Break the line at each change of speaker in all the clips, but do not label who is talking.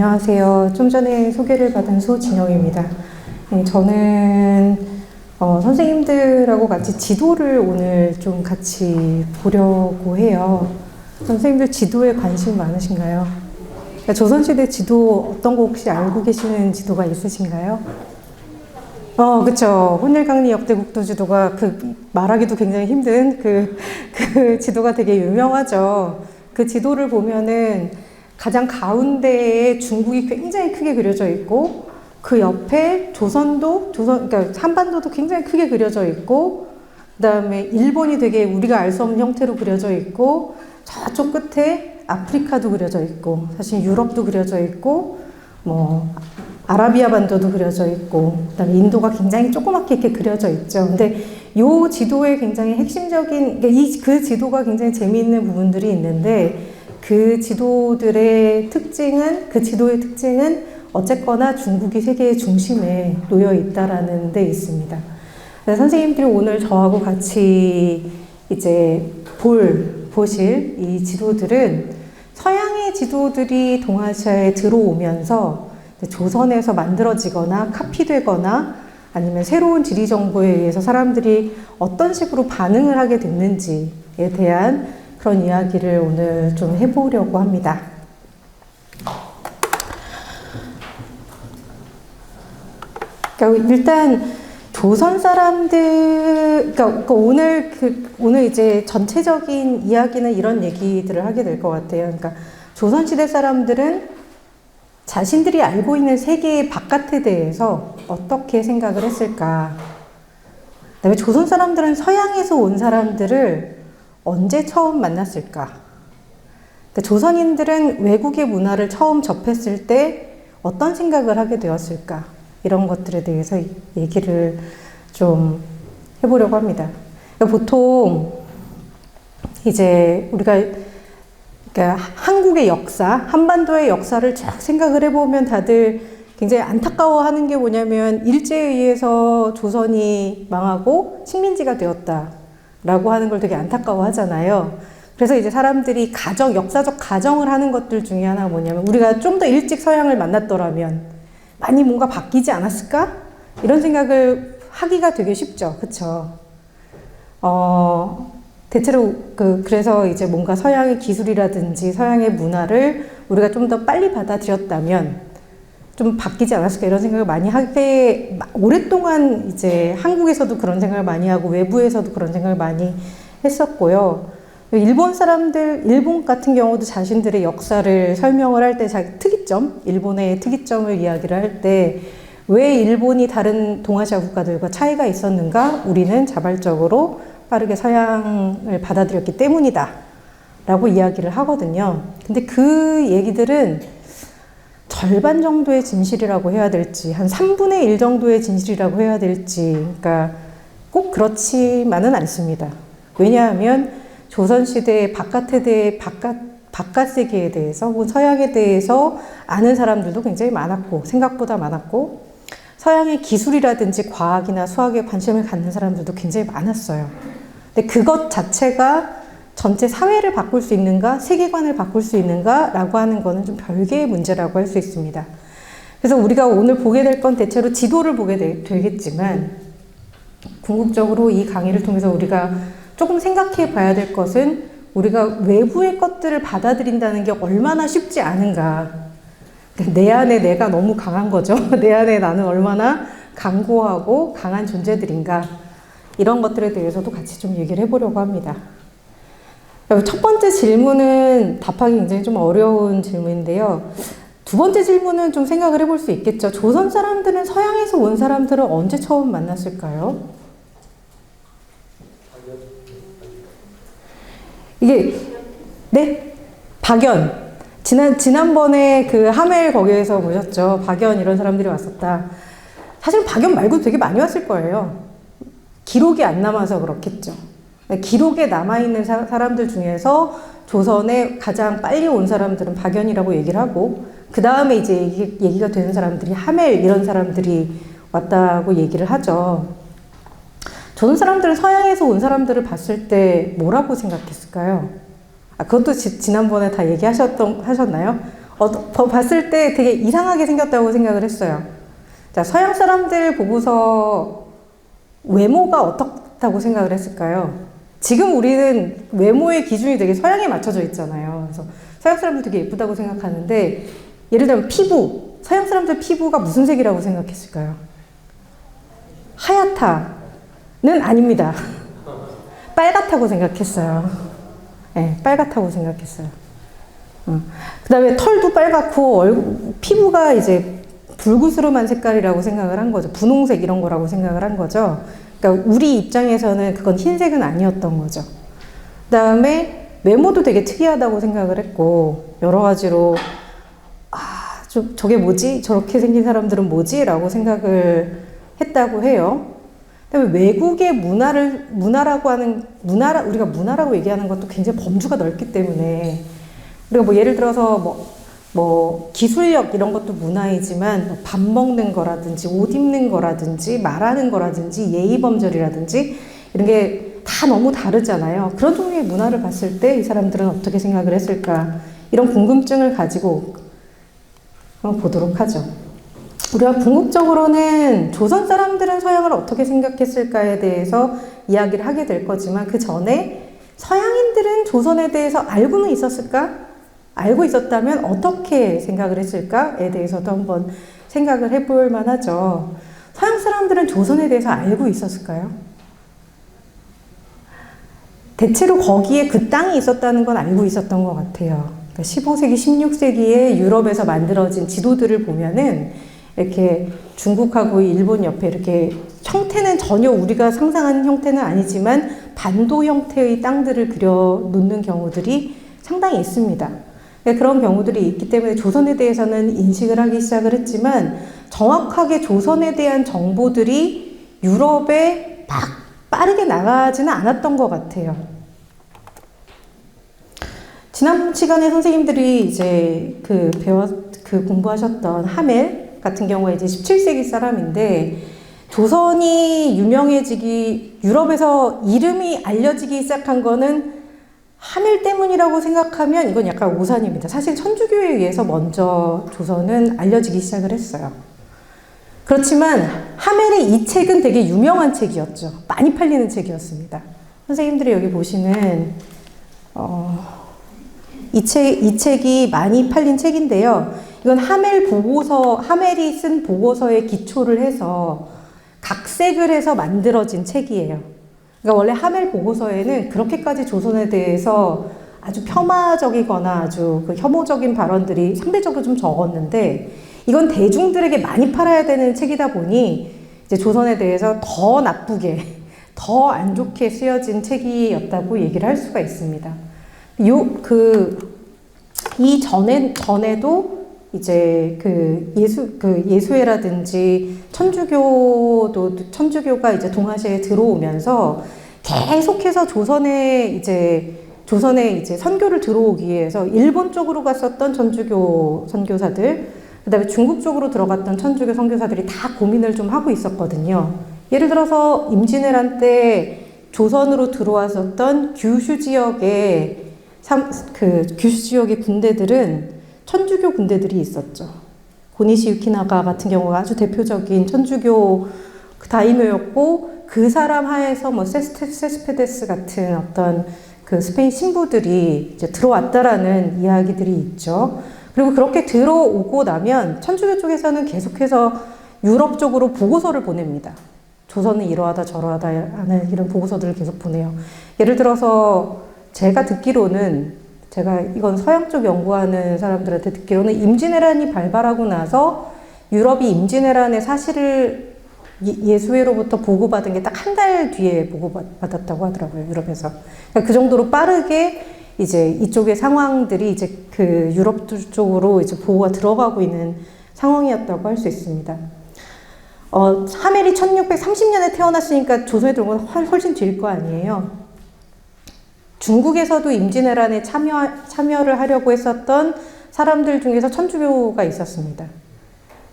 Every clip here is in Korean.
안녕하세요. 좀 전에 소개를 받은 소진영입니다. 네, 저는 선생님들하고 같이 지도를 오늘 좀 같이 보려고 해요. 선생님들 지도에 관심 많으신가요? 그러니까 조선시대 지도 어떤 거 혹시 알고 계시는 지도가 있으신가요? 그쵸. 혼일강리 역대국도 지도가 말하기도 굉장히 힘든 그 지도가 되게 유명하죠. 그 지도를 보면은 가장 가운데에 중국이 굉장히 크게 그려져 있고, 그 옆에 그러니까 한반도도 굉장히 크게 그려져 있고, 그 다음에 일본이 되게 우리가 알 수 없는 형태로 그려져 있고, 저쪽 끝에 아프리카도 그려져 있고, 사실 유럽도 그려져 있고, 아라비아 반도도 그려져 있고, 그다음에 인도가 굉장히 조그맣게 이렇게 그려져 있죠. 근데 이 지도의 굉장히 핵심적인, 그 지도가 굉장히 재미있는 부분들이 있는데, 그 지도의 특징은 어쨌거나 중국이 세계의 중심에 놓여 있다라는 데 있습니다. 선생님들이 오늘 저하고 같이 이제 보실 이 지도들은 서양의 지도들이 동아시아에 들어오면서 조선에서 만들어지거나 카피되거나 아니면 새로운 지리 정보에 의해서 사람들이 어떤 식으로 반응을 하게 됐는지에 대한 그런 이야기를 오늘 좀 해보려고 합니다. 그러니까 일단 조선 사람들, 그러니까 오늘 이제 전체적인 이야기는 이런 얘기들을 하게 될 것 같아요. 그러니까 조선시대 사람들은 자신들이 알고 있는 세계의 바깥에 대해서 어떻게 생각을 했을까? 그다음에 조선 사람들은 서양에서 온 사람들을 언제 처음 만났을까? 그러니까 조선인들은 외국의 문화를 처음 접했을 때 어떤 생각을 하게 되었을까? 이런 것들에 대해서 얘기를 좀 해보려고 합니다. 그러니까 보통 이제 우리가 그러니까 한국의 역사, 한반도의 역사를 쫙 생각을 해보면 다들 굉장히 안타까워하는 게 뭐냐면 일제에 의해서 조선이 망하고 식민지가 되었다라고 하는 걸 되게 안타까워하잖아요. 그래서 이제 사람들이 역사적 가정을 하는 것들 중에 하나가 뭐냐면 우리가 좀 더 일찍 서양을 만났더라면 많이 뭔가 바뀌지 않았을까? 이런 생각을 하기가 되게 쉽죠. 그쵸? 대체로 그래서 이제 뭔가 서양의 기술이라든지 서양의 문화를 우리가 좀 더 빨리 받아들였다면 좀 바뀌지 않았을까 이런 생각을 많이 하게 오랫동안 이제 한국에서도 그런 생각을 많이 하고 외부에서도 그런 생각을 많이 했었고요. 일본 같은 경우도 자신들의 역사를 설명을 할 때 자기 일본의 특이점을 이야기를 할 때 왜 일본이 다른 동아시아 국가들과 차이가 있었는가? 우리는 자발적으로 빠르게 서양을 받아들였기 때문이다 라고 이야기를 하거든요. 근데 그 얘기들은 절반 정도의 진실이라고 해야 될지 한 3분의 1 정도의 진실이라고 해야 될지 그러니까 꼭 그렇지만은 않습니다. 왜냐하면 조선시대의 바깥 세계에 대해서 혹은 서양에 대해서 아는 사람들도 굉장히 많았고 생각보다 많았고 서양의 기술이라든지 과학이나 수학에 관심을 갖는 사람들도 굉장히 많았어요. 근데 그것 자체가 전체 사회를 바꿀 수 있는가, 세계관을 바꿀 수 있는가 라고 하는 거는 좀 별개의 문제라고 할 수 있습니다. 그래서 우리가 오늘 보게 될 건 대체로 지도를 보게 되겠지만 궁극적으로 이 강의를 통해서 우리가 조금 생각해 봐야 될 것은 우리가 외부의 것들을 받아들인다는 게 얼마나 쉽지 않은가. 내 안에 내가 너무 강한 거죠. 내 안에 나는 얼마나 강고하고 강한 존재들인가. 이런 것들에 대해서도 같이 좀 얘기를 해보려고 합니다. 첫 번째 질문은 답하기 굉장히 좀 어려운 질문인데요. 두 번째 질문은 좀 생각을 해볼 수 있겠죠. 조선 사람들은 서양에서 온 사람들을 언제 처음 만났을까요? 네? 박연. 지난번에 그 하멜 거기에서 보셨죠? 박연 이런 사람들이 왔었다. 사실 박연 말고 되게 많이 왔을 거예요. 기록이 안 남아서 그렇겠죠. 기록에 남아있는 사람들 중에서 조선에 가장 빨리 온 사람들은 박연이라고 얘기를 하고 그 다음에 이제 얘기가 되는 사람들이 하멜 이런 사람들이 왔다고 얘기를 하죠. 조선 사람들은 서양에서 온 사람들을 봤을 때 뭐라고 생각했을까요? 그것도 지난번에 다 하셨나요? 봤을 때 되게 이상하게 생겼다고 생각을 했어요. 자, 서양 사람들 보고서 외모가 어떻다고 생각을 했을까요? 지금 우리는 외모의 기준이 되게 서양에 맞춰져 있잖아요. 그래서 서양 사람들 되게 예쁘다고 생각하는데, 예를 들면 피부, 서양 사람들 피부가 무슨 색이라고 생각했을까요? 하얗다는 아닙니다. 빨갛다고 생각했어요. 네, 빨갛다고 생각했어요. 그 다음에 털도 빨갛고, 피부가 이제 불구스름한 색깔이라고 생각을 한 거죠. 분홍색 이런 거라고 생각을 한 거죠. 그러니까 우리 입장에서는 그건 흰색은 아니었던 거죠. 그 다음에 외모도 되게 특이하다고 생각을 했고, 여러 가지로, 저게 뭐지? 저렇게 생긴 사람들은 뭐지? 라고 생각을 했다고 해요. 그다음에 외국의 문화라고 하는, 우리가 문화라고 얘기하는 것도 굉장히 범주가 넓기 때문에, 우리가 뭐 예를 들어서 기술력 이런 것도 문화이지만, 밥 먹는 거라든지, 옷 입는 거라든지, 말하는 거라든지, 예의범절이라든지, 이런 게 다 너무 다르잖아요. 그런 종류의 문화를 봤을 때 이 사람들은 어떻게 생각을 했을까? 이런 궁금증을 가지고 한번 보도록 하죠. 우리가 궁극적으로는 조선 사람들은 서양을 어떻게 생각했을까에 대해서 이야기를 하게 될 거지만, 그 전에 서양인들은 조선에 대해서 알고는 있었을까? 알고 있었다면 어떻게 생각을 했을까에 대해서도 한번 생각을 해볼 만하죠. 서양 사람들은 조선에 대해서 알고 있었을까요? 대체로 거기에 그 땅이 있었다는 건 알고 있었던 것 같아요. 그러니까 15세기, 16세기에 유럽에서 만들어진 지도들을 보면은 이렇게 중국하고 일본 옆에 이렇게 형태는 전혀 우리가 상상하는 형태는 아니지만 반도 형태의 땅들을 그려 놓는 경우들이 상당히 있습니다. 그런 경우들이 있기 때문에 조선에 대해서는 인식을 하기 시작을 했지만, 정확하게 조선에 대한 정보들이 유럽에 막 빠르게 나가지는 않았던 것 같아요. 지난 시간에 선생님들이 이제 공부하셨던 하멜 같은 경우에 이제 17세기 사람인데, 조선이 유럽에서 이름이 알려지기 시작한 거는 하멜 때문이라고 생각하면 이건 약간 오산입니다. 사실 천주교에 의해서 먼저 조선은 알려지기 시작을 했어요. 그렇지만 하멜의 이 책은 되게 유명한 책이었죠. 많이 팔리는 책이었습니다. 선생님들이 여기 보시는 이 책이 많이 팔린 책인데요. 이건 하멜이 쓴 보고서에 기초를 해서 각색을 해서 만들어진 책이에요. 그러니까 원래 하멜 보고서에는 그렇게까지 조선에 대해서 아주 폄하적이거나 아주 혐오적인 발언들이 상대적으로 좀 적었는데, 이건 대중들에게 많이 팔아야 되는 책이다 보니 이제 조선에 대해서 더 나쁘게, 더 안 좋게 쓰여진 책이었다고 얘기를 할 수가 있습니다. 이 전에도 이제 예수회라든지 천주교가 이제 동아시아에 들어오면서 계속해서 조선에 이제 선교를 들어오기 위해서 일본 쪽으로 갔었던 천주교 선교사들, 그 다음에 중국 쪽으로 들어갔던 천주교 선교사들이 다 고민을 좀 하고 있었거든요. 예를 들어서 임진왜란 때 조선으로 들어왔었던 규슈 지역의 군대들은 천주교 군대들이 있었죠. 고니시 유키나가 같은 경우가 아주 대표적인 천주교 다이묘였고, 그 사람 하에서 세스페데스 같은 어떤 스페인 신부들이 이제 들어왔다라는 이야기들이 있죠. 그리고 그렇게 들어오고 나면 천주교 쪽에서는 계속해서 유럽 쪽으로 보고서를 보냅니다. 조선은 이러하다 저러하다 하는 이런 보고서들을 계속 보내요. 예를 들어서 제가 이건 서양 쪽 연구하는 사람들한테 듣기로는 임진왜란이 발발하고 나서 유럽이 임진왜란의 사실을 예수회로부터 보고받은 게 딱 한 달 뒤에 보고받았다고 하더라고요, 유럽에서. 그러니까 그 정도로 빠르게 이제 이쪽의 상황들이 이제 유럽 쪽으로 이제 보고가 들어가고 있는 상황이었다고 할 수 있습니다. 하멜이 1630년에 태어났으니까 조선에 들어온 건 훨씬 뒤일 거 아니에요. 중국에서도 임진왜란에 참여를 하려고 했었던 사람들 중에서 천주교가 있었습니다.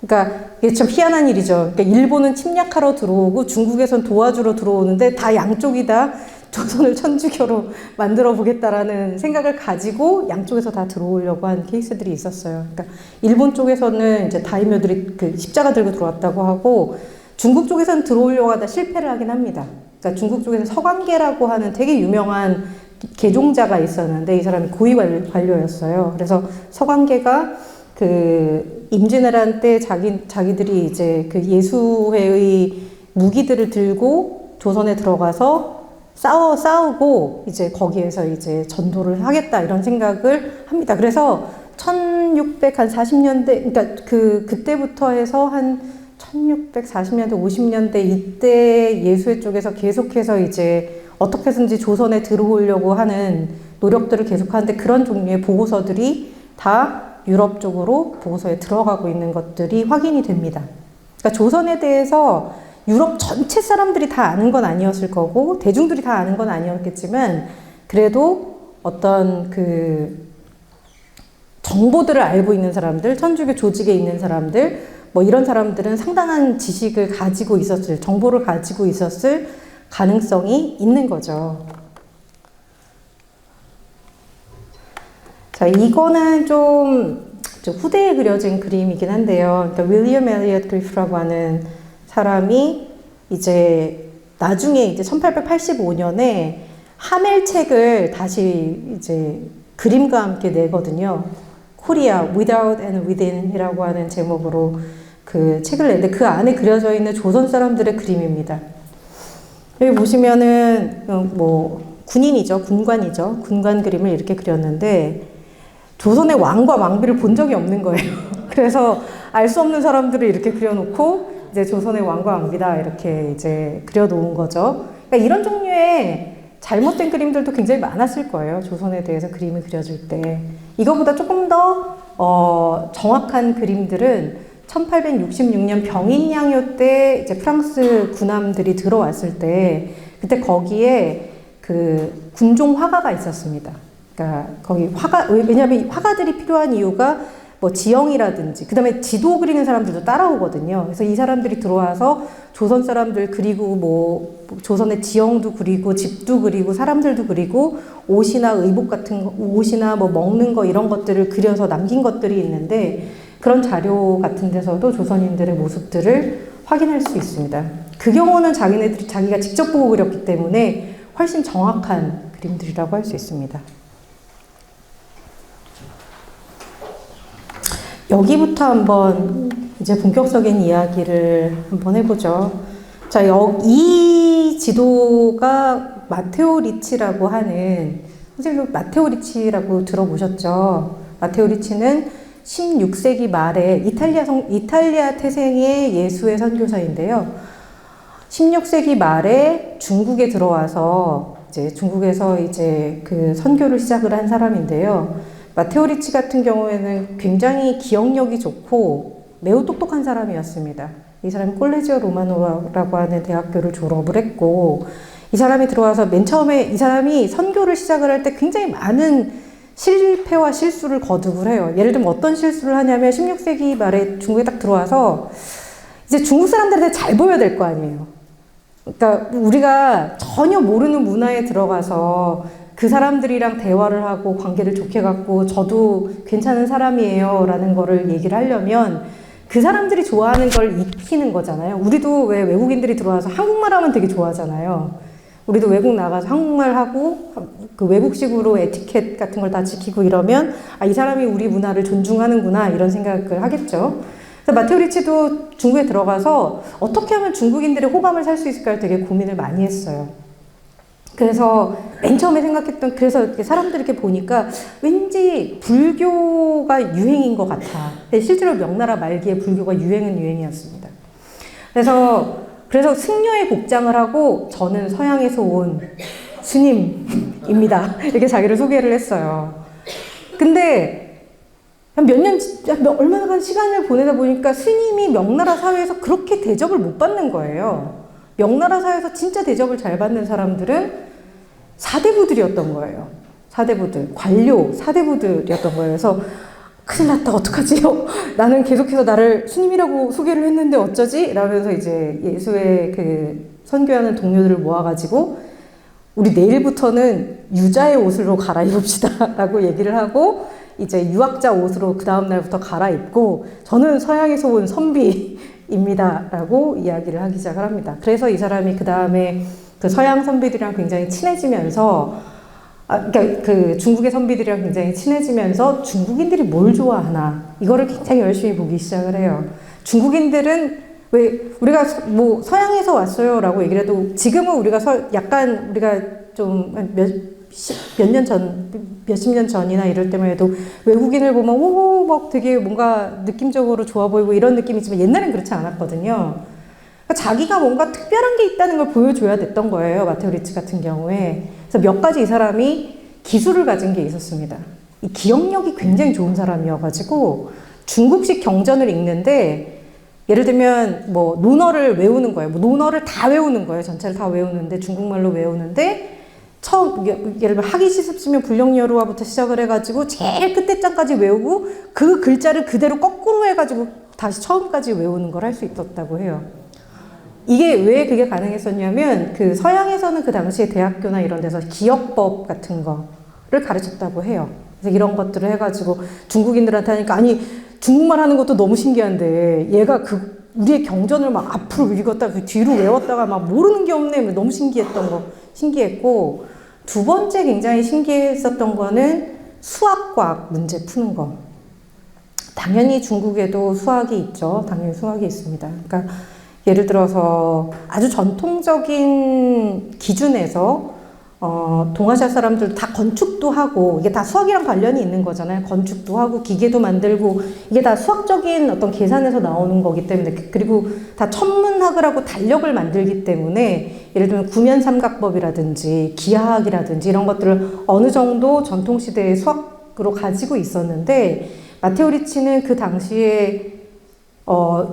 그러니까 이게 참 희한한 일이죠. 그러니까 일본은 침략하러 들어오고 중국에선 도와주러 들어오는데 다 양쪽이 다 조선을 천주교로 만들어 보겠다라는 생각을 가지고 양쪽에서 다 들어오려고 한 케이스들이 있었어요. 그러니까 일본 쪽에서는 이제 다이묘들이 그 십자가 들고 들어왔다고 하고 중국 쪽에서는 들어오려고 하다 실패를 하긴 합니다. 그러니까 중국 쪽에서 서광계라고 하는 되게 유명한 계종자가 있었는데 이 사람이 고위 관료였어요. 그래서 서광계가 그 임진왜란 때 자기들이 이제 그 예수회의 무기들을 들고 조선에 들어가서 싸우고 이제 거기에서 이제 전도를 하겠다 이런 생각을 합니다. 그래서 1640년대 그러니까 그때부터 해서 한 1640년대 50년대 이때 예수회 쪽에서 계속해서 이제 어떻게 해서든지 조선에 들어오려고 하는 노력들을 계속하는데 그런 종류의 보고서들이 다 유럽 쪽으로 보고서에 들어가고 있는 것들이 확인이 됩니다. 그러니까 조선에 대해서 유럽 전체 사람들이 다 아는 건 아니었을 거고 대중들이 다 아는 건 아니었겠지만 그래도 어떤 그 정보들을 알고 있는 사람들, 천주교 조직에 있는 사람들 뭐 이런 사람들은 상당한 지식을 가지고 있었을, 정보를 가지고 있었을 가능성이 있는 거죠. 자, 이거는 좀 후대에 그려진 그림이긴 한데요. 그러니까 윌리엄 엘리엇 그리프라고 하는 사람이 이제 나중에 이제 1885년에 하멜 책을 다시 이제 그림과 함께 내거든요. 코리아 Without and Within이라고 하는 제목으로 그 책을 내는데 그 안에 그려져 있는 조선 사람들의 그림입니다. 여기 보시면은 뭐 군인이죠, 군관이죠. 군관 그림을 이렇게 그렸는데 조선의 왕과 왕비를 본 적이 없는 거예요. 그래서 알 수 없는 사람들을 이렇게 그려놓고 이제 조선의 왕과 왕비다 이렇게 이제 그려놓은 거죠. 그러니까 이런 종류의 잘못된 그림들도 굉장히 많았을 거예요. 조선에 대해서 그림을 그려줄 때. 이거보다 조금 더 정확한 그림들은 1866년 병인양요 때 이제 프랑스 군함들이 들어왔을 때 그때 거기에 그 군종 화가가 있었습니다. 그러니까 거기 왜냐하면 화가들이 필요한 이유가 뭐 지형이라든지 그다음에 지도 그리는 사람들도 따라오거든요. 그래서 이 사람들이 들어와서 조선 사람들 그리고 뭐 조선의 지형도 그리고 집도 그리고 사람들도 그리고 옷이나 의복 같은 거, 옷이나 뭐 먹는 거 이런 것들을 그려서 남긴 것들이 있는데 그런 자료 같은 데서도 조선인들의 모습들을 확인할 수 있습니다. 그 경우는 자기가 직접 보고 그렸기 때문에 훨씬 정확한 그림들이라고 할 수 있습니다. 여기부터 한번 이제 본격적인 이야기를 한번 해보죠. 자, 이 지도가 마테오 리치라고 하는, 선생님 마테오 리치라고 들어보셨죠? 마테오 리치는 16세기 말에 이탈리아 태생의 예수의 선교사인데요. 16세기 말에 중국에 들어와서 이제 중국에서 이제 그 선교를 시작을 한 사람인데요. 마테오 리치 같은 경우에는 굉장히 기억력이 좋고 매우 똑똑한 사람이었습니다. 이 사람이 콜레지오 로마노라고 하는 대학교를 졸업을 했고 이 사람이 들어와서 맨 처음에 이 사람이 선교를 시작을 할 때 굉장히 많은 실패와 실수를 거듭을 해요. 예를 들면 어떤 실수를 하냐면 16세기 말에 중국에 딱 들어와서 이제 중국 사람들한테 잘 보여야 될 거 아니에요. 그러니까 우리가 전혀 모르는 문화에 들어가서 그 사람들이랑 대화를 하고 관계를 좋게 갖고 저도 괜찮은 사람이에요 라는 거를 얘기를 하려면 그 사람들이 좋아하는 걸 익히는 거잖아요. 우리도 왜 외국인들이 들어와서 한국말 하면 되게 좋아하잖아요. 우리도 외국 나가서 한국말 하고 그 외국식으로 에티켓 같은 걸 다 지키고 이러면 아, 이 사람이 우리 문화를 존중하는구나 이런 생각을 하겠죠. 그래서 마테오 리치도 중국에 들어가서 어떻게 하면 중국인들의 호감을 살 수 있을까를 되게 고민을 많이 했어요. 그래서 맨 처음에 생각했던, 그래서 사람들이 이렇게 보니까 왠지 불교가 유행인 것 같아. 실제로 명나라 말기에 불교가 유행이었습니다. 그래서 승려의 복장을 하고 저는 서양에서 온 스님입니다. 이렇게 자기를 소개를 했어요. 근데 얼마나 시간을 보내다 보니까 스님이 명나라 사회에서 그렇게 대접을 못 받는 거예요. 명나라 사회에서 진짜 대접을 잘 받는 사람들은 사대부들이었던 거예요. 사대부들, 관료, 사대부들이었던 거예요. 그래서 큰일 났다, 어떡하지요? 나는 계속해서 나를 스님이라고 소개를 했는데 어쩌지? 라면서 이제 예수의 그 선교하는 동료들을 모아가지고 우리 내일부터는 유자의 옷으로 갈아입읍시다 라고 얘기를 하고 이제 유학자 옷으로 그 다음 날부터 갈아입고 저는 서양에서 온 선비입니다 라고 이야기를 하기 시작을 합니다. 그래서 이 사람이 그 다음에 그 서양 선비들이랑 굉장히 친해지면서 그러니까 그 중국의 선비들이랑 굉장히 친해지면서 중국인들이 뭘 좋아하나 이거를 굉장히 열심히 보기 시작을 해요. 중국인들은 왜 우리가 뭐 서양에서 왔어요라고 얘기를 해도 지금은 우리가 약간 우리가 좀 몇 년 전, 몇십 년 전이나 이럴 때만 해도 외국인을 보면 오, 막 되게 뭔가 느낌적으로 좋아 보이고 이런 느낌이지만 옛날엔 그렇지 않았거든요. 그러니까 자기가 뭔가 특별한 게 있다는 걸 보여줘야 됐던 거예요. 마테오 리치 같은 경우에. 그래서 몇 가지 이 사람이 기술을 가진 게 있었습니다. 이 기억력이 굉장히 좋은 사람이어가지고 중국식 경전을 읽는데 예를 들면 뭐 논어를 외우는 거예요. 뭐 논어를 다 외우는 거예요. 전체를 다 외우는데 중국말로 외우는데 처음 예를 들면 학이 시습시면 불령여루와부터 시작을 해가지고 제일 끝에 장까지 외우고 그 글자를 그대로 거꾸로 해가지고 다시 처음까지 외우는 걸 할 수 있었다고 해요. 이게 왜 그게 가능했었냐면 그 서양에서는 그 당시에 대학교나 이런 데서 기억법 같은 거를 가르쳤다고 해요. 그래서 이런 것들을 해가지고 중국인들한테 하니까 아니 중국말 하는 것도 너무 신기한데 얘가 그 우리의 경전을 막 앞으로 읽었다가 그 뒤로 외웠다가 막 모르는 게 없네. 너무 신기했고 두 번째 굉장히 신기했었던 거는 수학과학 문제 푸는 거. 당연히 중국에도 수학이 있죠. 당연히 수학이 있습니다. 그러니까 예를 들어서 아주 전통적인 기준에서 동아시아 사람들도 다 건축도 하고 이게 다 수학이랑 관련이 있는 거잖아요. 건축도 하고 기계도 만들고 이게 다 수학적인 어떤 계산에서 나오는 거기 때문에 그리고 다 천문학을 하고 달력을 만들기 때문에 예를 들면 구면삼각법이라든지 기하학이라든지 이런 것들을 어느 정도 전통시대의 수학으로 가지고 있었는데 마테오 리치는 그 당시에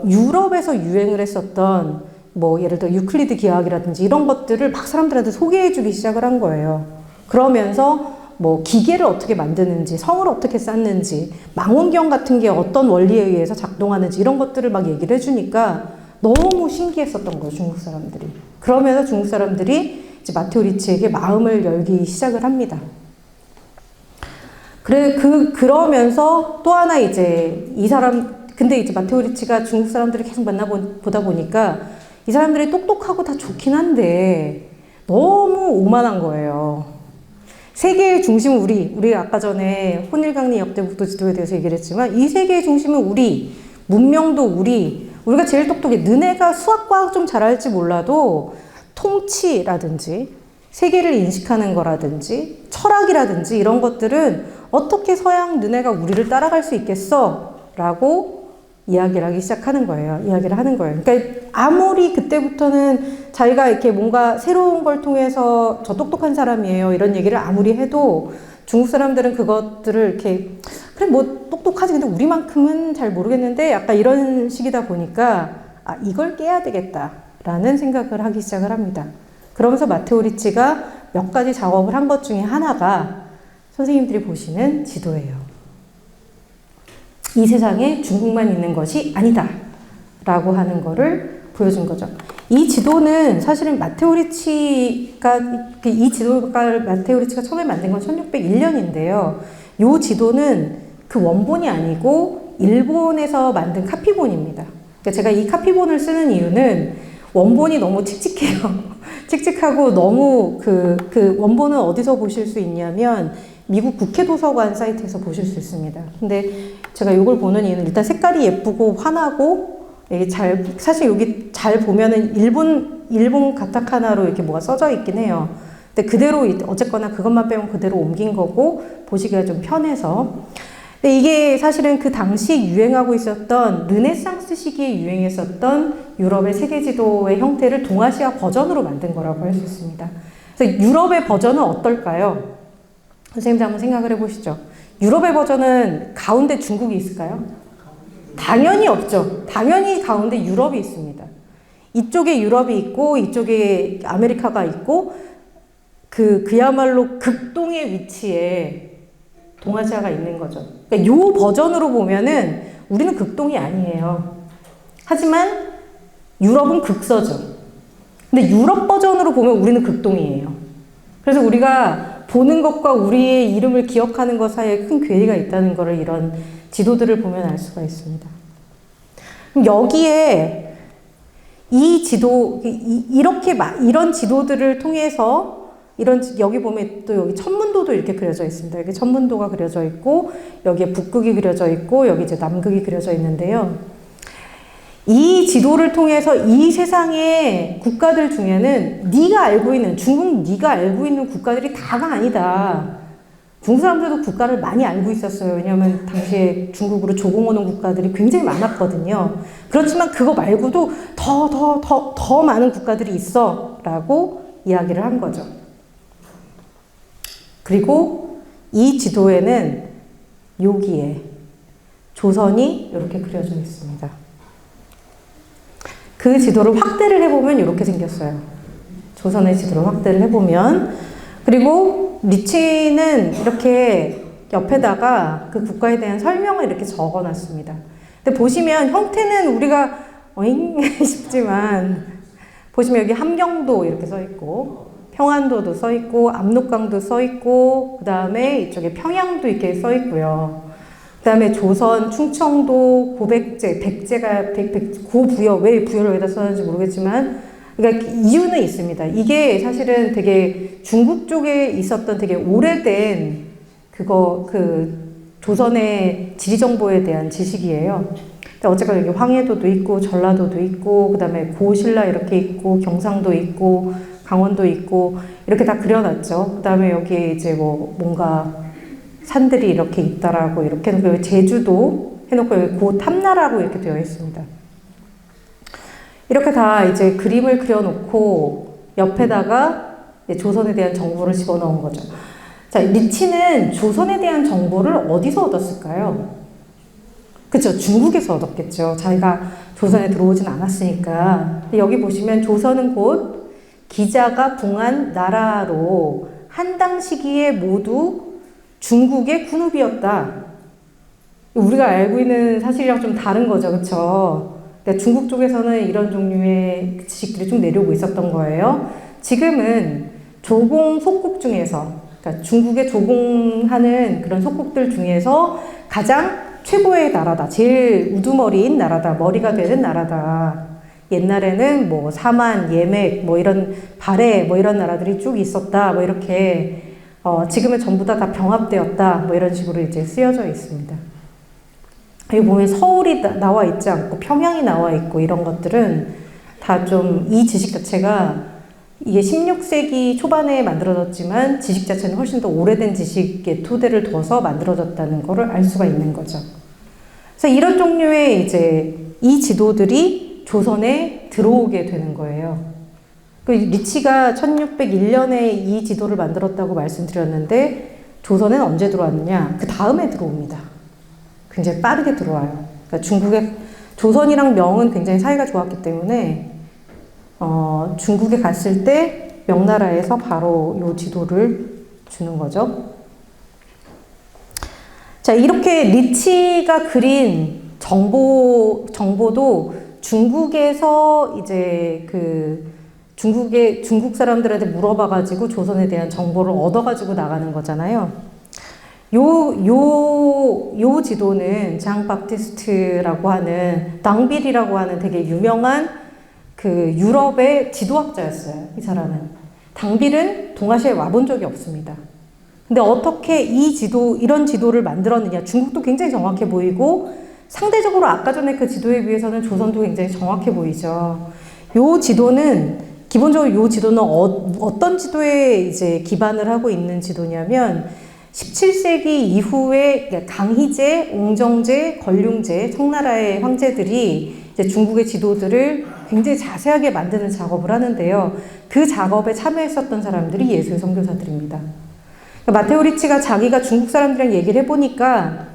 유럽에서 유행을 했었던 뭐 예를 들어 유클리드 기하학이라든지 이런 것들을 막 사람들한테 소개해주기 시작을 한 거예요. 그러면서 뭐 기계를 어떻게 만드는지, 성을 어떻게 쌓는지, 망원경 같은 게 어떤 원리에 의해서 작동하는지 이런 것들을 막 얘기를 해주니까 너무 신기했었던 거예요, 중국 사람들이. 그러면서 중국 사람들이 이제 마테오 리치에게 마음을 열기 시작을 합니다. 그러면서 또 하나 이제 근데 이제 마테오 리치가 중국 사람들을 계속 만나보다 보니까 이 사람들이 똑똑하고 다 좋긴 한데 너무 오만한 거예요. 세계의 중심은 우리 아까 전에 혼일강리 역대국도 지도에 대해서 얘기를 했지만 이 세계의 중심은 우리, 문명도 우리가 제일 똑똑해. 너네가 수학과학 좀 잘할지 몰라도 통치라든지 세계를 인식하는 거라든지 철학이라든지 이런 것들은 어떻게 서양 너네가 우리를 따라갈 수 있겠어? 라고 이야기를 하기 시작하는 거예요. 이야기를 하는 거예요. 그러니까 아무리 그때부터는 자기가 이렇게 뭔가 새로운 걸 통해서 저 똑똑한 사람이에요. 이런 얘기를 아무리 해도 중국 사람들은 그것들을 이렇게 그래 뭐 똑똑하지 근데 우리만큼은 잘 모르겠는데 약간 이런 식이다 보니까 이걸 깨야 되겠다라는 생각을 하기 시작을 합니다. 그러면서 마테오 리치가 몇 가지 작업을 한 것 중에 하나가 선생님들이 보시는 지도예요. 이 세상에 중국만 있는 것이 아니다 라고 하는 거를 보여준 거죠. 이 지도는 사실은 마테오 리치가 마테오 리치가 처음에 만든 건 1601년인데요. 이 지도는 그 원본이 아니고 일본에서 만든 카피본입니다. 그러니까 제가 이 카피본을 쓰는 이유는 원본이 너무 칙칙해요. 칙칙하고 너무 그 원본은 어디서 보실 수 있냐면 미국 국회 도서관 사이트에서 보실 수 있습니다. 근데 제가 이걸 보는 이유는 일단 색깔이 예쁘고 환하고 이게 사실 여기 잘 보면은 일본 가타카나로 이렇게 뭐가 써져 있긴 해요. 근데 그대로 어쨌거나 그것만 빼면 그대로 옮긴 거고 보시기가 좀 편해서. 근데 이게 사실은 그 당시 유행하고 있었던 르네상스 시기에 유행했었던 유럽의 세계지도의 형태를 동아시아 버전으로 만든 거라고 할 수 있습니다. 그래서 유럽의 버전은 어떨까요? 선생님들 한번 생각을 해보시죠. 유럽의 버전은 가운데 중국이 있을까요? 당연히 없죠. 당연히 가운데 유럽이 있습니다. 이쪽에 유럽이 있고 이쪽에 아메리카가 있고 그야말로 극동의 위치에 동아시아가 있는 거죠. 그러니까 요 버전으로 보면은 우리는 극동이 아니에요. 하지만 유럽은 극서죠. 근데 유럽 버전으로 보면 우리는 극동이에요. 그래서 우리가 보는 것과 우리의 이름을 기억하는 것 사이에 큰 괴리가 있다는 것을 이런 지도들을 보면 알 수가 있습니다. 그럼 여기에 이 지도, 이런 지도들을 통해서 여기 보면 또 여기 천문도도 이렇게 그려져 있습니다. 여기 천문도가 그려져 있고, 여기에 북극이 그려져 있고, 여기 이제 남극이 그려져 있는데요. 이 지도를 통해서 이 세상의 국가들 중에는 중국 네가 알고 있는 국가들이 다가 아니다. 중국 사람들도 국가를 많이 알고 있었어요. 왜냐하면 당시에 중국으로 조공오는 국가들이 굉장히 많았거든요. 그렇지만 그거 말고도 더 많은 국가들이 있어 라고 이야기를 한 거죠. 그리고 이 지도에는 여기에 조선이 이렇게 그려져 있습니다. 그 지도를 확대를 해보면 이렇게 생겼어요. 조선의 지도를 확대를 해보면. 그리고 리치는 이렇게 옆에다가 그 국가에 대한 설명을 이렇게 적어놨습니다. 근데 보시면 형태는 우리가 어잉 싶지만, 보시면 여기 함경도 이렇게 써있고, 평안도도 써있고, 압록강도 써있고, 그 다음에 이쪽에 평양도 이렇게 써있고요. 그 다음에 조선, 충청도, 고백제, 백제가, 고부여, 왜 부여를 여기다 썼는지 모르겠지만, 그러니까 이유는 있습니다. 이게 사실은 되게 중국 쪽에 있었던 되게 오래된 조선의 지리정보에 대한 지식이에요. 어쨌건 여기 황해도도 있고, 전라도도 있고, 그 다음에 고신라 이렇게 있고, 경상도 있고, 강원도 있고, 이렇게 다 그려놨죠. 그 다음에 여기에 이제 뭔가 산들이 이렇게 있다라고 이렇게 해놓고, 제주도 해놓고, 여기 고탐나라고 이렇게 되어 있습니다. 이렇게 다 이제 그림을 그려놓고, 옆에다가 조선에 대한 정보를 집어넣은 거죠. 자, 리치는 조선에 대한 정보를 어디서 얻었을까요? 그쵸, 중국에서 얻었겠죠. 자기가 조선에 들어오진 않았으니까. 여기 보시면 조선은 곧 기자가 붕한 나라로 한당 시기에 모두 중국의 군읍이었다. 우리가 알고 있는 사실이랑 좀 다른 거죠. 그쵸? 그러니까 중국 쪽에서는 이런 종류의 지식들이 좀 내려오고 있었던 거예요. 지금은 조공 속국 중에서, 그러니까 중국에 조공하는 그런 속국들 중에서 가장 최고의 나라다. 제일 우두머리인 나라다. 머리가 되는 나라다. 옛날에는 사만, 예맥, 이런 발해, 이런 나라들이 쭉 있었다. 이렇게, 지금은 전부 다 병합되었다. 이런 식으로 이제 쓰여져 있습니다. 여기 보면 서울이 나와 있지 않고 평양이 나와 있고 이런 것들은 다 좀 이 지식 자체가 이게 16세기 초반에 만들어졌지만 지식 자체는 훨씬 더 오래된 지식의 토대를 둬서 만들어졌다는 것을 알 수가 있는 거죠. 그래서 이런 종류의 이제 이 지도들이 조선에 들어오게 되는 거예요. 리치가 1601년에 이 지도를 만들었다고 말씀드렸는데 조선은 언제 들어왔느냐? 그 다음에 들어옵니다. 굉장히 빠르게 들어와요. 그러니까 조선이랑 명은 굉장히 사이가 좋았기 때문에 중국에 갔을 때 명나라에서 바로 이 지도를 주는 거죠. 자, 이렇게 리치가 그린 정보도 중국에서 이제 중국 사람들한테 물어봐가지고 조선에 대한 정보를 얻어가지고 나가는 거잖아요. 요 지도는 장 바티스트라고 하는, 당빌이라고 하는 되게 유명한 유럽의 지도학자였어요. 이 사람은. 당빌은 동아시아에 와본 적이 없습니다. 근데 어떻게 이런 지도를 만들었느냐. 중국도 굉장히 정확해 보이고, 상대적으로 아까 전에 그 지도에 비해서는 조선도 굉장히 정확해 보이죠. 기본적으로 요 지도는 어떤 지도에 이제 기반을 하고 있는 지도냐면, 17세기 이후에 강희제, 옹정제, 걸륭제, 청나라의 황제들이 이제 중국의 지도들을 굉장히 자세하게 만드는 작업을 하는데요. 그 작업에 참여했었던 사람들이 예수의 선교사들입니다. 마테오 리치가 자기가 중국 사람들이랑 얘기를 해보니까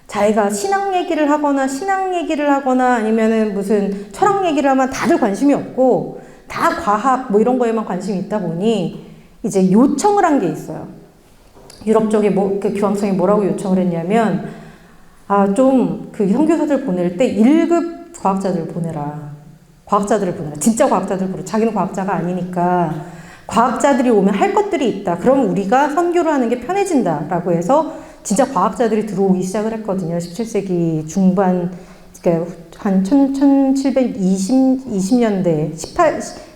자기가 신앙 얘기를 하거나 아니면은 무슨 철학 얘기를 하면 다들 관심이 없고 다 과학 이런 거에만 관심이 있다 보니 이제 요청을 한 게 있어요. 유럽 쪽에 교황청이 뭐라고 요청을 했냐면, 좀 선교사들 보낼 때 1급 과학자들을 보내라. 진짜 과학자들 보내라. 자기는 과학자가 아니니까 과학자들이 오면 할 것들이 있다. 그럼 우리가 선교를 하는 게 편해진다라고 해서 진짜 과학자들이 들어오기 시작을 했거든요. 17세기 중반, 그러니까 한 1720년대,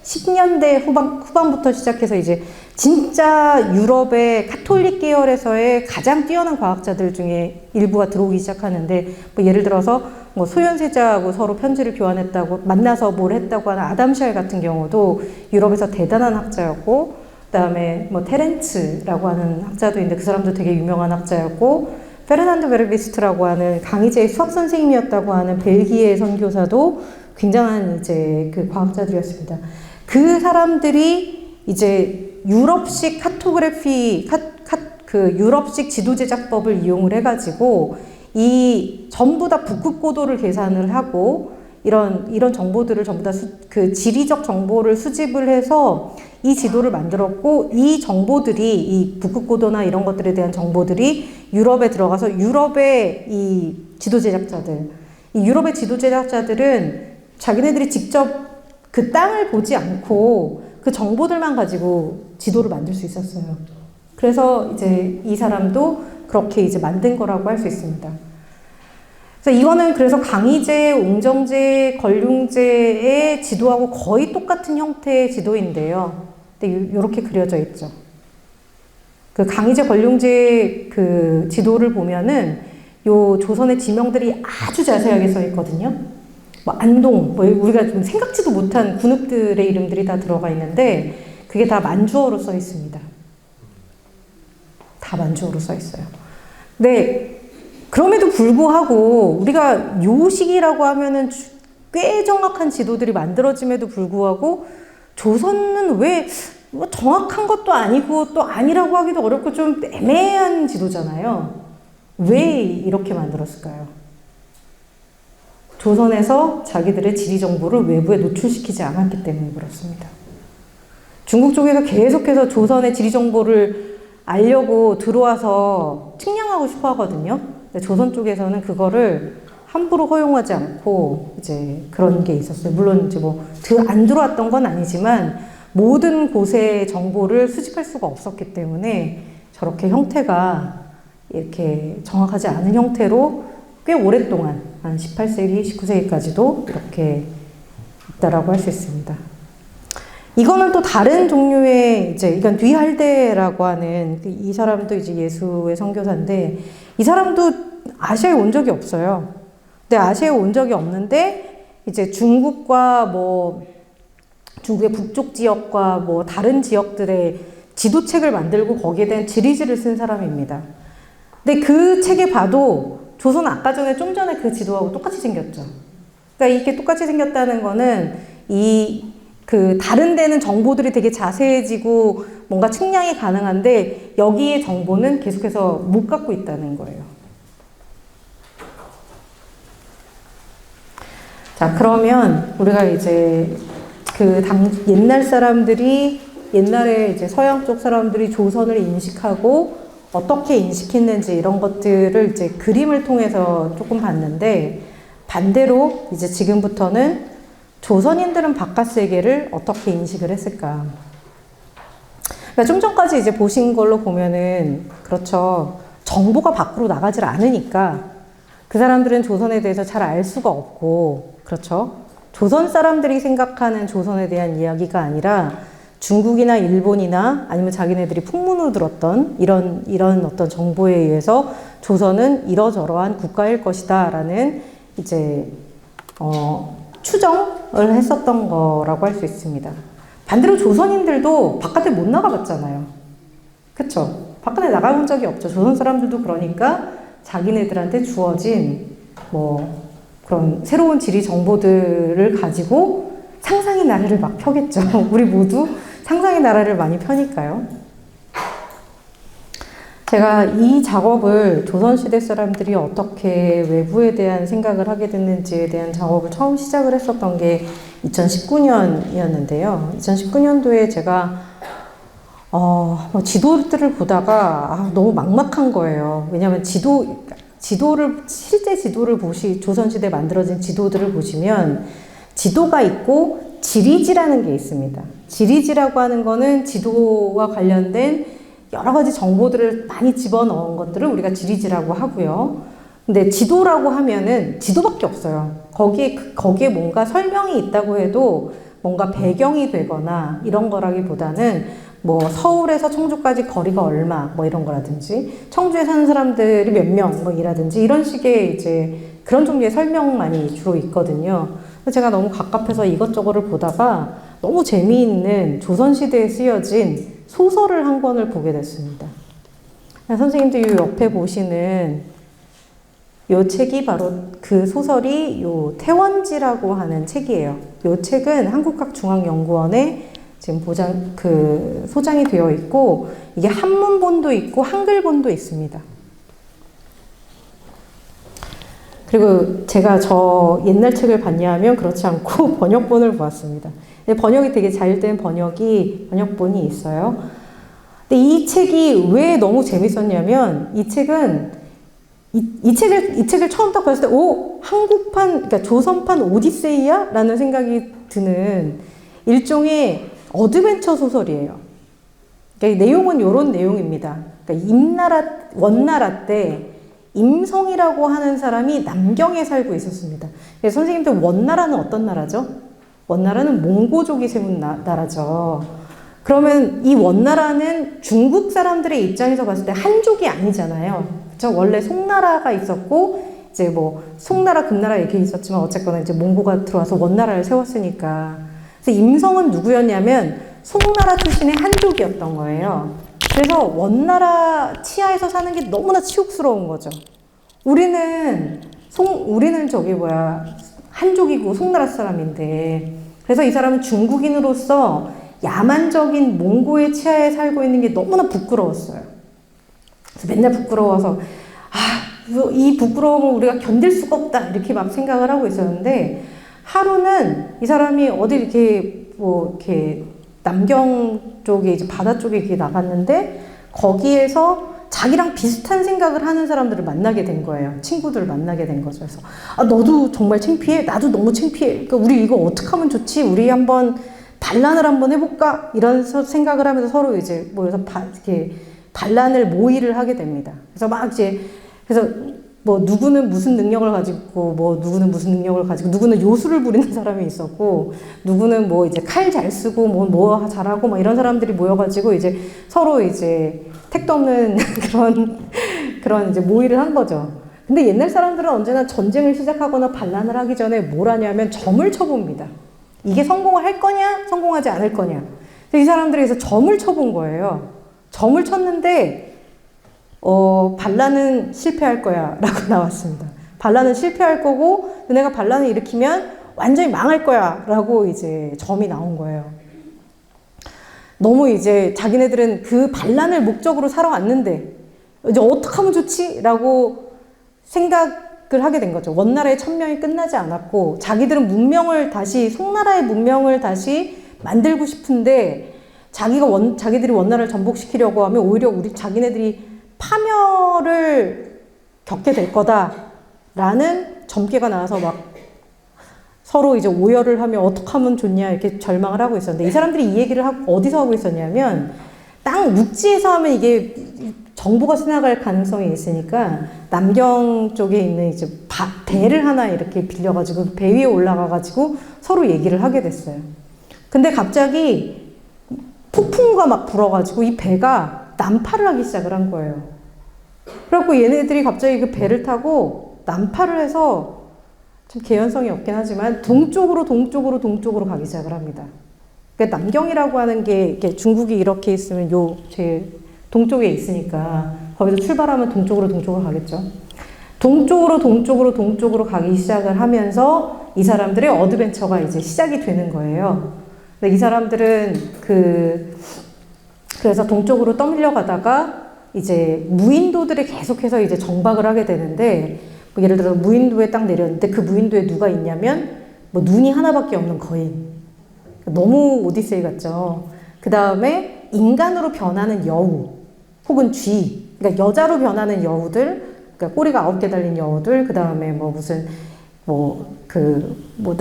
10년대 후반부터 시작해서 이제 진짜 유럽의 카톨릭 계열에서의 가장 뛰어난 과학자들 중에 일부가 들어오기 시작하는데, 뭐 예를 들어서 뭐 소현세자하고 서로 편지를 교환했다고, 만나서 뭘 했다고 하는 아담 샬 같은 경우도 유럽에서 대단한 학자였고, 그다음에 뭐 테렌츠라고 하는 학자도 있는데 그 사람도 되게 유명한 학자였고, 페르난드 베르비스트라고 하는 강희제의 수학 선생님이었다고 하는 벨기에 선교사도 굉장한 이제 그 과학자들이었습니다. 그 사람들이 이제 유럽식 카토그래피, 그 유럽식 지도 제작법을 이용을 해가지고 이 전부 다 북극 고도를 계산을 하고 이런 정보들을 전부 다 그 지리적 정보를 수집을 해서 이 지도를 만들었고, 이 정보들이, 이 북극 고도나 이런 것들에 대한 정보들이 유럽에 들어가서 유럽의 이 지도 제작자들, 이 유럽의 지도 제작자들은 자기네들이 직접 그 땅을 보지 않고 그 정보들만 가지고 지도를 만들 수 있었어요. 그래서 이제 이 사람도 그렇게 이제 만든 거라고 할 수 있습니다. 그래서 이거는 그래서 강희제, 옹정제, 걸륭제의 지도하고 거의 똑같은 형태의 지도인데요. 근데 이렇게 그려져 있죠. 그 강희제, 걸륭제 그 지도를 보면은 요 조선의 지명들이 아주 자세하게 써 있거든요. 뭐 안동, 뭐 우리가 좀 생각지도 못한 군읍들의 이름들이 다 들어가 있는데 그게 다 만주어로 써 있습니다. 다 만주어로 써 있어요. 근데 그럼에도 불구하고 우리가 요 시기라고 하면은 꽤 정확한 지도들이 만들어짐에도 불구하고 조선은 왜 뭐 정확한 것도 아니고 또 아니라고 하기도 어렵고 좀 애매한 지도잖아요. 왜 이렇게 만들었을까요? 조선에서 자기들의 지리 정보를 외부에 노출시키지 않았기 때문에 그렇습니다. 중국 쪽에서 계속해서 조선의 지리 정보를 알려고 들어와서 측량하고 싶어 하거든요. 근데 조선 쪽에서는 그거를 함부로 허용하지 않고 이제 그런 게 있었어요. 물론 이제 뭐 안 들어왔던 건 아니지만 모든 곳의 정보를 수집할 수가 없었기 때문에 저렇게 형태가 이렇게 정확하지 않은 형태로 꽤 오랫동안 한 18세기, 19세기까지도 이렇게 있다라고 할 수 있습니다. 이거는 또 다른 종류의 이제 이건 뒤할대라고 하는 이 사람도 이제 예수의 선교사인데 이 사람도 아시아에 온 적이 없어요. 근데 아시아에 온 적이 없는데 이제 중국과 뭐 중국의 북쪽 지역과 뭐 다른 지역들의 지도책을 만들고 거기에 대한 지리지를 쓴 사람입니다. 근데 그 책에 봐도 조선 아까 전에 좀 전에 그 지도하고 똑같이 생겼죠. 그러니까 이게 똑같이 생겼다는 거는 그 다른 데는 정보들이 되게 자세해지고 뭔가 측량이 가능한데 여기의 정보는 계속해서 못 갖고 있다는 거예요. 자, 그러면 우리가 이제 옛날 사람들이, 옛날에 이제 서양 쪽 사람들이 조선을 인식하고 어떻게 인식했는지 이런 것들을 이제 그림을 통해서 조금 봤는데 반대로 이제 지금부터는 조선인들은 바깥 세계를 어떻게 인식을 했을까. 그러니까 좀 전까지 이제 보신 걸로 보면은 그렇죠. 정보가 밖으로 나가질 않으니까 그 사람들은 조선에 대해서 잘 알 수가 없고 그렇죠. 조선 사람들이 생각하는 조선에 대한 이야기가 아니라 중국이나 일본이나 아니면 자기네들이 풍문으로 들었던 이런 어떤 정보에 의해서 조선은 이러저러한 국가일 것이다 라는 이제 추정을 했었던 거라고 할 수 있습니다. 반대로 조선인들도 바깥에 못 나가봤잖아요. 그쵸? 바깥에 나가본 적이 없죠. 조선 사람들도 그러니까 자기네들한테 주어진 뭐 그런 새로운 지리 정보들을 가지고 상상의 나라를 막 펴겠죠. 우리 모두 상상의 나라를 많이 펴니까요. 제가 이 작업을 조선시대 사람들이 어떻게 외부에 대한 생각을 하게 됐는지에 대한 작업을 처음 시작을 했었던 게 2019년이었는데요. 2019년도에 제가 지도들을 보다가 너무 막막한 거예요. 왜냐하면 실제 지도를 조선시대에 만들어진 지도들을 보시면 지도가 있고 지리지라는 게 있습니다. 지리지라고 하는 거는 지도와 관련된 여러 가지 정보들을 많이 집어넣은 것들을 우리가 지리지라고 하고요. 근데 지도라고 하면은 지도밖에 없어요. 거기에 뭔가 설명이 있다고 해도 뭔가 배경이 되거나 이런 거라기보다는 뭐 서울에서 청주까지 거리가 얼마 뭐 이런 거라든지 청주에 사는 사람들이 몇 명 뭐 이라든지 이런 식의 이제 그런 종류의 설명만이 주로 있거든요. 제가 너무 갑갑해서 이것저것을 보다가 너무 재미있는 조선시대에 쓰여진 소설을 한 권을 보게 됐습니다. 선생님들 이 옆에 보시는 요 책이 바로 그 소설이 요 태원지라고 하는 책이에요. 요 책은 한국학중앙연구원에 지금 소장이 되어 있고 이게 한문본도 있고 한글본도 있습니다. 그리고 제가 저 옛날 책을 봤냐 하면 그렇지 않고 번역본을 보았습니다. 번역이 되게 잘 된 번역본이 있어요. 근데 이 책이 왜 너무 재밌었냐면 이 책은 이 책을 처음 딱 봤을 때, 그러니까 조선판 오디세이야? 라는 생각이 드는 일종의 어드벤처 소설이에요. 그러니까 내용은 이런 내용입니다. 그러니까 원나라 때 임성이라고 하는 사람이 남경에 살고 있었습니다. 선생님들 원나라는 어떤 나라죠? 원나라는 몽고족이 세운 나라죠. 그러면 이 원나라는 중국 사람들의 입장에서 봤을 때 한족이 아니잖아요. 그렇죠? 원래 송나라가 있었고 이제 뭐 송나라, 금나라 이렇게 있었지만 어쨌거나 이제 몽고가 들어와서 원나라를 세웠으니까. 그래서 임성은 누구였냐면 송나라 출신의 한족이었던 거예요. 그래서 원나라 치하에서 사는 게 너무나 치욕스러운 거죠. 우리는 한족이고 송나라 사람인데, 그래서 이 사람은 중국인으로서 야만적인 몽고의 치하에 살고 있는 게 너무나 부끄러웠어요. 그래서 맨날 부끄러워서 이 부끄러움을 우리가 견딜 수가 없다 이렇게 막 생각을 하고 있었는데, 하루는 이 사람이 어디 이렇게 남경 쪽에 이제 바다 쪽에 이렇게 나갔는데 거기에서 자기랑 비슷한 생각을 하는 사람들을 만나게 된 거예요. 친구들을 만나게 된 거죠. 그래서 너도 정말 창피해? 나도 너무 창피해. 그러니까 우리 이거 어떻게 하면 좋지? 우리 한번 반란을 한번 해볼까? 이런 생각을 하면서 서로 이제 모여서 이렇게 반란을 모의를 하게 됩니다. 그래서 뭐 누구는 무슨 능력을 가지고 누구는 무슨 능력을 가지고 누구는 요술을 부리는 사람이 있었고 누구는 뭐 이제 칼 잘 쓰고 뭐 잘하고 막 이런 사람들이 모여가지고 이제 서로 이제 택도 없는 그런 이제 모의를 한 거죠. 근데 옛날 사람들은 언제나 전쟁을 시작하거나 반란을 하기 전에 뭘 하냐면 점을 쳐봅니다. 이게 성공을 할 거냐, 성공하지 않을 거냐. 이 사람들이 그래서 점을 쳐본 거예요. 점을 쳤는데 반란은 실패할 거야 라고 나왔습니다. 반란은 실패할 거고 내가 반란을 일으키면 완전히 망할 거야 라고 이제 점이 나온 거예요. 너무 이제 자기네들은 그 반란을 목적으로 살아왔는데 이제 어떻게 하면 좋지? 라고 생각을 하게 된 거죠. 원나라의 천명이 끝나지 않았고 자기들은 송나라의 문명을 다시 만들고 싶은데 자기들이 원나라를 전복시키려고 하면 오히려 자기네들이 파멸을 겪게 될 거다라는 점괘가 나와서 막 서로 이제 오열을 하며 어떻게 하면 좋냐 이렇게 절망을 하고 있었는데, 이 사람들이 이 얘기를 어디서 하고 있었냐면 육지에서 하면 이게 정보가 지나갈 가능성이 있으니까 남경 쪽에 있는 이제 배를 하나 이렇게 빌려가지고 배 위에 올라가가지고 서로 얘기를 하게 됐어요. 근데 갑자기 폭풍우가 막 불어가지고 이 배가 난파를 하기 시작을 한 거예요. 그래갖고 얘네들이 갑자기 그 배를 타고 난파를 해서 좀 개연성이 없긴 하지만 동쪽으로 가기 시작을 합니다. 그러니까 남경이라고 하는 게 이렇게 중국이 이렇게 있으면 제일 동쪽에 있으니까 거기서 출발하면 동쪽으로 가겠죠. 동쪽으로 가기 시작을 하면서 이 사람들의 어드벤처가 이제 시작이 되는 거예요. 근데 이 사람들은 그래서 동쪽으로 떠밀려 가다가 이제 무인도들이 계속해서 이제 정박을 하게 되는데, 예를 들어 무인도에 딱 내렸는데 그 무인도에 누가 있냐면 눈이 하나밖에 없는 거인. 너무 오디세이 같죠. 그 다음에 인간으로 변하는 여우 혹은 쥐, 그러니까 여자로 변하는 여우들, 그러니까 꼬리가 9개 달린 여우들, 그 다음에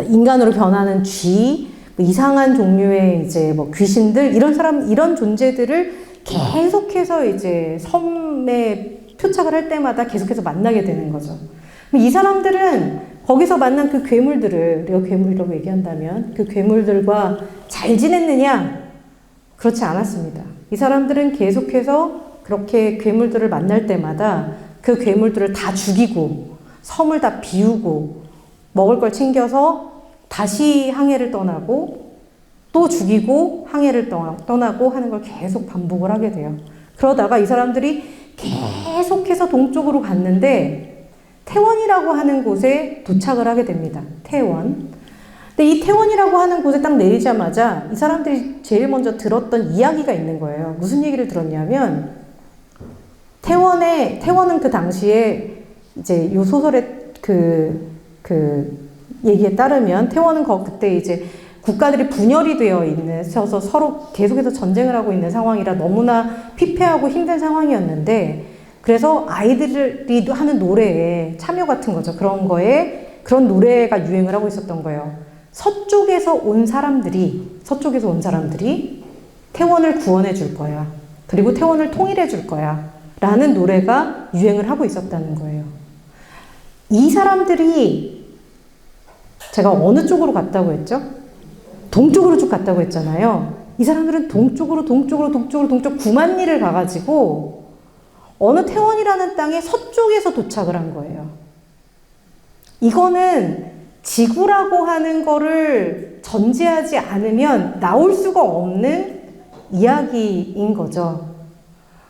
인간으로 변하는 쥐, 이상한 종류의 이제 뭐 귀신들 이런 존재들을 계속해서 이제 섬에 표착을 할 때마다 계속해서 만나게 되는 거죠. 이 사람들은 거기서 만난 그 괴물들을 우리가 괴물이라고 얘기한다면 그 괴물들과 잘 지냈느냐? 그렇지 않았습니다. 이 사람들은 계속해서 그렇게 괴물들을 만날 때마다 그 괴물들을 다 죽이고 섬을 다 비우고 먹을 걸 챙겨서 다시 항해를 떠나고 또 죽이고 항해를 떠나고 하는 걸 계속 반복을 하게 돼요. 그러다가 이 사람들이 계속해서 동쪽으로 갔는데 태원이라고 하는 곳에 도착을 하게 됩니다. 태원. 근데 이 태원이라고 하는 곳에 딱 내리자마자 이 사람들이 제일 먼저 들었던 이야기가 있는 거예요. 무슨 얘기를 들었냐면 태원은 그 당시에 이제 요 소설의 그 얘기에 따르면 태원은 그때 이제 국가들이 분열이 되어 있어서 서로 계속해서 전쟁을 하고 있는 상황이라 너무나 피폐하고 힘든 상황이었는데 그래서 아이들이 하는 노래에 참여 같은 거죠. 그런 노래가 유행을 하고 있었던 거예요. 서쪽에서 온 사람들이 태원을 구원해 줄 거야. 그리고 태원을 통일해 줄 거야. 라는 노래가 유행을 하고 있었다는 거예요. 이 사람들이 제가 어느 쪽으로 갔다고 했죠? 동쪽으로 쭉 갔다고 했잖아요. 이 사람들은 동쪽 9만 리를 가가지고 어느 태원이라는 땅의 서쪽에서 도착을 한 거예요. 이거는 지구라고 하는 거를 전제하지 않으면 나올 수가 없는 이야기인 거죠.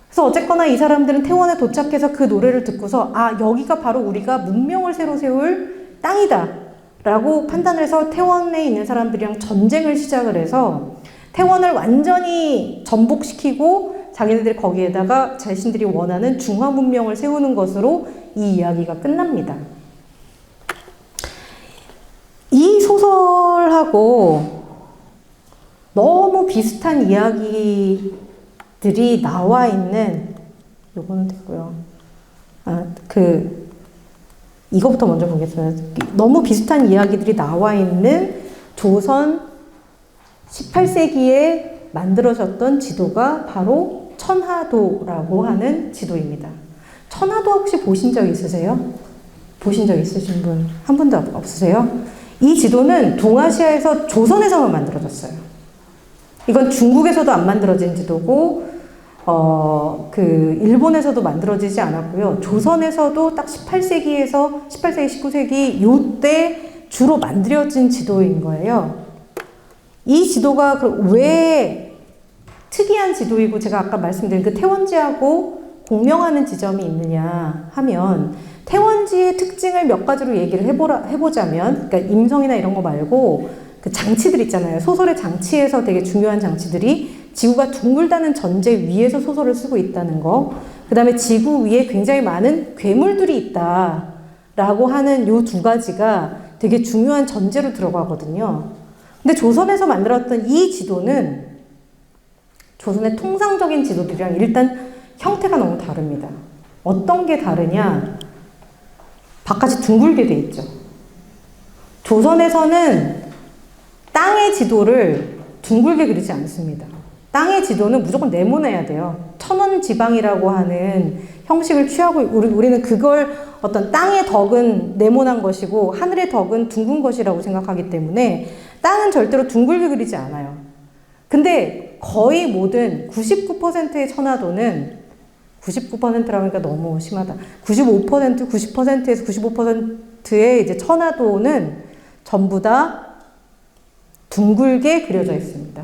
그래서 어쨌거나 이 사람들은 태원에 도착해서 그 노래를 듣고서 여기가 바로 우리가 문명을 새로 세울 땅이다 라고 판단을 해서 태원에 있는 사람들이랑 전쟁을 시작을 해서 태원을 완전히 전복시키고 자기네들이 거기에다가 자신들이 원하는 중화 문명을 세우는 것으로 이 이야기가 끝납니다. 이 소설하고 너무 비슷한 이야기들이 나와 있는 요거는 됐고요. 이거부터 먼저 보겠습니다. 너무 비슷한 이야기들이 나와 있는 조선 18세기에 만들어졌던 지도가 바로 천하도라고 하는 지도입니다. 천하도 혹시 보신 적 있으세요? 보신 적 있으신 분 한 분도 없으세요? 이 지도는 동아시아에서 조선에서만 만들어졌어요. 이건 중국에서도 안 만들어진 지도고 일본에서도 만들어지지 않았고요. 조선에서도 딱 18세기, 19세기 요때 주로 만들어진 지도인 거예요. 이 지도가 왜 특이한 지도이고 제가 아까 말씀드린 그 태원지하고 공명하는 지점이 있느냐 하면 태원지의 특징을 몇 가지로 얘기를 해보자면 그러니까 임성이나 이런 거 말고 그 장치들 있잖아요. 소설의 장치에서 되게 중요한 장치들이 지구가 둥글다는 전제 위에서 소설을 쓰고 있다는 거, 그 다음에 지구 위에 굉장히 많은 괴물들이 있다라고 하는 요 두 가지가 되게 중요한 전제로 들어가거든요. 근데 조선에서 만들었던 이 지도는 조선의 통상적인 지도들이랑 일단 형태가 너무 다릅니다. 어떤 게 다르냐? 바깥이 둥글게 돼 있죠. 조선에서는 땅의 지도를 둥글게 그리지 않습니다. 땅의 지도는 무조건 네모내야 돼요. 천원지방이라고 하는 형식을 취하고 우리는 그걸 어떤 땅의 덕은 네모난 것이고 하늘의 덕은 둥근 것이라고 생각하기 때문에 땅은 절대로 둥글게 그리지 않아요. 근데 거의 모든 99%의 천하도는 99%라고 하니까 너무 심하다. 90%에서 95%의 이제 천하도는 전부 다 둥글게 그려져 있습니다.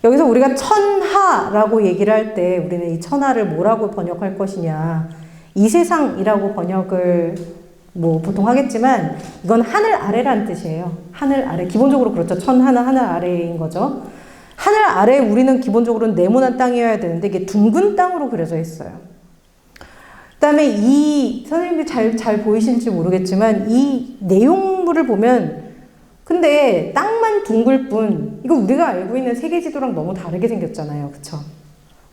여기서 우리가 천하라고 얘기를 할 때 우리는 이 천하를 뭐라고 번역할 것이냐. 이 세상이라고 번역을 보통 하겠지만 이건 하늘 아래란 뜻이에요. 하늘 아래. 기본적으로 그렇죠. 천하는 하늘 아래인 거죠. 하늘 아래 우리는 기본적으로 네모난 땅이어야 되는데 이게 둥근 땅으로 그려져 있어요. 그 다음에 선생님들 잘 보이실지 모르겠지만 이 내용물을 보면 근데 땅만 둥글 뿐 이거 우리가 알고 있는 세계지도랑 너무 다르게 생겼잖아요. 그쵸?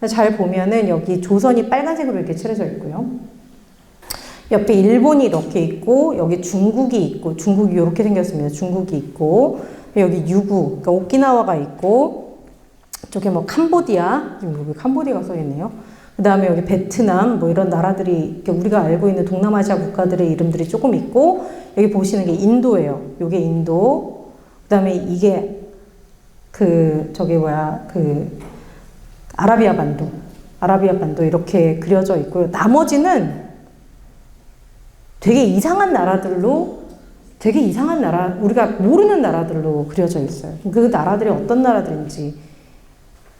잘 보면은 여기 조선이 빨간색으로 이렇게 칠해져 있고요. 옆에 일본이 이렇게 있고 여기 중국이 있고 중국이 이렇게 생겼습니다. 중국이 있고 여기 유구, 그러니까 오키나와가 있고, 저게 뭐 캄보디아, 지금 여기 캄보디아가 써있네요. 그 다음에 여기 베트남, 뭐 이런 나라들이, 우리가 알고 있는 동남아시아 국가들의 이름들이 조금 있고, 여기 보시는 게 인도예요. 요게 인도. 그 다음에 이게 아라비아 반도 이렇게 그려져 있고요. 나머지는 되게 이상한 나라들로, 우리가 모르는 나라들로 그려져 있어요. 그 나라들이 어떤 나라들인지,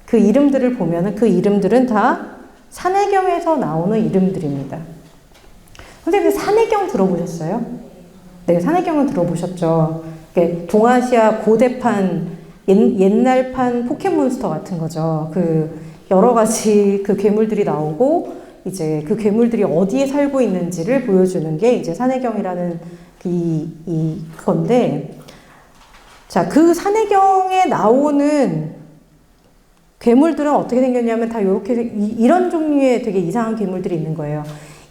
그 이름들을 보면은 그 이름들은 다 산해경에서 나오는 이름들입니다. 선생님, 산해경 들어보셨어요? 네, 산해경은 들어보셨죠. 동아시아 고대판, 옛날판 포켓몬스터 같은 거죠. 여러 가지 괴물들이 나오고, 이제 그 괴물들이 어디에 살고 있는지를 보여주는 게 이제 산해경이라는 건데, 자, 그 산해경에 나오는 괴물들은 어떻게 생겼냐면 다 이런 종류의 되게 이상한 괴물들이 있는 거예요.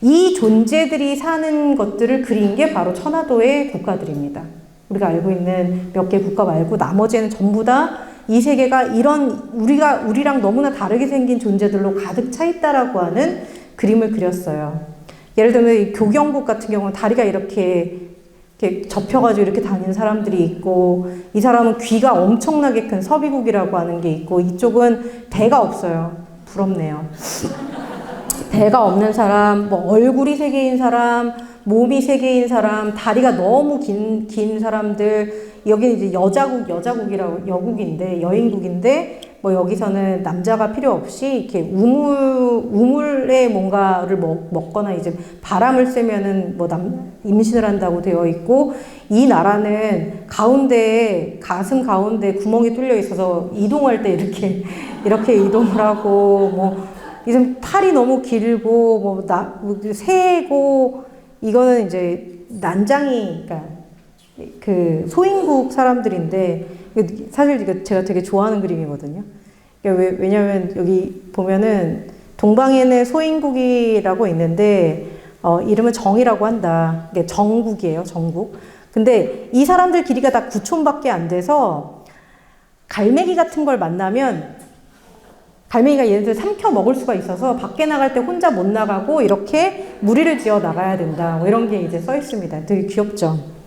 이 존재들이 사는 것들을 그린 게 바로 천화도의 국가들입니다. 우리가 알고 있는 몇 개 국가 말고 나머지는 전부 다 이 세계가 우리랑 너무나 다르게 생긴 존재들로 가득 차 있다라고 하는 그림을 그렸어요. 예를 들면 이 교경국 같은 경우는 다리가 이렇게 접혀가지고 이렇게 다니는 사람들이 있고, 이 사람은 귀가 엄청나게 큰 서비국이라고 하는 게 있고, 이쪽은 배가 없어요. 부럽네요. 배가 없는 사람, 뭐 얼굴이 세 개인 사람, 몸이 세 개인 사람, 다리가 너무 긴 사람들, 여기는 이제 여국인데, 여인국인데, 뭐 여기서는 남자가 필요 없이 이렇게 우물에 뭔가를 먹거나 이제 바람을 쐬면은 임신을 한다고 되어 있고, 이 나라는 가슴 가운데 구멍이 뚫려 있어서 이동할 때 이렇게 이동을 하고, 이제 팔이 너무 길고, 새고, 이거는 이제 난장이, 소인국 사람들인데, 사실 이거 제가 되게 좋아하는 그림이거든요. 왜냐면 여기 보면은 동방에는 소인국이라고 있는데, 이름은 정이라고 한다. 이게 정국이에요, 정국. 근데 이 사람들 길이가 다 9촌밖에 안 돼서 갈매기 같은 걸 만나면 갈매기가 얘네들 삼켜 먹을 수가 있어서 밖에 나갈 때 혼자 못 나가고 이렇게 무리를 지어 나가야 된다. 뭐 이런 게 이제 써 있습니다. 되게 귀엽죠.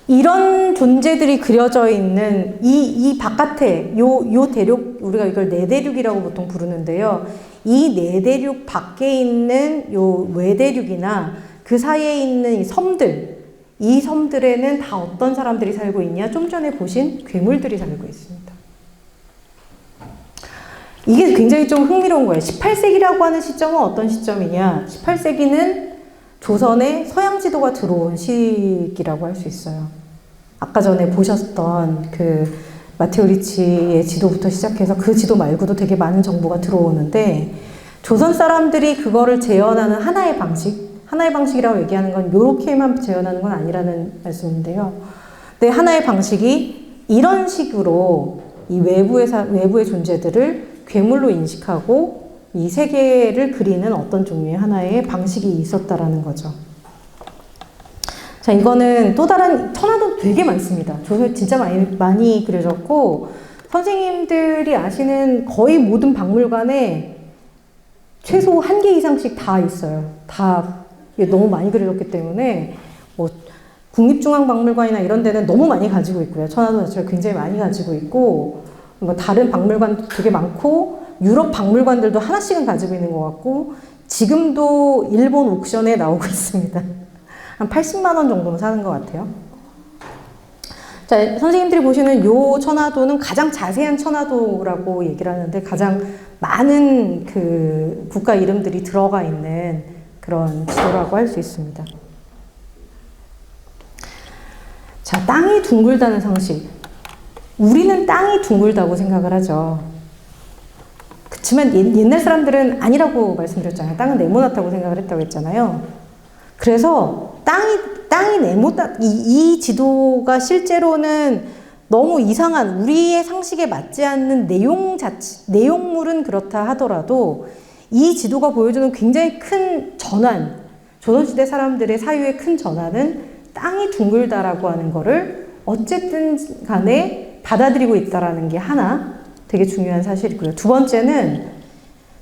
이런 존재들이 그려져 있는 이 바깥에 요 대륙, 우리가 이걸 내대륙이라고 보통 부르는데요. 이 내대륙 밖에 있는 요 외대륙이나 그 사이에 있는 이 섬들에는 다 어떤 사람들이 살고 있냐? 좀 전에 보신 괴물들이 살고 있습니다. 이게 굉장히 좀 흥미로운 거예요. 18세기라고 하는 시점은 어떤 시점이냐? 18세기는 조선에 서양 지도가 들어온 시기라고 할 수 있어요. 아까 전에 보셨던 마테오 리치의 지도부터 시작해서 그 지도 말고도 되게 많은 정보가 들어오는데, 조선 사람들이 그거를 재현하는 하나의 방식이라고 얘기하는 건 요렇게만 재현하는 건 아니라는 말씀인데요. 근데 하나의 방식이 이런 식으로 이 외부의 존재들을 괴물로 인식하고 이 세계를 그리는 어떤 종류의 하나의 방식이 있었다라는 거죠. 자, 이거는 또 다른, 천화도 되게 많습니다. 조선 진짜 많이 그려졌고, 선생님들이 아시는 거의 모든 박물관에 최소 1개 이상씩 다 있어요. 다 너무 많이 그려졌기 때문에, 국립중앙박물관이나 이런 데는 너무 많이 가지고 있고요. 천화도 자체를 굉장히 많이 가지고 있고, 다른 박물관도 되게 많고, 유럽 박물관들도 하나씩은 가지고 있는 것 같고, 지금도 일본 옥션에 나오고 있습니다. 한 80만 원 정도는 사는 것 같아요. 자, 선생님들이 보시는 요 천화도는 가장 자세한 천화도라고 얘기를 하는데, 가장 많은 국가 이름들이 들어가 있는 그런 지도라고 할 수 있습니다. 자, 땅이 둥글다는 상식. 우리는 땅이 둥글다고 생각을 하죠. 그렇지만 옛날 사람들은 아니라고 말씀드렸잖아요. 땅은 네모나다고 생각을 했다고 했잖아요. 그래서 땅이 네모다, 이 지도가 실제로는 너무 이상한, 우리의 상식에 맞지 않는 내용물은 그렇다 하더라도 이 지도가 보여주는 굉장히 큰 전환, 조선시대 사람들의 사유의 큰 전환은 땅이 둥글다라고 하는 거를 어쨌든 간에 받아들이고 있다라는 게 하나 되게 중요한 사실이고요. 두 번째는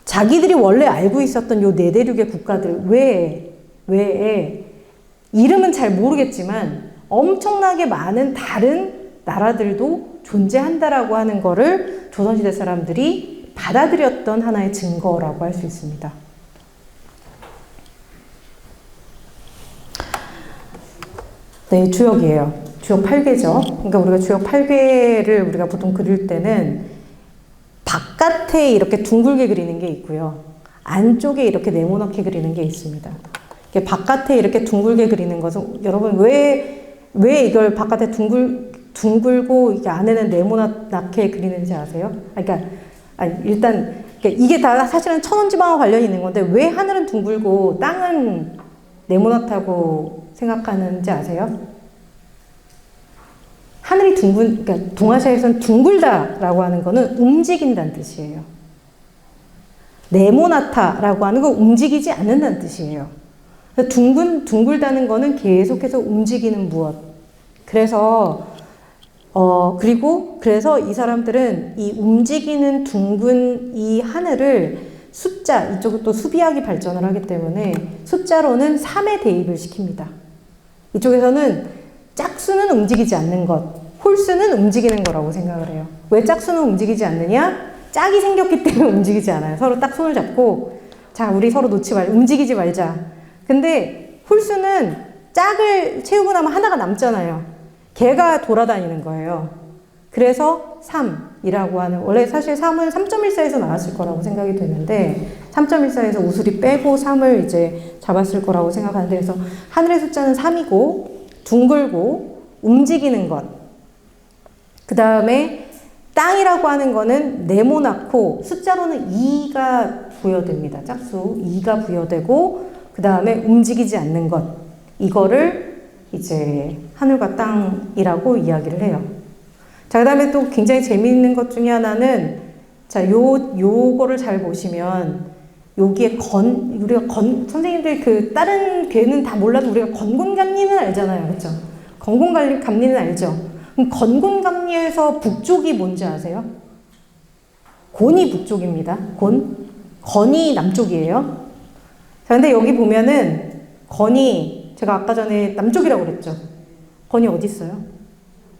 자기들이 원래 알고 있었던 요 네 대륙의 국가들 외에 이름은 잘 모르겠지만 엄청나게 많은 다른 나라들도 존재한다라고 하는 거를 조선시대 사람들이 받아들였던 하나의 증거라고 할 수 있습니다. 네, 주역이에요. 주역 8개죠. 그러니까 우리가 주역 8개를 우리가 보통 그릴 때는 바깥에 이렇게 둥글게 그리는 게 있고요. 안쪽에 이렇게 네모나게 그리는 게 있습니다. 바깥에 이렇게 둥글게 그리는 것은 여러분 왜 이걸 바깥에 둥글고 이게 안에는 네모나게 그리는지 아세요? 일단 이게 다 사실은 천원지방과 관련이 있는 건데 왜 하늘은 둥글고 땅은 네모나다고 생각하는지 아세요? 하늘이 그러니까 동아시아에서는 둥글다라고 하는 거는 움직인다는 뜻이에요. 네모나다라고 하는 건 움직이지 않는다는 뜻이에요. 둥글다는 거는 계속해서 움직이는 무엇. 그래서 그래서 이 사람들은 이 움직이는 둥근 이 하늘을 숫자, 이쪽은 또 수비학이 발전을 하기 때문에 숫자로는 3에 대입을 시킵니다. 이쪽에서는 짝수는 움직이지 않는 것, 홀수는 움직이는 거라고 생각을 해요. 왜 짝수는 움직이지 않느냐? 짝이 생겼기 때문에 움직이지 않아요. 서로 딱 손을 잡고 자, 우리 서로 움직이지 말자. 근데 홀수는 짝을 채우고 나면 하나가 남잖아요. 걔가 돌아다니는 거예요. 그래서 3이라고 하는, 원래 사실 3은 3.14에서 나왔을 거라고 생각이 되는데 3.14에서 우수리 빼고 3을 이제 잡았을 거라고 생각하는데, 그래서 하늘의 숫자는 3이고 둥글고 움직이는 것. 그 다음에 땅이라고 하는 거는 네모나고 숫자로는 2가 부여됩니다. 짝수 2가 부여되고 그 다음에 움직이지 않는 것. 이거를 이제 하늘과 땅이라고 이야기를 해요. 자, 그 다음에 또 굉장히 재미있는 것 중에 하나는, 자, 요거를 잘 보시면, 여기에 우리가 선생님들 다른 괴는 다 몰라도 우리가 건곤감리는 알잖아요. 그렇죠? 건곤감리는 알죠? 그럼 건곤감리에서 북쪽이 뭔지 아세요? 곤이 북쪽입니다. 건이 남쪽이에요. 자, 근데 여기 보면은, 건이, 제가 아까 전에 남쪽이라고 그랬죠? 건이 어디 있어요?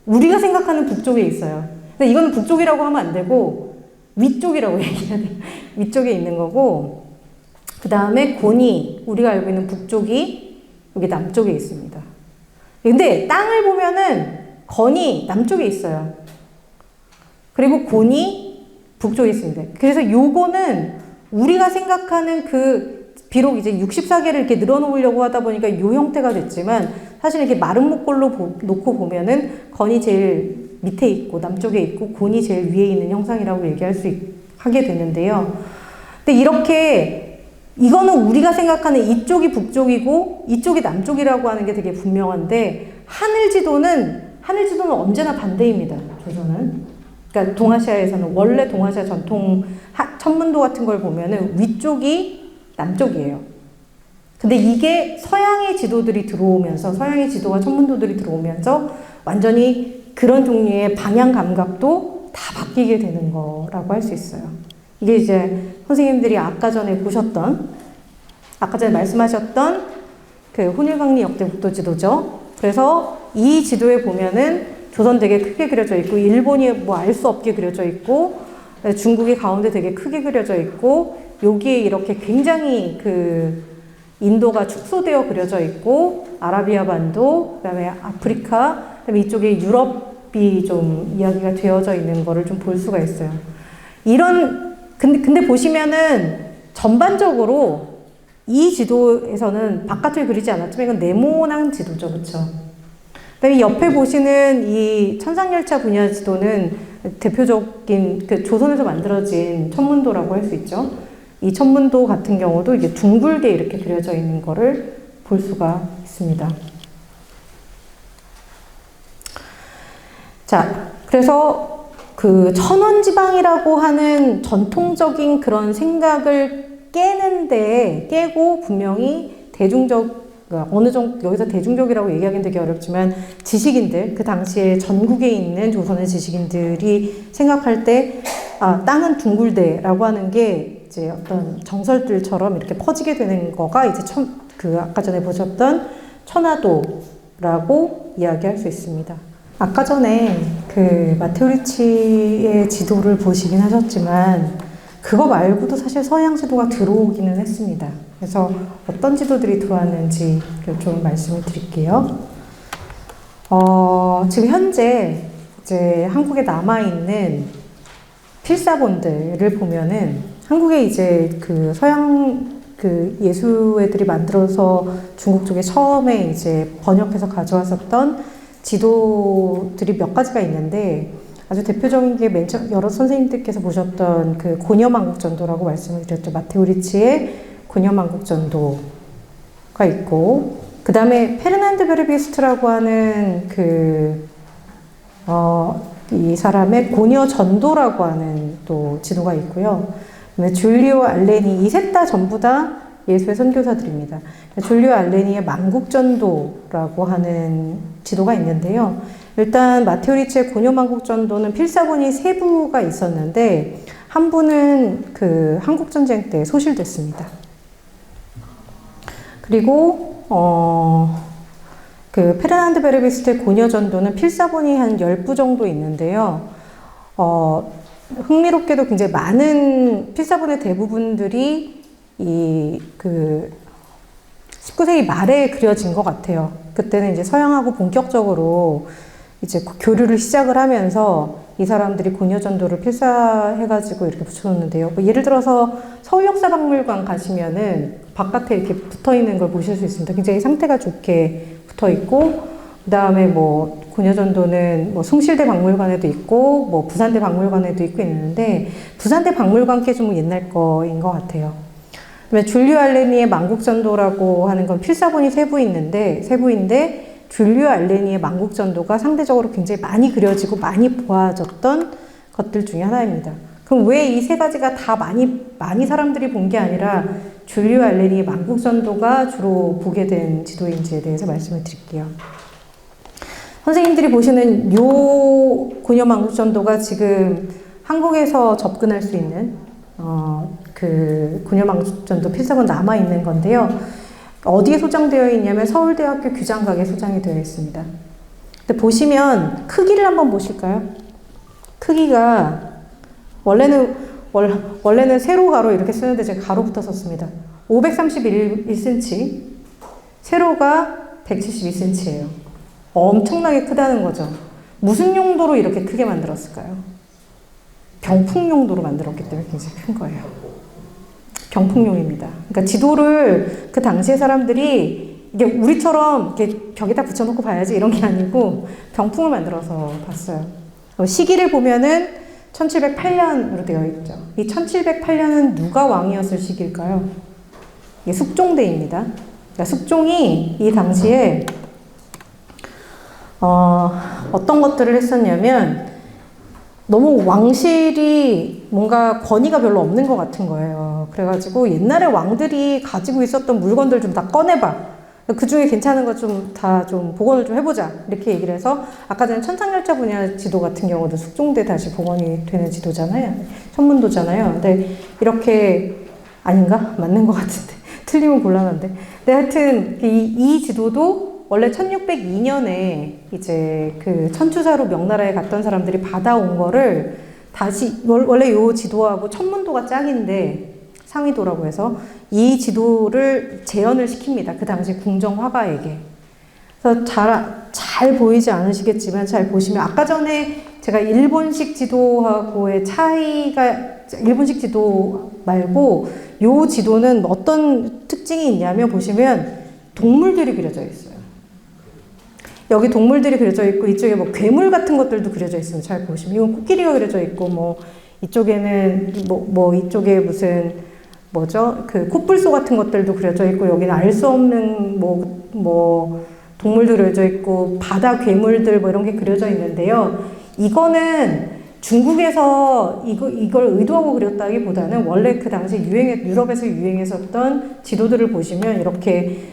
우리가 생각하는 북쪽에 있어요. 근데 이거는 북쪽이라고 하면 안 되고 위쪽이라고 얘기해야 돼요. 위쪽에 있는 거고, 그 다음에 곤이, 우리가 알고 있는 북쪽이 여기 남쪽에 있습니다. 근데 땅을 보면은 건이 남쪽에 있어요. 그리고 곤이 북쪽에 있습니다. 그래서 요거는 우리가 생각하는 비록 이제 64개를 이렇게 늘어놓으려고 하다 보니까 요 형태가 됐지만, 사실 이렇게 마른 목골로 놓고 보면은 건이 제일 밑에 있고 남쪽에 있고 곤이 제일 위에 있는 형상이라고 하게 되는데요. 근데 이렇게 이거는 우리가 생각하는 이쪽이 북쪽이고 이쪽이 남쪽이라고 하는 게 되게 분명한데, 하늘지도는 언제나 반대입니다. 조선은. 그러니까 동아시아에서는 원래 동아시아 전통 천문도 같은 걸 보면은 위쪽이 남쪽이에요. 근데 이게 서양의 지도들이 들어오면서, 서양의 지도와 천문도들이 들어오면서 완전히 그런 종류의 방향 감각도 다 바뀌게 되는 거라고 할 수 있어요. 이게 이제 선생님들이 아까 전에 말씀하셨던 혼일강리 역대 국도 지도죠. 그래서 이 지도에 보면은 조선 되게 크게 그려져 있고, 일본이 뭐 알 수 없게 그려져 있고, 중국이 가운데 되게 크게 그려져 있고, 여기에 이렇게 굉장히 인도가 축소되어 그려져 있고, 아라비아 반도, 그 다음에 아프리카, 그 다음에 이쪽에 유럽이 좀 이야기가 되어져 있는 거를 좀 볼 수가 있어요. 근데 보시면은 전반적으로 이 지도에서는 바깥을 그리지 않았지만 이건 네모난 지도죠. 그쵸? 그 다음에 옆에 보시는 이 천상열차 분야 지도는 대표적인 조선에서 만들어진 천문도라고 할 수 있죠. 이 천문도 같은 경우도 이게 둥글게 이렇게 그려져 있는 거를 볼 수가 있습니다. 자, 그래서 천원지방이라고 하는 전통적인 그런 생각을 깨고 분명히 대중적 그러니까 어느 정도 여기서 대중적이라고 얘기하기는 되게 어렵지만 지식인들 그 당시에 전국에 있는 조선의 지식인들이 생각할 때 땅은 둥글대라고 하는 게 이제 어떤 정설들처럼 이렇게 퍼지게 되는 거가 이제 그 아까 전에 보셨던 천화도라고 이야기할 수 있습니다. 아까 전에 그 마테오 리치의 지도를 보시긴 하셨지만 그거 말고도 사실 서양 지도가 들어오기는 했습니다. 그래서 어떤 지도들이 들어왔는지 좀 말씀을 드릴게요. 지금 현재 이제 한국에 남아있는 필사본들을 보면은 한국에 이제 그 서양 그 예수회들이 만들어서 중국 쪽에 처음에 이제 번역해서 가져왔었던 지도들이 몇 가지가 있는데 아주 대표적인 게 맨 처음 여러 선생님들께서 보셨던 그 고녀만국전도라고 말씀을 드렸죠. 마테오 리치의 고녀만국전도가 있고 그 다음에 페르난드 베르비스트라고 하는 이 사람의 고녀전도라고 하는 또 지도가 있고요. 그다음에 줄리오 알레니 이 셋 다 전부 다 예수의 선교사들입니다. 줄리오 알레니의 만국전도라고 하는 지도가 있는데요. 일단 마테오 리치의 고녀만국전도는 필사본이 3부가 있었는데 한 부는 그 한국전쟁 때 소실됐습니다. 그리고 그 페르난드 베르비스트의 고녀전도는 필사본이 한 10부 정도 있는데요. 흥미롭게도 굉장히 많은 필사본의 대부분들이 그 19세기 말에 그려진 것 같아요. 그때는 이제 서양하고 본격적으로 이제 교류를 시작을 하면서 이 사람들이 고녀전도를 필사해가지고 이렇게 붙여놓는데요. 뭐 예를 들어서 서울역사박물관 가시면은 바깥에 이렇게 붙어 있는 걸 보실 수 있습니다. 굉장히 상태가 좋게 붙어 있고, 그 다음에 뭐 고녀전도는 뭐 숭실대 박물관에도 있고, 뭐 부산대 박물관에도 있고 있는데, 부산대 박물관 게 좀 옛날 거인 것 같아요. 그다음에 줄리오 알레니의 만국전도라고 하는 건 필사본이 3부인데 줄리오 알레니의 만국전도가 상대적으로 굉장히 많이 그려지고 많이 보아졌던 것들 중에 하나입니다. 그럼 왜 이 3가지가 다 많이 사람들이 본 게 아니라 줄리오 알레니의 만국전도가 주로 보게 된 지도인지에 대해서 말씀을 드릴게요. 선생님들이 보시는 요 고녀만국전도가 지금 한국에서 접근할 수 있는 그 고녀만국전도 필사본 남아있는 건데요. 어디에 소장되어 있냐면 서울대학교 규장각에 소장이 되어 있습니다. 근데 보시면 크기를 한번 보실까요? 크기가 원래는 세로 가로 이렇게 쓰는데 제가 가로부터 썼습니다. 531cm, 세로가 172cm예요. 엄청나게 크다는 거죠. 무슨 용도로 이렇게 크게 만들었을까요? 병풍 용도로 만들었기 때문에 굉장히 큰 거예요. 병풍용입니다. 그러니까 지도를 그 당시의 사람들이 이게 우리처럼 이렇게 벽에다 붙여놓고 봐야지 이런 게 아니고 병풍을 만들어서 봤어요. 시기를 보면은 1708년으로 되어 있죠. 이 1708년은 누가 왕이었을 시기일까요? 이게 숙종대입니다. 그러니까 숙종이 이 당시에 어떤 것들을 했었냐면 너무 왕실이 뭔가 권위가 별로 없는 것 같은 거예요. 그래가지고 옛날에 왕들이 가지고 있었던 물건들 좀 다 꺼내봐. 그 중에 괜찮은 거 좀 다 좀 복원을 좀 해보자. 이렇게 얘기를 해서 아까 전에 천상열차 분야 지도 같은 경우도 숙종대 다시 복원이 되는 지도잖아요. 천문도잖아요. 근데 이렇게 아닌가? 맞는 것 같은데. 틀리면 곤란한데. 근데 하여튼 이 지도도 원래 1602년에 이제 그 천추사로 명나라에 갔던 사람들이 받아온 거를 다시 원래 요 지도하고 천문도가 짝인데 상위도라고 해서 이 지도를 재현을 시킵니다. 그 당시 궁정 화가에게. 그래서 잘 보이지 않으시겠지만 잘 보시면 아까 전에 제가 일본식 지도하고의 차이가 일본식 지도 말고 요 지도는 어떤 특징이 있냐면 보시면 동물들이 그려져 있어요. 여기 동물들이 그려져 있고 이쪽에 뭐 괴물 같은 것들도 그려져 있으면 잘 보시면 이건 코끼리가 그려져 있고 뭐 이쪽에는 뭐 이쪽에 무슨 뭐죠? 그 코뿔소 같은 것들도 그려져 있고 여기는 알 수 없는 뭐 동물도 그려져 있고 바다 괴물들 뭐 이런 게 그려져 있는데요. 이거는 중국에서 이걸 의도하고 그렸다기보다는 원래 그 당시 유럽에서 유행했었던 지도들을 보시면 이렇게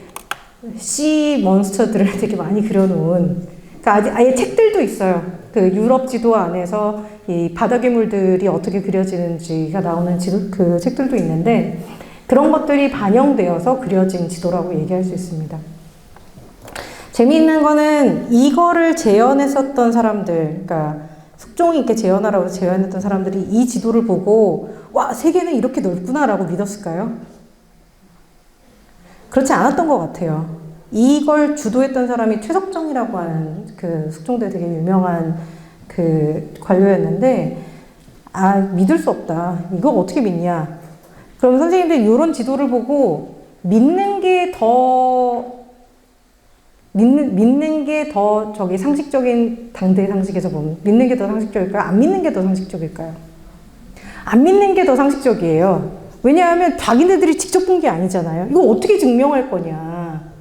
씨 몬스터들을 되게 많이 그려놓은, 그러니까 아예 책들도 있어요. 그 유럽 지도 안에서 이 바다 괴물들이 어떻게 그려지는지가 나오는 지도, 그 책들도 있는데 그런 것들이 반영되어서 그려진 지도라고 얘기할 수 있습니다. 재미있는 거는 이거를 재현했었던 사람들, 그러니까 숙종이 이렇게 재현하라고 재현했던 사람들이 이 지도를 보고 와, 세계는 이렇게 넓구나라고 믿었을까요? 그렇지 않았던 것 같아요. 이걸 주도했던 사람이 최석정이라고 하는 그 숙종대 되게 유명한 그 관료였는데, 아, 믿을 수 없다. 이거 어떻게 믿냐? 그럼 선생님들 이런 지도를 보고 믿는 게 더 저기 상식적인, 당대 상식에서 보면 믿는 게 더 상식적일까요? 안 믿는 게 더 상식적일까요? 안 믿는 게 더 상식적이에요. 왜냐하면 자기네들이 직접 본 게 아니잖아요. 이거 어떻게 증명할 거냐.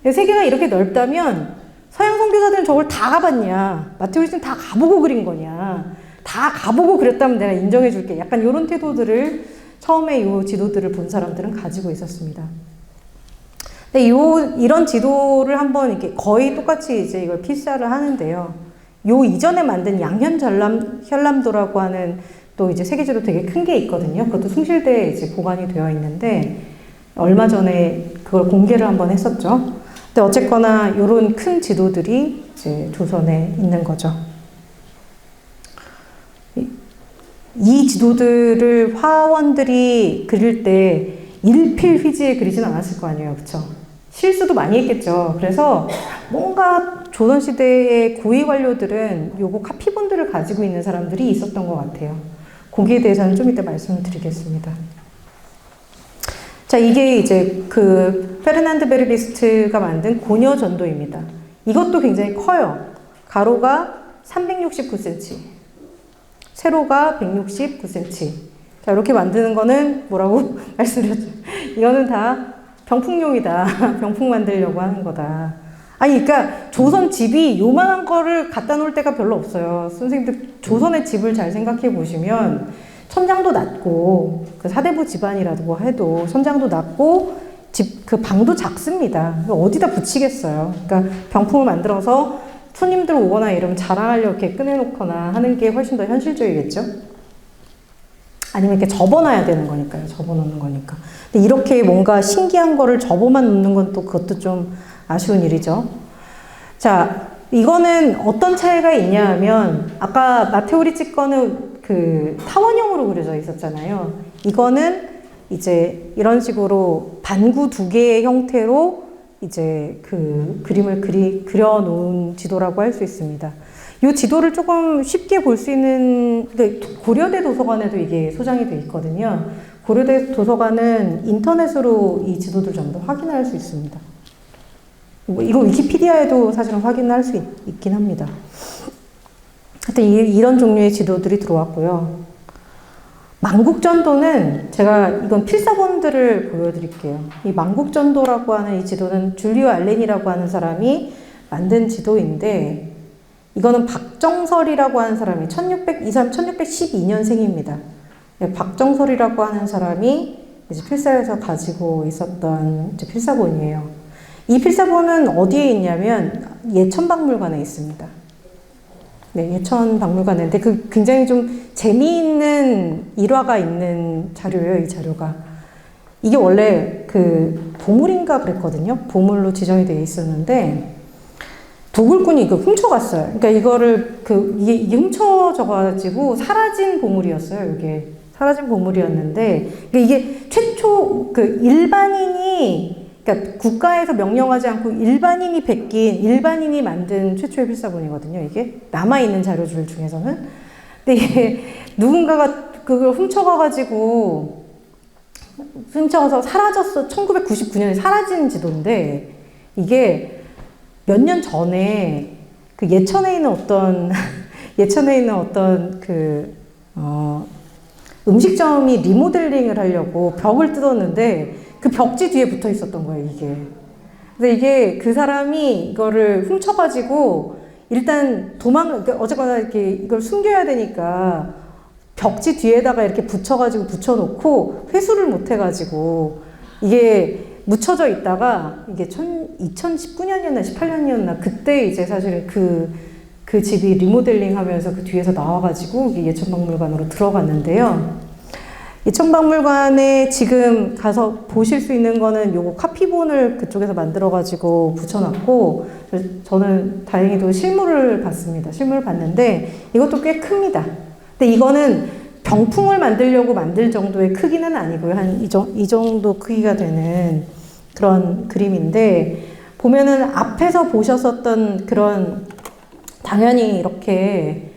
세계가 이렇게 넓다면 서양 선교사들은 저걸 다 가봤냐. 마테오리스는 다 가보고 그린 거냐. 다 가보고 그렸다면 내가 인정해 줄게. 약간 이런 태도들을 처음에 이 지도들을 본 사람들은 가지고 있었습니다. 근데 이런 지도를 한번 이렇게 거의 똑같이 이제 이걸 필사를 하는데요. 요 이전에 만든 양현혈람도라고 하는 또 이제 세계지도 되게 큰 게 있거든요. 그것도 숭실대에 이제 보관이 되어 있는데 얼마 전에 그걸 공개를 한번 했었죠. 근데 어쨌거나 이런 큰 지도들이 이제 조선에 있는 거죠. 이 지도들을 화원들이 그릴 때 일필휘지에 그리진 않았을 거 아니에요. 그쵸? 실수도 많이 했겠죠. 그래서 뭔가 조선시대의 고위 관료들은 요거 카피본들을 가지고 있는 사람들이 있었던 것 같아요. 거기에 대해서는 좀 이따 말씀을 드리겠습니다. 자, 이게 이제 그 페르난드 베르리스트가 만든 고녀전도입니다. 이것도 굉장히 커요. 가로가 369cm, 세로가 169cm. 자, 이렇게 만드는 거는 뭐라고 말씀드렸죠? 이거는 다 병풍용이다. 병풍 만들려고 하는 거다. 아니, 그러니까 조선 집이 요만한 거를 갖다 놓을 데가 별로 없어요. 선생님들 조선의 집을 잘 생각해 보시면 천장도 낮고, 그 사대부 집안이라도 뭐 해도 천장도 낮고, 그 방도 작습니다. 어디다 붙이겠어요. 그러니까 병풍을 만들어서 손님들 오거나 이러면 자랑하려고 이렇게 꺼내놓거나 하는 게 훨씬 더 현실적이겠죠? 아니면 이렇게 접어놔야 되는 거니까요. 접어놓는 거니까. 근데 이렇게 뭔가 신기한 거를 접어만 놓는 건 또 그것도 좀 아쉬운 일이죠. 자, 이거는 어떤 차이가 있냐 하면, 아까 마테오리치 거는 그 타원형으로 그려져 있었잖아요. 이거는 이제 이런 식으로 반구 두 개의 형태로 이제 그 그림을 그려 놓은 지도라고 할 수 있습니다. 이 지도를 조금 쉽게 볼 수 있는, 고려대 도서관에도 이게 소장이 돼 있거든요. 고려대 도서관은 인터넷으로 이 지도들 전부 확인할 수 있습니다. 이거 위키피디아에도 사실은 확인할 수 있긴 합니다. 하여튼 이런 종류의 지도들이 들어왔고요. 만국전도는 제가 이건 필사본들을 보여드릴게요. 이 만국전도라고 하는 이 지도는 줄리오 알렌이라고 하는 사람이 만든 지도인데, 이거는 박정설이라고 하는 사람이 1612년생입니다. 박정설이라고 하는 사람이 이제 필사에서 가지고 있었던 이제 필사본이에요. 이 필사본은 어디에 있냐면 예천박물관에 있습니다. 네, 예천박물관인데 그 굉장히 좀 재미있는 일화가 있는 자료예요, 이 자료가. 이게 원래 그 보물인가 그랬거든요. 보물로 지정이 되어 있었는데 도굴꾼이 이거 훔쳐갔어요. 그러니까 이거를 이게 훔쳐져가지고 사라진 보물이었어요. 이게 사라진 보물이었는데, 그러니까 이게 최초 일반인이, 그러니까 국가에서 명령하지 않고 일반인이 베낀, 일반인이 만든 최초의 필사본이거든요. 이게 남아있는 자료들 중에서는. 근데 이게 누군가가 그걸 훔쳐가서 사라졌어. 1999년에 사라진 지도인데, 이게 몇 년 전에 그 예천에 있는 어떤 음식점이 리모델링을 하려고 벽을 뜯었는데 그 벽지 뒤에 붙어 있었던 거예요, 이게. 그래서 이게 그 사람이 이거를 훔쳐가지고 일단 어쨌거나 이렇게 이걸 숨겨야 되니까 벽지 뒤에다가 이렇게 붙여놓고 회수를 못 해가지고 이게 묻혀져 있다가 이게 2019년이었나 18년이었나 그때 이제 사실은 그 집이 리모델링 하면서 그 뒤에서 나와가지고 예천박물관으로 들어갔는데요. 예천박물관에 지금 가서 보실 수 있는 거는 요거 카피본을 그쪽에서 만들어가지고 붙여놨고, 저는 다행히도 실물을 봤습니다. 실물을 봤는데 이것도 꽤 큽니다. 근데 이거는 병풍을 만들려고 만들 정도의 크기는 아니고요. 한 이 정도 크기가 되는 그런 그림인데, 보면은 앞에서 보셨었던 그런, 당연히 이렇게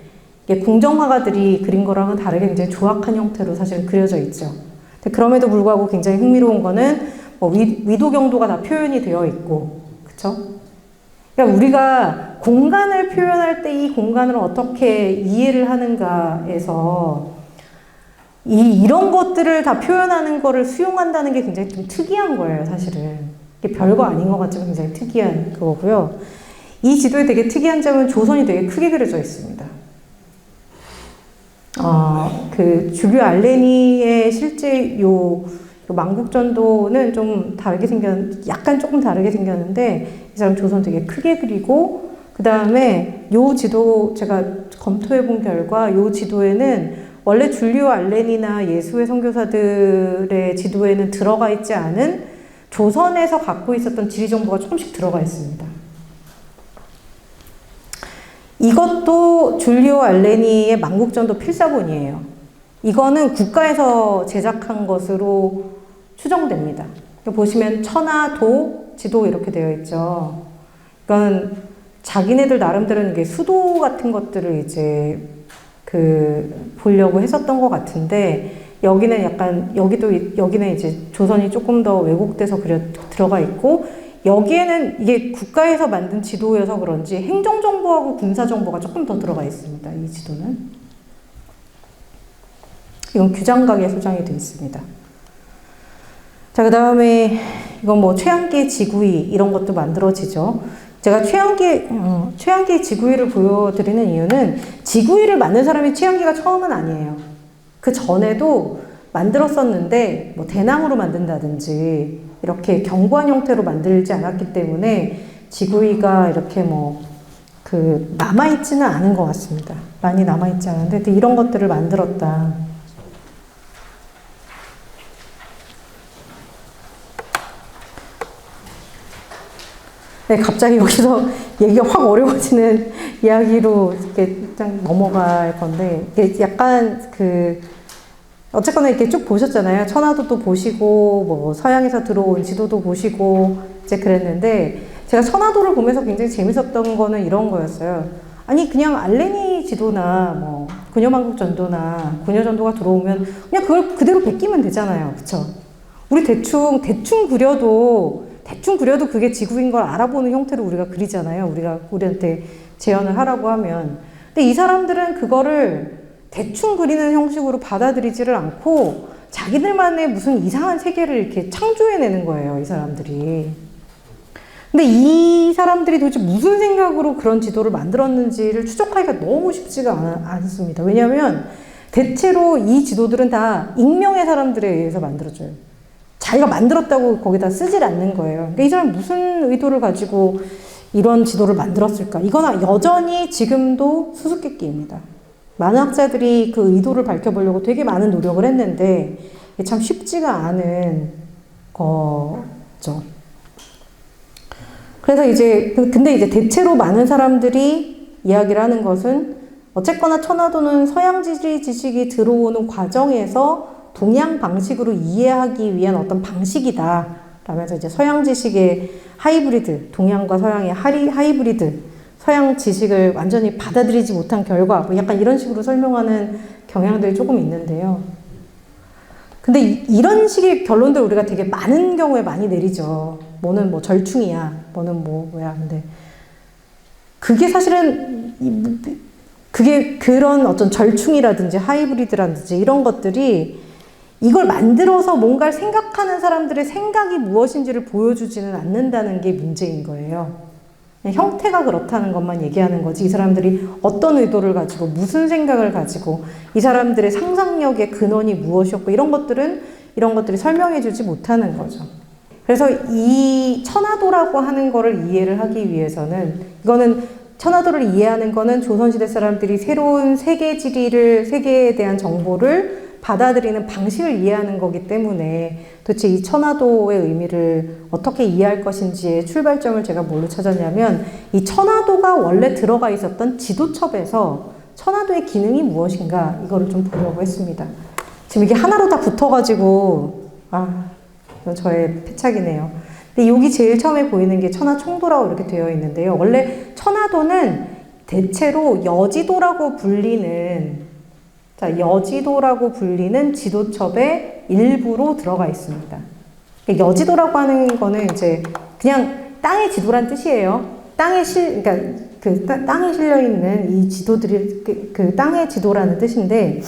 궁정화가들이 그린 거랑은 다르게 굉장히 조악한 형태로 사실 그려져 있죠. 그럼에도 불구하고 굉장히 흥미로운 거는 뭐 위도경도가 다 표현이 되어 있고, 그쵸? 그러니까 우리가 공간을 표현할 때 이 공간을 어떻게 이해를 하는가에서 이런 것들을 다 표현하는 거를 수용한다는 게 굉장히 좀 특이한 거예요, 사실은. 이게 별거 아닌 것 같지만 굉장히 특이한 그거고요. 이 지도에 되게 특이한 점은 조선이 되게 크게 그려져 있습니다. 그 주류 알레니의 실제 요 망국전도는 좀 다르게 약간 조금 다르게 생겼는데, 이 사람 조선 되게 크게 그리고, 그 다음에 요 지도 제가 검토해 본 결과 요 지도에는 원래 줄리오 알레니나 예수의 선교사들의 지도에는 들어가 있지 않은 조선에서 갖고 있었던 지리 정보가 조금씩 들어가 있습니다. 이것도 줄리오 알레니의 망국전도 필사본이에요. 이거는 국가에서 제작한 것으로 추정됩니다. 보시면 천하도 지도 이렇게 되어 있죠. 그러니까 자기네들 나름대로는 이게 수도 같은 것들을 이제 보려고 했었던 것 같은데, 여기는 약간, 여기는 이제 조선이 조금 더 왜곡돼서 들어가 있고, 여기에는 이게 국가에서 만든 지도여서 그런지 행정정보하고 군사정보가 조금 더 들어가 있습니다. 이 지도는. 이건 규장각에 소장이 되어 있습니다. 자, 그 다음에 이건 뭐 최양기의 지구위 이런 것도 만들어지죠. 제가 최양기의 지구위를 보여드리는 이유는 지구위를 만든 사람이 최양기가 처음은 아니에요. 그 전에도 만들었었는데 뭐 대나무로 만든다든지 이렇게 견고한 형태로 만들지 않았기 때문에 지구위가 이렇게 남아있지는 않은 것 같습니다. 많이 남아있지 않은데 이런 것들을 만들었다. 네, 갑자기 여기서 얘기가 확 어려워지는 이야기로 이렇게 딱 넘어갈 건데, 이게 약간 어쨌거나 이렇게 쭉 보셨잖아요. 천하도도 보시고, 뭐, 서양에서 들어온 지도도 보시고, 이제 그랬는데, 제가 천하도를 보면서 굉장히 재밌었던 거는 이런 거였어요. 아니, 그냥 알레니 지도나, 뭐, 군여망국전도나, 군여전도가 들어오면, 그냥 그걸 그대로 베끼면 되잖아요. 그쵸? 우리 대충 그려도 그게 지구인 걸 알아보는 형태로 우리가 그리잖아요. 우리한테 재현을 하라고 하면. 근데 이 사람들은 그거를 대충 그리는 형식으로 받아들이지를 않고 자기들만의 무슨 이상한 세계를 이렇게 창조해내는 거예요, 이 사람들이. 근데 이 사람들이 도대체 무슨 생각으로 그런 지도를 만들었는지를 추적하기가 너무 쉽지가 않습니다. 왜냐하면 대체로 이 지도들은 다 익명의 사람들에 의해서 만들어져요. 자기가 만들었다고 거기다 쓰질 않는 거예요. 그러니까 이 사람이 무슨 의도를 가지고 이런 지도를 만들었을까? 이건 여전히 지금도 수수께끼입니다. 많은 학자들이 그 의도를 밝혀보려고 되게 많은 노력을 했는데 참 쉽지가 않은 거죠. 그래서 근데 이제 대체로 많은 사람들이 이야기를 하는 것은 어쨌거나 천하도는 서양 지식이 들어오는 과정에서 동양 방식으로 이해하기 위한 어떤 방식이다. 라면서 이제 서양 지식의 하이브리드, 동양과 서양의 하이브리드, 서양 지식을 완전히 받아들이지 못한 결과, 뭐 약간 이런 식으로 설명하는 경향들이 조금 있는데요. 근데 이런 식의 결론들 우리가 되게 많은 경우에 많이 내리죠. 뭐는 뭐 절충이야, 뭐는 뭐야. 근데 그게 사실은 그게 그런 어떤 절충이라든지 하이브리드라든지 이런 것들이 이걸 만들어서 뭔가를 생각하는 사람들의 생각이 무엇인지를 보여주지는 않는다는 게 문제인 거예요. 형태가 그렇다는 것만 얘기하는 거지, 이 사람들이 어떤 의도를 가지고 무슨 생각을 가지고 이 사람들의 상상력의 근원이 무엇이었고 이런 것들이 설명해 주지 못하는 거죠. 그래서 이 천하도라고 하는 거를 이해를 하기 위해서는, 이거는 천하도를 이해하는 거는 조선시대 사람들이 새로운 세계에 대한 정보를 받아들이는 방식을 이해하는 거기 때문에 도대체 이 천하도의 의미를 어떻게 이해할 것인지의 출발점을 제가 뭘로 찾았냐면, 이 천하도가 원래 들어가 있었던 지도첩에서 천하도의 기능이 무엇인가 이거를 좀 보려고 했습니다. 지금 이게 하나로 다 붙어가지고 이건 저의 패착이네요. 근데 여기 제일 처음에 보이는 게 천하총도라고 이렇게 되어 있는데요. 원래 천하도는 대체로 여지도라고 불리는 지도첩의 일부로 들어가 있습니다. 여지도라고 하는 거는 이제 그냥 땅의 지도란 뜻이에요. 땅에 실려 있는 이 지도들이 그 땅의 지도라는 뜻인데,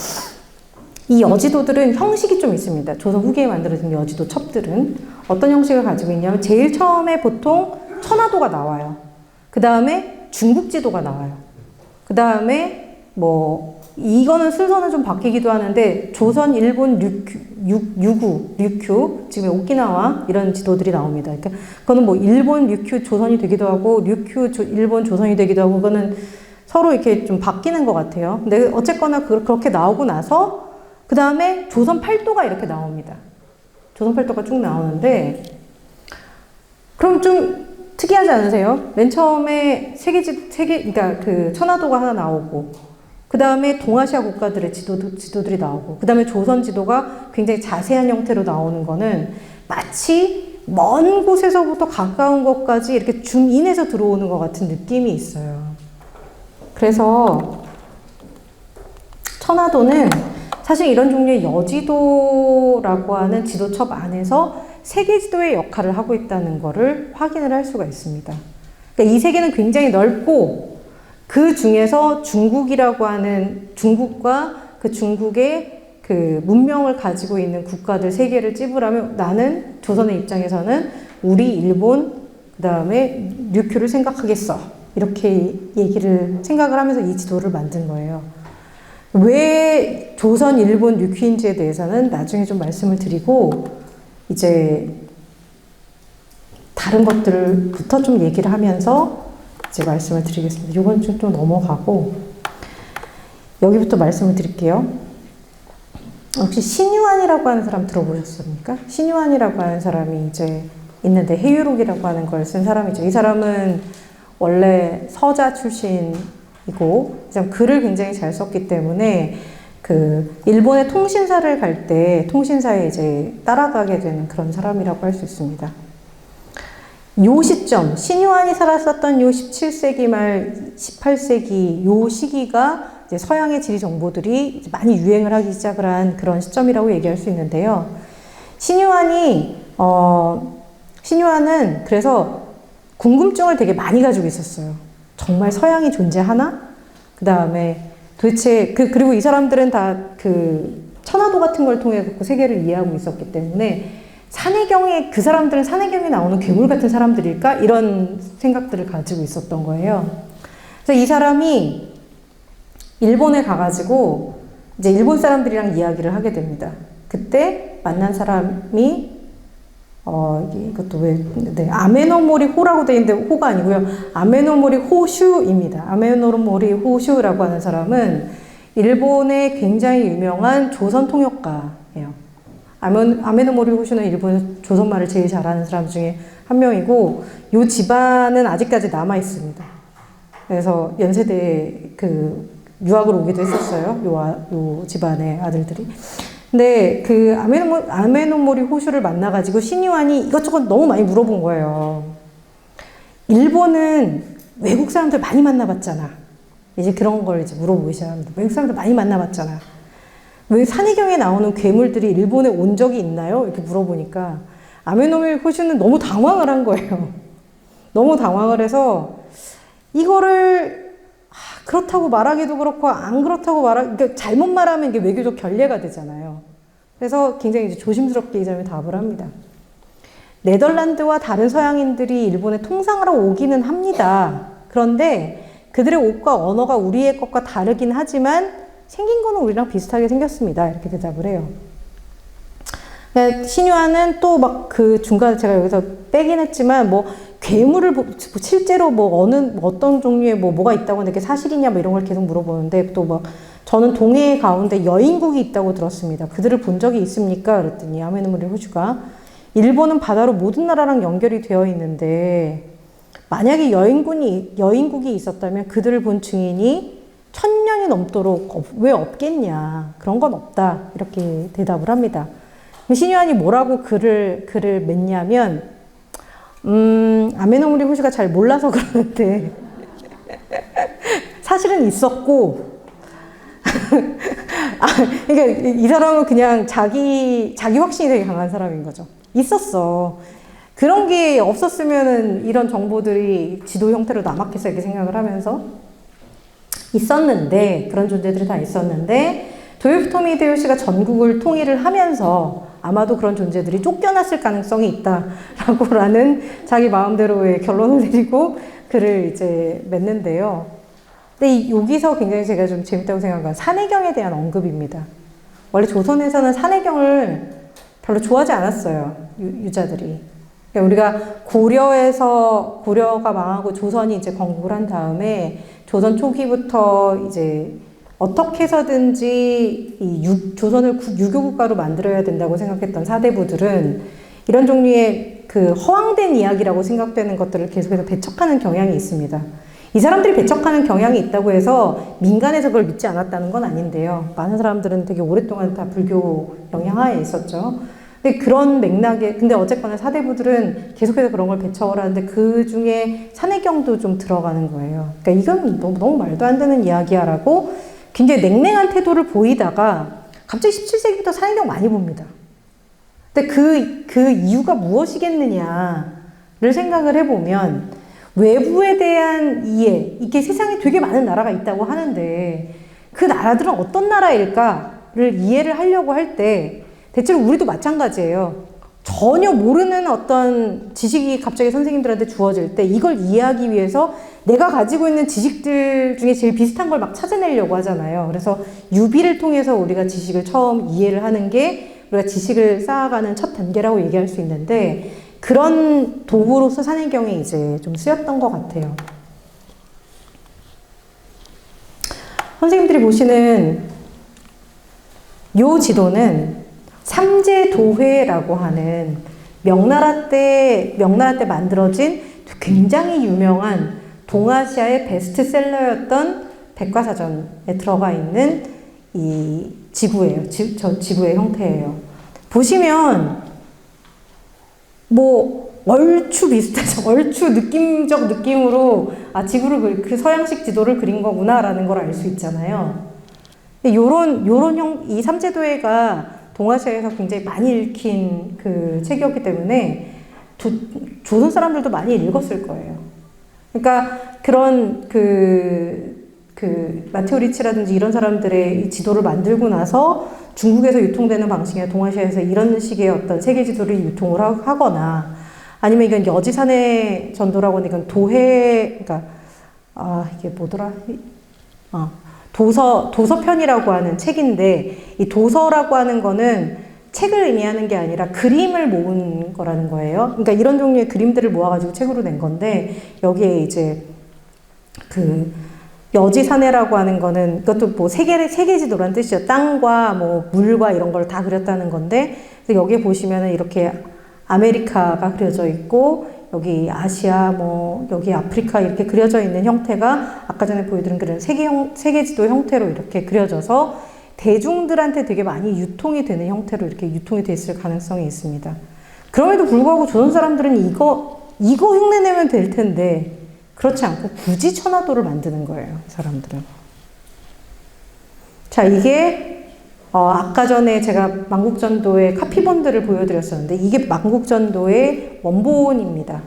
이 여지도들은 형식이 좀 있습니다. 조선 후기에 만들어진 여지도 첩들은 어떤 형식을 가지고 있냐면, 제일 처음에 보통 천하도가 나와요. 그 다음에 중국지도가 나와요. 그 다음에 이거는 순서는 좀 바뀌기도 하는데, 조선, 일본, 류큐, 지금 오키나와 이런 지도들이 나옵니다. 그러니까 그거는 일본, 류큐, 조선이 되기도 하고, 류큐, 일본, 조선이 되기도 하고, 그거는 서로 이렇게 좀 바뀌는 것 같아요. 근데 어쨌거나 그렇게 나오고 나서 그 다음에 조선 팔도가 이렇게 나옵니다. 조선 팔도가 쭉 나오는데, 그럼 좀 특이하지 않으세요? 맨 처음에 그러니까 그 천하도가 하나 나오고, 그 다음에 동아시아 국가들의 지도들이 나오고, 그 다음에 조선 지도가 굉장히 자세한 형태로 나오는 거는 마치 먼 곳에서부터 가까운 곳까지 이렇게 줌인해서 들어오는 것 같은 느낌이 있어요. 그래서 천하도는 사실 이런 종류의 여지도라고 하는 지도첩 안에서 세계지도의 역할을 하고 있다는 것을 확인을 할 수가 있습니다. 그러니까 이 세계는 굉장히 넓고, 그 중에서 중국과 그 중국의 그 문명을 가지고 있는 국가들 세 개를 찝으라면, 나는 조선의 입장에서는 우리 일본, 그 다음에 류큐를 생각하겠어. 이렇게 생각을 하면서 이 지도를 만든 거예요. 왜 조선, 일본, 류큐인지에 대해서는 나중에 좀 말씀을 드리고, 이제 다른 것들부터 좀 얘기를 하면서 이제 말씀을 드리겠습니다. 이건 좀 넘어가고 여기부터 말씀을 드릴게요. 혹시 신유한이라고 하는 사람 들어보셨습니까? 신유한이라고 하는 사람이 이제 있는데, 해유록이라고 하는 걸 쓴 사람이죠. 이 사람은 원래 서자 출신이고, 글을 굉장히 잘 썼기 때문에 그 일본의 통신사를 갈 때 통신사에 이제 따라가게 되는 그런 사람이라고 할 수 있습니다. 요 시점, 신유한이 살았었던 요 17세기 말 18세기 요 시기가 이제 서양의 지리 정보들이 많이 유행을 하기 시작을 한 그런 시점이라고 얘기할 수 있는데요. 신유한은 그래서 궁금증을 되게 많이 가지고 있었어요. 정말 서양이 존재하나? 그 다음에 도대체 그리고 이 사람들은 다 그 천하도 같은 걸 통해 갖고 세계를 이해하고 있었기 때문에, 그 사람들은 산해경에 나오는 괴물 같은 사람들일까? 이런 생각들을 가지고 있었던 거예요. 그래서 이 사람이 일본에 가가지고 이제 일본 사람들이랑 이야기를 하게 됩니다. 그때 만난 사람이 이것도 아메노모리 호라고 되어 있는데 호가 아니고요. 아메노모리 호슈입니다. 아메노모리 호슈라고 하는 사람은 일본의 굉장히 유명한 조선 통역가예요. 아메노모리 호슈는 일본 조선말을 제일 잘하는 사람 중에 한 명이고, 이 집안은 아직까지 남아 있습니다. 그래서 연세대에 유학을 오기도 했었어요. 요 집안의 아들들이. 근데 그 아메노모리 호슈를 만나가지고 신유한이 이것저것 너무 많이 물어본 거예요. 일본은 외국 사람들 많이 만나봤잖아. 이제 그런 걸 이제 물어보기 시작합니다. 외국 사람들 많이 만나봤잖아. 왜 산해경에 나오는 괴물들이 일본에 온 적이 있나요? 이렇게 물어보니까 아메노모리 호슈는 너무 당황을 한 거예요. 너무 당황을 해서 이거를 그렇다고 말하기도 그렇고 안 그렇다고 그러니까 잘못 말하면 이게 외교적 결례가 되잖아요. 그래서 굉장히 이제 조심스럽게 이 사람이 답을 합니다. 네덜란드와 다른 서양인들이 일본에 통상하러 오기는 합니다. 그런데 그들의 옷과 언어가 우리의 것과 다르긴 하지만 생긴 거는 우리랑 비슷하게 생겼습니다. 이렇게 대답을 해요. 그러니까 신유화는 또 막 그 중간에 제가 여기서 빼긴 했지만 뭐 괴물을 실제로 뭐 어떤 종류의 뭐가 있다고 하는데 그게 사실이냐 뭐 이런 걸 계속 물어보는데 또 막 저는 동해 가운데 여인국이 있다고 들었습니다. 그들을 본 적이 있습니까? 그랬더니 아메노모리 호주가 일본은 바다로 모든 나라랑 연결이 되어 있는데 만약에 여인국이 있었다면 그들을 본 증인이 1000년이 넘도록 왜 없겠냐. 그런 건 없다. 이렇게 대답을 합니다. 신유한이 뭐라고 글을 맺냐면, 아메노모리 호시가 잘 몰라서 그러는데, 사실은 있었고, 그러니까 이 사람은 그냥 자기 확신이 되게 강한 사람인 거죠. 있었어. 그런 게 없었으면은 이런 정보들이 지도 형태로 남았겠어 이렇게 생각을 하면서 있었는데 그런 존재들이 다 있었는데 도요토미 히데요시가 전국을 통일을 하면서 아마도 그런 존재들이 쫓겨났을 가능성이 있다라는 자기 마음대로의 결론을 내리고 글을 이제 맺는데요. 근데 여기서 굉장히 제가 좀 재밌다고 생각한 건 산해경에 대한 언급입니다. 원래 조선에서는 산해경을 별로 좋아하지 않았어요. 유자들이. 그러니까 우리가 고려가 망하고 조선이 이제 건국을 한 다음에 조선 초기부터 이제 어떻게 해서든지 조선을 유교국가로 만들어야 된다고 생각했던 사대부들은 이런 종류의 그 허황된 이야기라고 생각되는 것들을 계속해서 배척하는 경향이 있습니다. 이 사람들이 배척하는 경향이 있다고 해서 민간에서 그걸 믿지 않았다는 건 아닌데요. 많은 사람들은 되게 오랫동안 다 불교 영향하에 있었죠. 근데 그런 맥락에, 근데 어쨌거나 사대부들은 계속해서 그런 걸 배척을 하는데 그 중에 산해경도 좀 들어가는 거예요. 그러니까 이건 너무 말도 안 되는 이야기야 라고 굉장히 냉랭한 태도를 보이다가 갑자기 17세기부터 산해경 많이 봅니다. 근데 그 이유가 무엇이겠느냐를 생각을 해보면 외부에 대한 이해, 이게 세상에 되게 많은 나라가 있다고 하는데 그 나라들은 어떤 나라일까를 이해를 하려고 할 때 대체로 우리도 마찬가지예요. 전혀 모르는 어떤 지식이 갑자기 선생님들한테 주어질 때 이걸 이해하기 위해서 내가 가지고 있는 지식들 중에 제일 비슷한 걸 막 찾아내려고 하잖아요. 그래서 유비를 통해서 우리가 지식을 처음 이해를 하는 게 우리가 지식을 쌓아가는 첫 단계라고 얘기할 수 있는데 그런 도구로서 산해경에 이제 좀 쓰였던 것 같아요. 선생님들이 보시는 요 지도는 삼제도회라고 하는 명나라 때 만들어진 굉장히 유명한 동아시아의 베스트셀러였던 백과사전에 들어가 있는 이 지구예요. 지구의 형태예요. 보시면 뭐 얼추 비슷하죠. 얼추 느낌적 느낌으로 지구를 그 서양식 지도를 그린 거구나라는 걸 알 수 있잖아요. 근데 이 삼제도회가 동아시아에서 굉장히 많이 읽힌 그 책이었기 때문에 조선 사람들도 많이 읽었을 거예요. 그러니까 그런 마테오 리치라든지 이런 사람들의 지도를 만들고 나서 중국에서 유통되는 방식이나 동아시아에서 이런 식의 어떤 세계 지도를 유통을 하거나 아니면 이건 여지산해 전도라고 하는 이건 그러니까 이게 뭐더라? 도서편이라고 하는 책인데 이 도서라고 하는 거는 책을 의미하는 게 아니라 그림을 모은 거라는 거예요. 그러니까 이런 종류의 그림들을 모아가지고 책으로 낸 건데 여기에 이제 그 여지산해라고 하는 거는 이것도 뭐 세계 지도라는 뜻이죠. 땅과 뭐 물과 이런 걸 다 그렸다는 건데 그래서 여기에 보시면은 이렇게 아메리카가 그려져 있고 여기 아시아 뭐 여기 아프리카 이렇게 그려져 있는 형태가 아까 전에 보여드린 그런 세계 지도 형태로 이렇게 그려져서 대중들한테 되게 많이 유통이 되는 형태로 이렇게 유통이 됐을 가능성이 있습니다. 그럼에도 불구하고 조선 사람들은 이거 흉내내면 될 텐데 그렇지 않고 굳이 천화도를 만드는 거예요. 이 사람들은. 자, 이게 아까 전에 제가 만국전도의 카피본들을 보여드렸었는데 이게 만국전도의 원본입니다.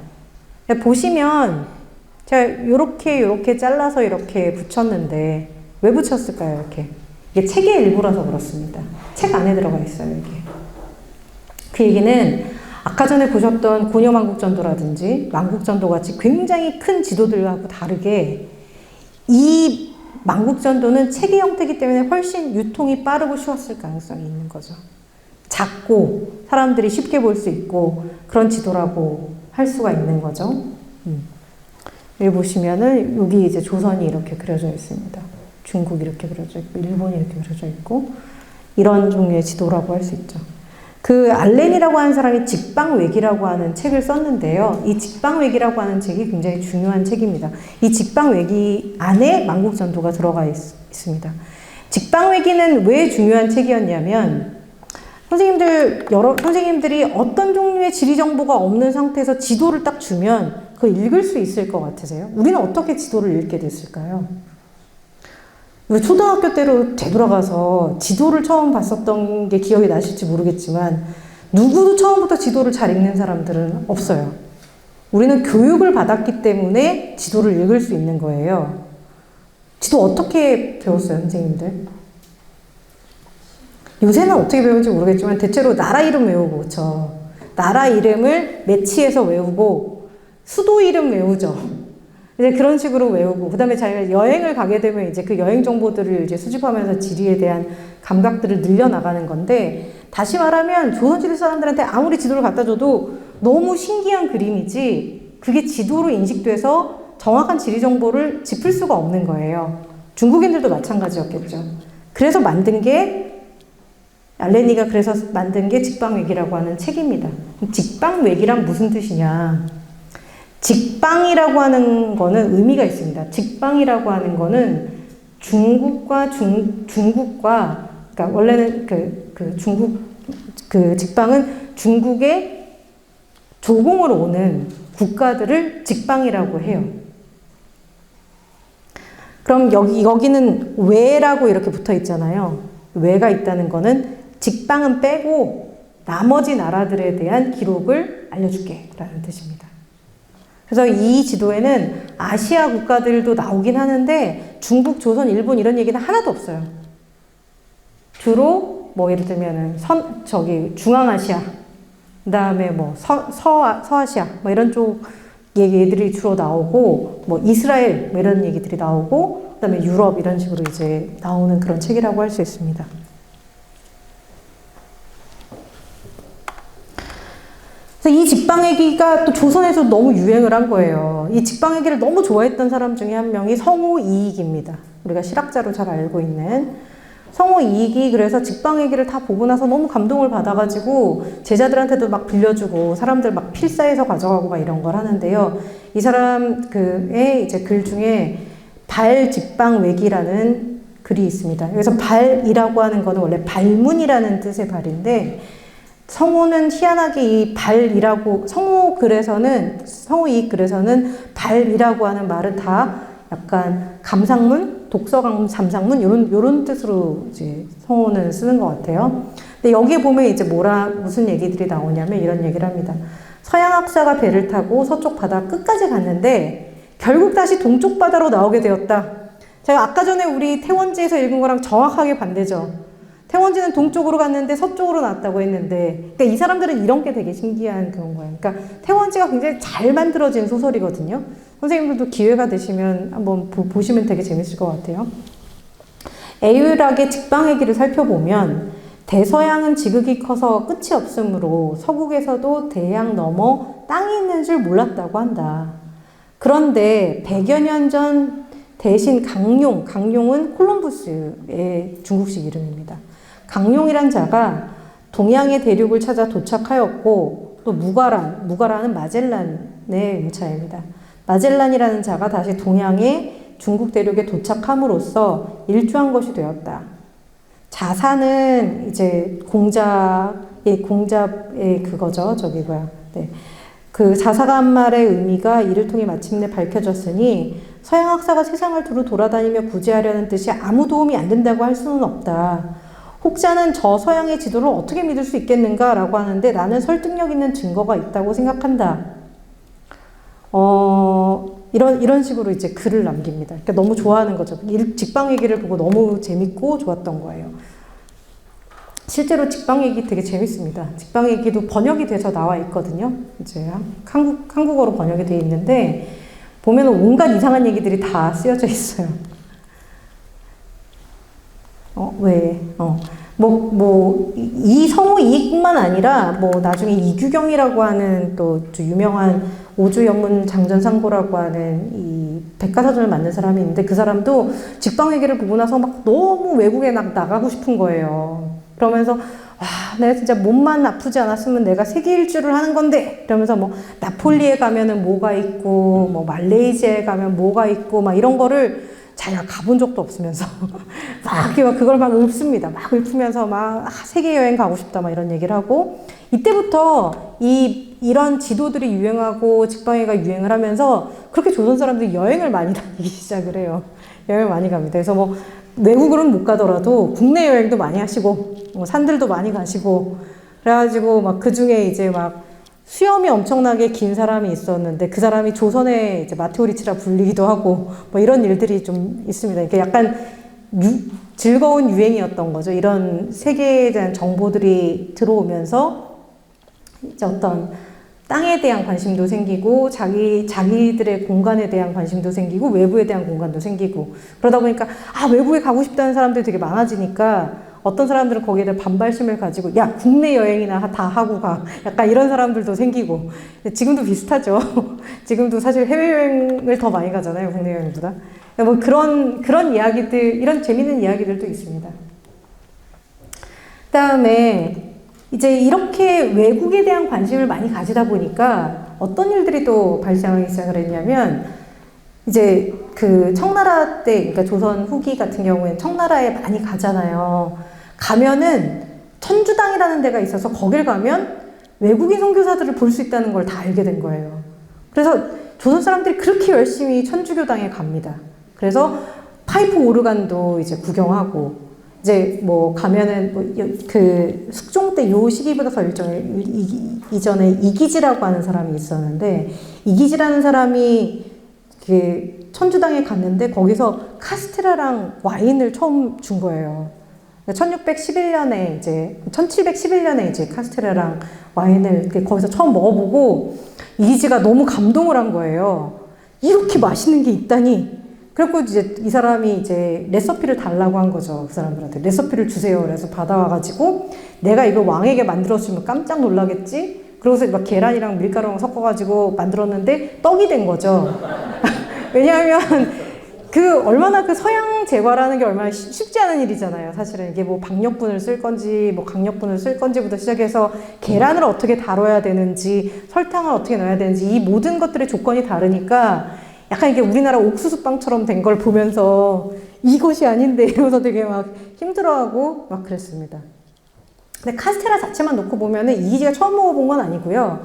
보시면 제가 요렇게 잘라서 이렇게 붙였는데 왜 붙였을까요? 이렇게. 이게 책의 일부라서 그렇습니다. 책 안에 들어가 있어요. 이게. 그 얘기는 아까 전에 보셨던 고려만국전도라든지 만국전도 같이 굉장히 큰 지도들하고 다르게 이 만국전도는 책의 형태이기 때문에 훨씬 유통이 빠르고 쉬웠을 가능성이 있는 거죠. 작고 사람들이 쉽게 볼 수 있고 그런 지도라고 할 수가 있는 거죠. 여기 보시면은 여기 이제 조선이 이렇게 그려져 있습니다. 중국이 이렇게 그려져 있고 일본이 이렇게 그려져 있고 이런 종류의 지도라고 할 수 있죠. 그 알렌이라고 하는 사람이 직방외기라고 하는 책을 썼는데요. 이 직방외기라고 하는 책이 굉장히 중요한 책입니다. 이 직방외기 안에 만국전도가 들어가 있습니다. 직방외기는 왜 중요한 책이었냐면 선생님들이 어떤 종류의 지리 정보가 없는 상태에서 지도를 딱 주면 그걸 읽을 수 있을 것 같으세요? 우리는 어떻게 지도를 읽게 됐을까요? 초등학교 때로 되돌아가서 지도를 처음 봤었던 게 기억이 나실지 모르겠지만 누구도 처음부터 지도를 잘 읽는 사람들은 없어요. 우리는 교육을 받았기 때문에 지도를 읽을 수 있는 거예요. 지도 어떻게 배웠어요, 선생님들? 요새는 어떻게 배우는지 모르겠지만 대체로 나라 이름 외우고, 그쵸? 나라 이름을 매치해서 외우고 수도 이름 외우죠. 이제 그런 식으로 외우고, 그 다음에 자기가 여행을 가게 되면 이제 그 여행 정보들을 이제 수집하면서 지리에 대한 감각들을 늘려나가는 건데, 다시 말하면 조선시대 사람들한테 아무리 지도를 갖다 줘도 너무 신기한 그림이지, 그게 지도로 인식돼서 정확한 지리 정보를 짚을 수가 없는 거예요. 중국인들도 마찬가지였겠죠. 그래서 알레니가 그래서 만든 게 직방외기라고 하는 책입니다. 직방외기란 무슨 뜻이냐? 직방이라고 하는 거는 의미가 있습니다. 직방이라고 하는 거는 중국과, 그러니까 원래는 직방은 중국의 조공으로 오는 국가들을 직방이라고 해요. 그럼 여기는 외라고 이렇게 붙어 있잖아요. 외가 있다는 거는 직방은 빼고 나머지 나라들에 대한 기록을 알려줄게 라는 뜻입니다. 그래서 이 지도에는 아시아 국가들도 나오긴 하는데 중국, 조선, 일본 이런 얘기는 하나도 없어요. 주로 뭐 예를 들면은 중앙아시아, 그 다음에 뭐 서아시아 뭐 이런 쪽 얘기들이 주로 나오고, 뭐 이스라엘 뭐 이런 얘기들이 나오고, 그 다음에 유럽 이런 식으로 이제 나오는 그런 책이라고 할 수 있습니다. 그래서 이 직방외기가 또 조선에서 너무 유행을 한 거예요. 이 직방외기를 너무 좋아했던 사람 중에 한 명이 성우 이익입니다. 우리가 실학자로 잘 알고 있는 성우 이익이 그래서 직방외기를 다 보고 나서 너무 감동을 받아가지고 제자들한테도 막 빌려주고 사람들 막 필사해서 가져가고 막 이런 걸 하는데요. 이 사람의 이제 글 중에 발직방외기라는 글이 있습니다. 그래서 발이라고 하는 거는 원래 발문이라는 뜻의 발인데, 성우는 희한하게 이 발이라고, 성우 이익 글에서는 발이라고 하는 말은 다 약간 감상문, 독서감상문 요런 뜻으로 이제 성우는 쓰는 것 같아요. 근데 여기에 보면 이제 무슨 얘기들이 나오냐면 이런 얘기를 합니다. 서양 학사가 배를 타고 서쪽 바다 끝까지 갔는데 결국 다시 동쪽 바다로 나오게 되었다. 제가 아까 전에 우리 태원지에서 읽은 거랑 정확하게 반대죠. 태원지는 동쪽으로 갔는데 서쪽으로 나왔다고 했는데, 그러니까 이 사람들은 이런 게 되게 신기한 그런 거예요. 그러니까 태원지가 굉장히 잘 만들어진 소설이거든요. 선생님들도 기회가 되시면 한번 보시면 되게 재밌을 것 같아요. 애유락의 직방외기를 살펴보면 대서양은 지극히 커서 끝이 없으므로 서국에서도 대양 너머 땅이 있는 줄 몰랐다고 한다. 그런데 100여 년 전 대신 강용은 콜럼부스의 중국식 이름입니다. 강용이란 자가 동양의 대륙을 찾아 도착하였고, 또 무가라는 마젤란의 유차입니다. 마젤란이라는 자가 다시 동양의 중국 대륙에 도착함으로써 일조한 것이 되었다. 자사는 이제 공자의 그거죠. 그 자사가 한 말의 의미가 이를 통해 마침내 밝혀졌으니 서양 학사가 세상을 두루 돌아다니며 구제하려는 뜻이 아무 도움이 안 된다고 할 수는 없다. 혹자는 저 서양의 지도를 어떻게 믿을 수 있겠는가 라고 하는데 나는 설득력 있는 증거가 있다고 생각한다. 이런 식으로 이제 글을 남깁니다. 그러니까 너무 좋아하는 거죠. 직방외기를 보고 너무 재밌고 좋았던 거예요. 실제로 직방외기 되게 재밌습니다. 직방외기도 번역이 돼서 나와 있거든요. 이제 한국어로 번역이 돼 있는데 보면 온갖 이상한 얘기들이 다 쓰여져 있어요. 이 성우 이익뿐만 아니라, 나중에 이규경이라고 하는 또 유명한 오주 연문 장전상고라고 하는 이 백과사전을 만든 사람이 있는데, 그 사람도 직방회계를 보고 나서 막 너무 외국에 나가고 싶은 거예요. 그러면서, 내가 진짜 몸만 아프지 않았으면 내가 세계 일주를 하는 건데! 이러면서 나폴리에 가면은 뭐가 있고, 말레이시아에 가면 뭐가 있고, 막 이런 거를 자기가 가본 적도 없으면서 그걸 막 읊습니다. 막 읊으면서 세계 여행 가고 싶다 막 이런 얘기를 하고, 이때부터 이런 지도들이 유행하고 직방회가 유행을 하면서 그렇게 조선 사람들이 여행을 많이 다니기 시작을 해요. 여행을 많이 갑니다. 그래서 외국으로는 못 가더라도 국내 여행도 많이 하시고, 산들도 많이 가시고, 그래가지고 그 중에 이제 수염이 엄청나게 긴 사람이 있었는데, 그 사람이 조선의 이제 마테오리치라 불리기도 하고, 이런 일들이 좀 있습니다. 이게 약간 즐거운 유행이었던 거죠. 이런 세계에 대한 정보들이 들어오면서 이제 어떤 땅에 대한 관심도 생기고, 자기들의 공간에 대한 관심도 생기고, 외부에 대한 공간도 생기고, 그러다 보니까 외부에 가고 싶다는 사람들이 되게 많아지니까 어떤 사람들은 거기에 대해 반발심을 가지고, 야, 국내 여행이나 다 하고 가. 약간 이런 사람들도 생기고. 지금도 비슷하죠. 지금도 사실 해외여행을 더 많이 가잖아요, 국내 여행보다. 그런 이야기들, 이런 재밌는 이야기들도 있습니다. 그 다음에 이제 이렇게 외국에 대한 관심을 많이 가지다 보니까 어떤 일들이 또 발생하기 시작을 했냐면, 이제 청나라 때, 그러니까 조선 후기 같은 경우에는 청나라에 많이 가잖아요. 가면은 천주당이라는 데가 있어서 거길 가면 외국인 선교사들을 볼 수 있다는 걸 다 알게 된 거예요. 그래서 조선 사람들이 그렇게 열심히 천주교당에 갑니다. 그래서 파이프 오르간도 이제 구경하고, 이제 가면은 숙종 때 요 시기보다 더 이전에 이기지라고 하는 사람이 있었는데, 이기지라는 사람이 천주당에 갔는데 거기서 카스테라랑 와인을 처음 준 거예요. 1711년에 이제 카스테라랑 와인을 거기서 처음 먹어보고, 이기지가 너무 감동을 한 거예요. 이렇게 맛있는 게 있다니. 그래서 이제 이 사람이 이제 레시피를 달라고 한 거죠. 그 사람들한테 레시피를 주세요. 그래서 받아와가지고, 내가 이거 왕에게 만들어주면 깜짝 놀라겠지? 그러고서 막 계란이랑 밀가루랑 섞어가지고 만들었는데 떡이 된 거죠. 왜냐하면 얼마나 서양 제과라는 게 얼마나 쉽지 않은 일이잖아요. 사실은 이게 박력분을 쓸 건지, 강력분을 쓸 건지부터 시작해서 계란을 어떻게 다뤄야 되는지, 설탕을 어떻게 넣어야 되는지, 이 모든 것들의 조건이 다르니까 약간 이게 우리나라 옥수수빵처럼 된 걸 보면서 이것이 아닌데 이러면서 되게 힘들어하고 그랬습니다. 근데 카스테라 자체만 놓고 보면은 이기지가 처음 먹어본 건 아니고요.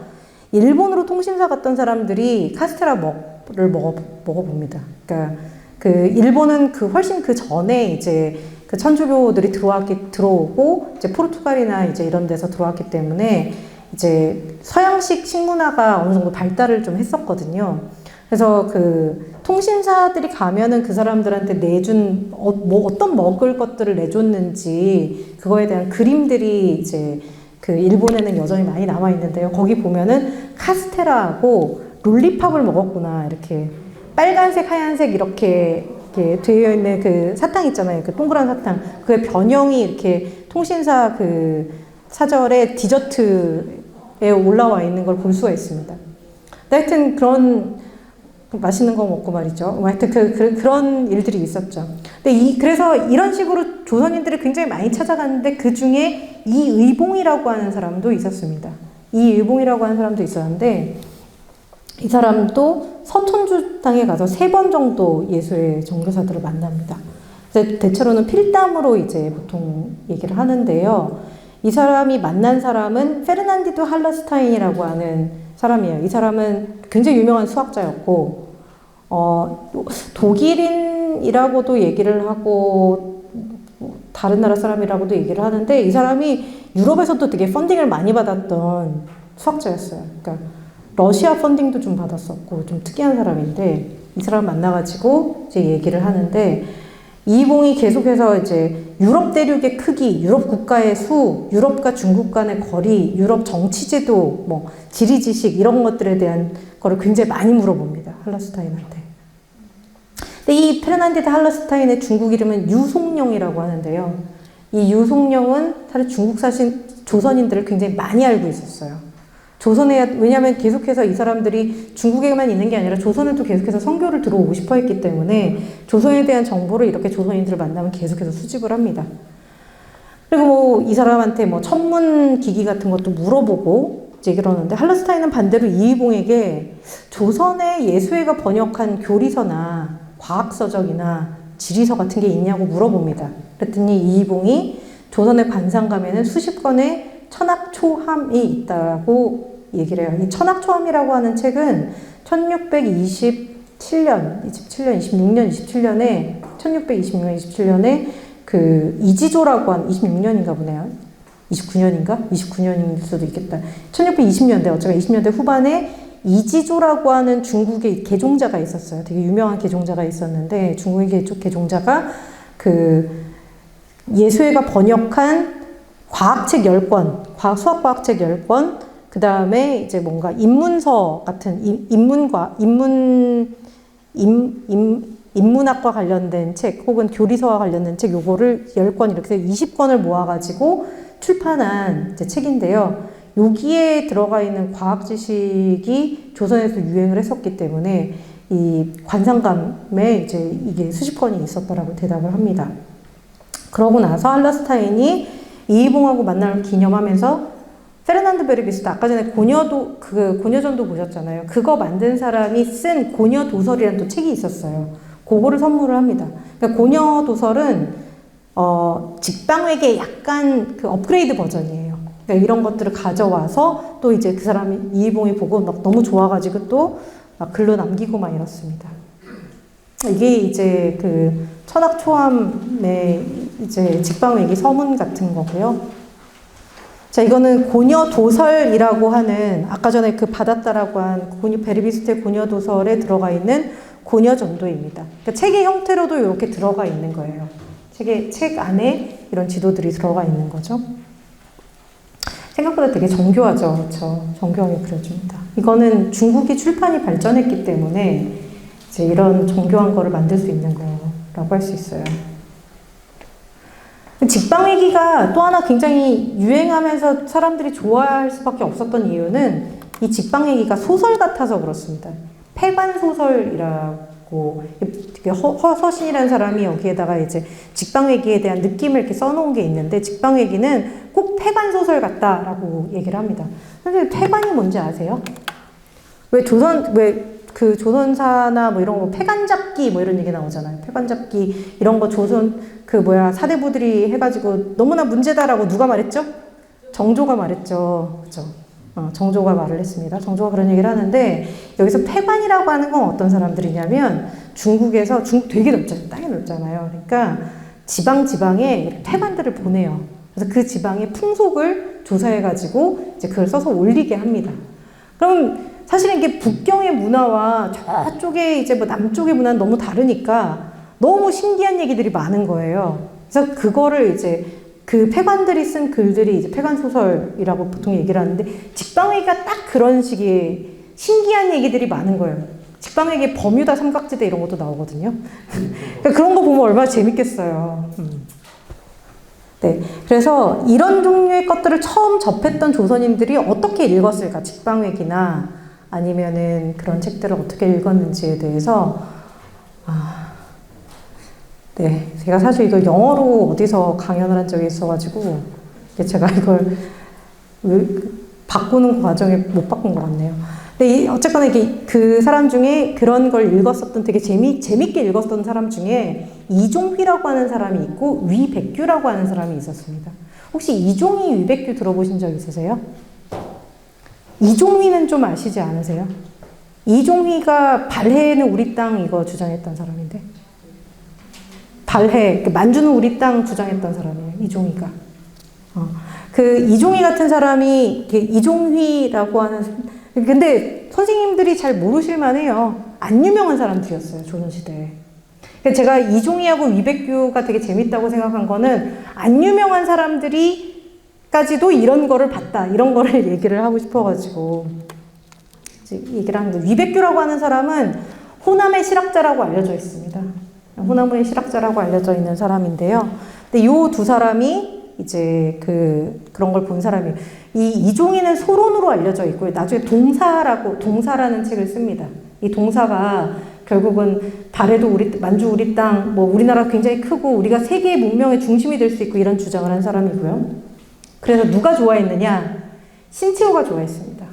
일본으로 통신사 갔던 사람들이 카스테라를 먹어봅니다. 그러니까 일본은 훨씬 전에 이제 천주교들이 들어오고, 이제 포르투갈이나 이제 이런 데서 들어왔기 때문에 이제 서양식 식문화가 어느 정도 발달을 좀 했었거든요. 그래서 통신사들이 가면은 그 사람들한테 내준, 어떤 먹을 것들을 내줬는지, 그거에 대한 그림들이 이제 일본에는 여전히 많이 남아있는데요. 거기 보면은 카스테라하고 롤리팝을 먹었구나, 이렇게. 빨간색, 하얀색 이렇게 되어 있는 사탕 있잖아요. 동그란 사탕. 그의 변형이 이렇게 통신사 사절에 디저트에 올라와 있는 걸 볼 수가 있습니다. 하여튼 그런 맛있는 거 먹고 말이죠. 하여튼 그런 일들이 있었죠. 근데 그래서 이런 식으로 조선인들이 굉장히 많이 찾아갔는데, 그 중에 이의봉이라고 하는 사람도 있었습니다. 이의봉이라고 하는 사람도 있었는데, 이 사람도 서천주당에 가서 3번 정도 예수의 정교사들을 만납니다. 그래서 대체로는 필담으로 이제 보통 얘기를 하는데요. 이 사람이 만난 사람은 페르난디도 할러스타인이라고 하는 사람이에요. 이 사람은 굉장히 유명한 수학자였고, 독일인이라고도 얘기를 하고, 다른 나라 사람이라고도 얘기를 하는데, 이 사람이 유럽에서도 되게 펀딩을 많이 받았던 수학자였어요. 그러니까 러시아 펀딩도 좀 받았었고, 좀 특이한 사람인데, 이 사람 만나가지고 이제 얘기를 하는데, 이봉이 계속해서 이제 유럽 대륙의 크기, 유럽 국가의 수, 유럽과 중국 간의 거리, 유럽 정치제도, 지리 지식 이런 것들에 대한 거를 굉장히 많이 물어봅니다. 할러스타인한테. 근데 이 페르난디드 할러스타인의 중국 이름은 유송룡이라고 하는데요. 이 유송룡은 사실 중국 사신 조선인들을 굉장히 많이 알고 있었어요. 왜냐하면 계속해서 이 사람들이 중국에만 있는 게 아니라 조선에도 계속해서 선교를 들어오고 싶어 했기 때문에 조선에 대한 정보를 이렇게 조선인들을 만나면 계속해서 수집을 합니다. 그리고 뭐 이 사람한테 뭐 천문 기기 같은 것도 물어보고 이제 그러는데, 할러스타인은 반대로 이의봉에게 조선의 예수회가 번역한 교리서나 과학서적이나 지리서 같은 게 있냐고 물어봅니다. 그랬더니 이의봉이 조선의 관상감에는 수십 권의 천학초함이 있다고 얘기를 해요. 이 천학초함이라고 하는 책은 1627년, 26년, 27년에 그 이지조라고 한 26년인가 보네요. 29년인가? 29년일 수도 있겠다. 1620년대, 어쩌면 20년대 후반에 이지조라고 하는 중국의 개종자가 있었어요. 되게 유명한 개종자가 있었는데, 중국의 개종자가 그 예수회가 번역한 과학책 10권, 수학과학책 10권, 그 다음에 이제 뭔가 인문서 같은, 인문학과 관련된 책, 혹은 교리서와 관련된 책, 요거를 10권, 이렇게 해서 20권을 모아가지고 출판한 이제 책인데요. 여기에 들어가 있는 과학 지식이 조선에서 유행을 했었기 때문에 이 관상감에 이제 이게 수십 권이 있었다라고 대답을 합니다. 그러고 나서 할러스타인이 이의봉하고 만남을 기념하면서 페르난드 베르비스트, 아까 전에 고녀전도 보셨잖아요. 그거 만든 사람이 쓴 고녀도설이라는 또 책이 있었어요. 그거를 선물을 합니다. 그러니까 고녀도설은 직방외계 약간 그 업그레이드 버전이에요. 그러니까 이런 것들을 가져와서 또 이제 그 사람이 이의봉이 보고 막 너무 좋아가지고 또 막 글로 남기고 막 이렇습니다. 이게 이제 그 천학초함의 이제 직방외기 서문 같은 거고요. 자, 이거는 고녀도설이라고 하는, 아까 전에 그 받았다라고 한 베르비스트의 고녀도설에 들어가 있는 고녀전도입니다. 그러니까 책의 형태로도 이렇게 들어가 있는 거예요. 책 안에 이런 지도들이 들어가 있는 거죠. 생각보다 되게 정교하죠. 그렇죠? 정교하게 그려줍니다. 이거는 중국이 출판이 발전했기 때문에 이제 이런 정교한 거를 만들 수 있는 거라고 할 수 있어요. 직방외기가 또 하나 굉장히 유행하면서 사람들이 좋아할 수밖에 없었던 이유는 이 직방외기가 소설 같아서 그렇습니다. 폐관소설이라고, 허서신이라는 사람이 여기에다가 이제 직방외기에 대한 느낌을 이렇게 써놓은 게 있는데, 직방외기는 꼭 폐관소설 같다라고 얘기를 합니다. 선생님, 폐관이 뭔지 아세요? 왜 그 조선사나 뭐 이런 거 폐관잡기 뭐 이런 얘기 나오잖아요. 폐관잡기 이런 거 사대부들이 해가지고 너무나 문제다라고 누가 말했죠? 정조가 말했죠. 그죠? 정조가 말을 했습니다. 정조가 그런 얘기를 하는데, 여기서 폐관이라고 하는 건 어떤 사람들이냐면, 중국 되게 넓잖아요. 땅이 넓잖아요. 그러니까 지방에 폐관들을 보내요. 그래서 그 지방의 풍속을 조사해가지고 이제 그걸 써서 올리게 합니다. 그럼 사실은 이게 북경의 문화와 저쪽에 이제 뭐 남쪽의 문화는 너무 다르니까 너무 신기한 얘기들이 많은 거예요. 그래서 그거를 이제 그 폐관들이 쓴 글들이 이제 폐관소설이라고 보통 얘기를 하는데, 직방외기가 딱 그런 식의 신기한 얘기들이 많은 거예요. 직방외기에 버뮤다 삼각지대 이런 것도 나오거든요. 그러니까 그런 거 보면 얼마나 재밌겠어요. 네. 그래서 이런 종류의 것들을 처음 접했던 조선인들이 어떻게 읽었을까? 직방외기나 아니면은 그런 책들을 어떻게 읽었는지에 대해서, 네. 제가 사실 이걸 영어로 어디서 강연을 한 적이 있어가지고, 제가 이걸 바꾸는 과정에 못 바꾼 것 같네요. 근데 어쨌거나 이게 그 사람 중에 그런 걸 읽었었던, 되게 재밌게 읽었던 사람 중에 이종휘라고 하는 사람이 있고 위백규라고 하는 사람이 있었습니다. 혹시 이종휘, 위백규 들어보신 적 있으세요? 이종휘는 좀 아시지 않으세요? 이종휘가 발해는 우리 땅 이거 주장했던 사람인데, 만주는 우리 땅 주장했던 사람이에요. 이종휘가. 그 이종휘 같은 사람이, 이종휘라고 하는, 근데 선생님들이 잘 모르실 만해요. 안 유명한 사람들이었어요, 조선시대에. 제가 이종휘하고 위백규가 되게 재밌다고 생각한 거는, 안 유명한 사람들이까지도 이런 거를 봤다, 이런 거를 얘기를 하고 싶어가지고 얘기를 하는데, 위백규라고 하는 사람은 호남의 실학자라고 알려져 있습니다. 호남의 실학자라고 알려져 있는 사람인데요. 근데 요 두 사람이 이제 그런 걸 본 사람이에요. 이 이종희는 소론으로 알려져 있고요. 나중에 동사라는 책을 씁니다. 이 동사가 결국은 달에도 만주 우리 땅, 뭐 우리나라 굉장히 크고 우리가 세계의 문명의 중심이 될 수 있고 이런 주장을 한 사람이고요. 그래서 누가 좋아했느냐? 신채호가 좋아했습니다.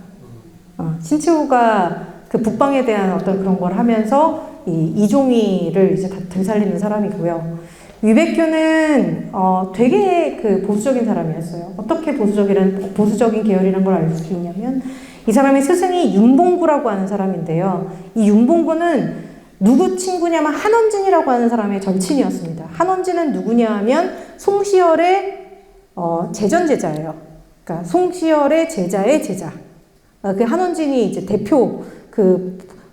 신채호가 그 북방에 대한 어떤 그런 걸 하면서 이 이종희를 이제 다 되살리는 사람이고요. 위백규는 되게 그 보수적인 사람이었어요. 어떻게 보수적인 계열이란 걸 알 수 있냐면 이 사람의 스승이 윤봉구라고 하는 사람인데요. 이 윤봉구는 누구 친구냐면 한원진이라고 하는 사람의 절친이었습니다. 한원진은 누구냐 하면 송시열의 제전제자예요. 그러니까 송시열의 제자의 제자. 그 한원진이 이제 대표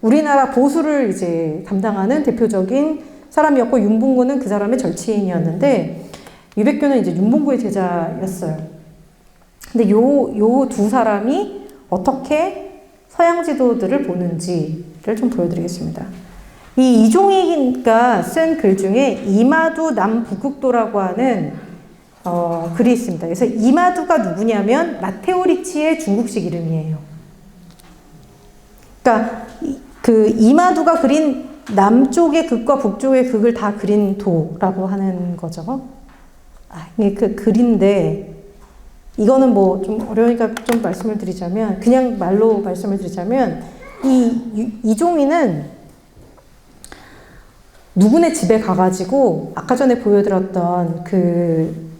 우리나라 보수를 이제 담당하는 대표적인 사람이었고 윤봉구는 그 사람의 절친이었는데 유백규는 이제 윤봉구의 제자였어요. 근데 요 두 사람이 어떻게 서양 지도들을 보는지를 좀 보여드리겠습니다. 이 이종희가 쓴 글 중에 이마두 남북극도라고 하는 글이 있습니다. 그래서 이마두가 누구냐면 마테오 리치의 중국식 이름이에요. 그러니까 그 이마두가 그린 남쪽의 극과 북쪽의 극을 다 그린 도라고 하는 거죠. 이게 그 글인데 이거는 뭐 좀 어려우니까 좀 말씀을 드리자면 그냥 말로 말씀을 드리자면 이종희는 누구네 집에 가가지고 아까 전에 보여드렸던 그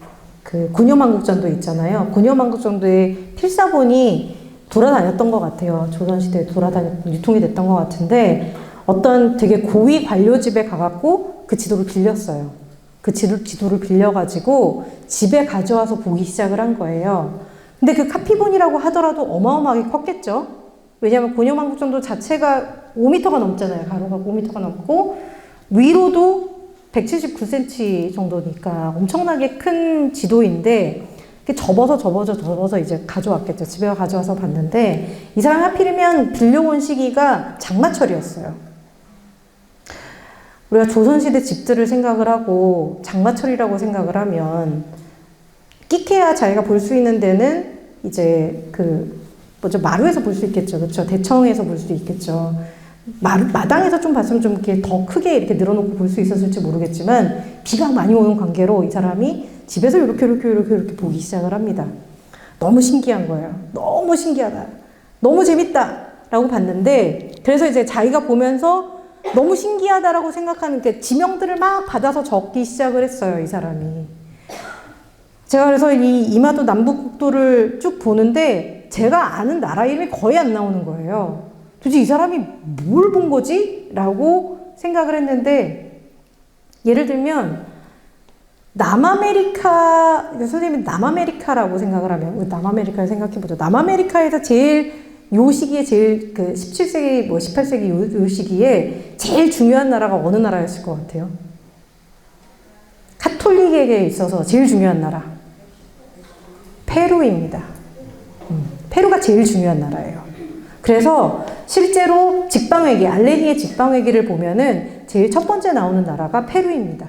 곤요만국전도 있잖아요. 곤요만국전도의 필사본이 돌아다녔던 것 같아요. 조선시대에 유통이 됐던 것 같은데 어떤 되게 고위 관료 집에 가갖고 그 지도를 빌렸어요. 그 지도를 빌려가지고 집에 가져와서 보기 시작을 한 거예요. 근데 그 카피본이라고 하더라도 어마어마하게 컸겠죠. 왜냐하면 곤요만국전도 자체가 5m가 넘잖아요. 가로가 5m가 넘고 위로도 179cm 정도니까 엄청나게 큰 지도인데 접어서 이제 가져왔겠죠. 집에 가져와서 봤는데 이 사람이 하필이면 빌려온 시기가 장마철이었어요. 우리가 조선시대 집들을 생각을 하고 장마철이라고 생각을 하면 끼케야 자기가 볼 수 있는 데는 이제 마루에서 볼 수 있겠죠. 그렇죠. 대청에서 볼 수 있겠죠. 마당에서 좀 봤으면 좀 이렇게 더 크게 이렇게 늘어놓고 볼 수 있었을지 모르겠지만 비가 많이 오는 관계로 이 사람이 집에서 이렇게 보기 시작을 합니다. 너무 신기한 거예요. 너무 신기하다. 너무 재밌다. 라고 봤는데 그래서 이제 자기가 보면서 너무 신기하다라고 생각하는 게 지명들을 막 받아서 적기 시작을 했어요. 이 사람이. 제가 그래서 이 이마도 남북국도를 쭉 보는데 제가 아는 나라 이름이 거의 안 나오는 거예요. 도대체 이 사람이 뭘 본 거지? 라고 생각을 했는데 예를 들면 선생님이 남아메리카라고 생각을 하면 남아메리카를 생각해보죠. 남아메리카에서 요 시기에 제일 17세기 18세기 요 시기에 제일 중요한 나라가 어느 나라였을 것 같아요? 카톨릭에게 있어서 제일 중요한 나라 페루입니다. 페루가 제일 중요한 나라예요. 그래서 실제로 알레니의 직방회기를 보면은 제일 첫 번째 나오는 나라가 페루입니다.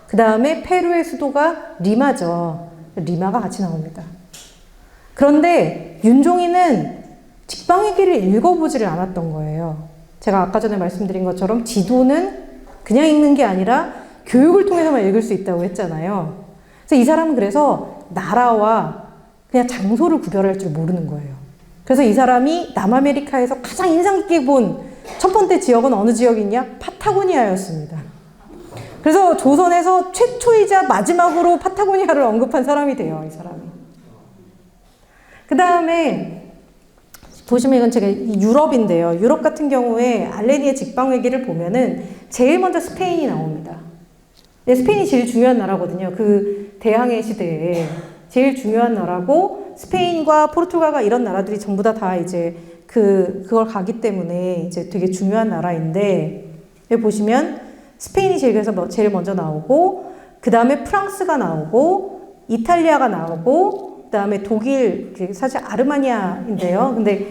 그 다음에 페루의 수도가 리마죠. 리마가 같이 나옵니다. 그런데 윤종이는 직방회기를 읽어보지를 않았던 거예요. 제가 아까 전에 말씀드린 것처럼 지도는 그냥 읽는 게 아니라 교육을 통해서만 읽을 수 있다고 했잖아요. 그래서 이 사람은 나라와 그냥 장소를 구별할 줄 모르는 거예요. 그래서 이 사람이 남아메리카에서 가장 인상 깊게 본 첫 번째 지역은 어느 지역이냐? 파타고니아였습니다. 그래서 조선에서 최초이자 마지막으로 파타고니아를 언급한 사람이 돼요. 이 사람이. 그 다음에 보시면 이건 제가 유럽인데요. 유럽 같은 경우에 알레니의 직방회기를 보면은 제일 먼저 스페인이 나옵니다. 스페인이 제일 중요한 나라거든요. 그 대항해 시대에 제일 중요한 나라고 스페인과 포르투갈과 이런 나라들이 전부 다 이제 그걸 가기 때문에 이제 되게 중요한 나라인데 여기 보시면 스페인이 제일 먼저 나오고 그 다음에 프랑스가 나오고 이탈리아가 나오고 그 다음에 독일 사실 아르마니아인데요. 근데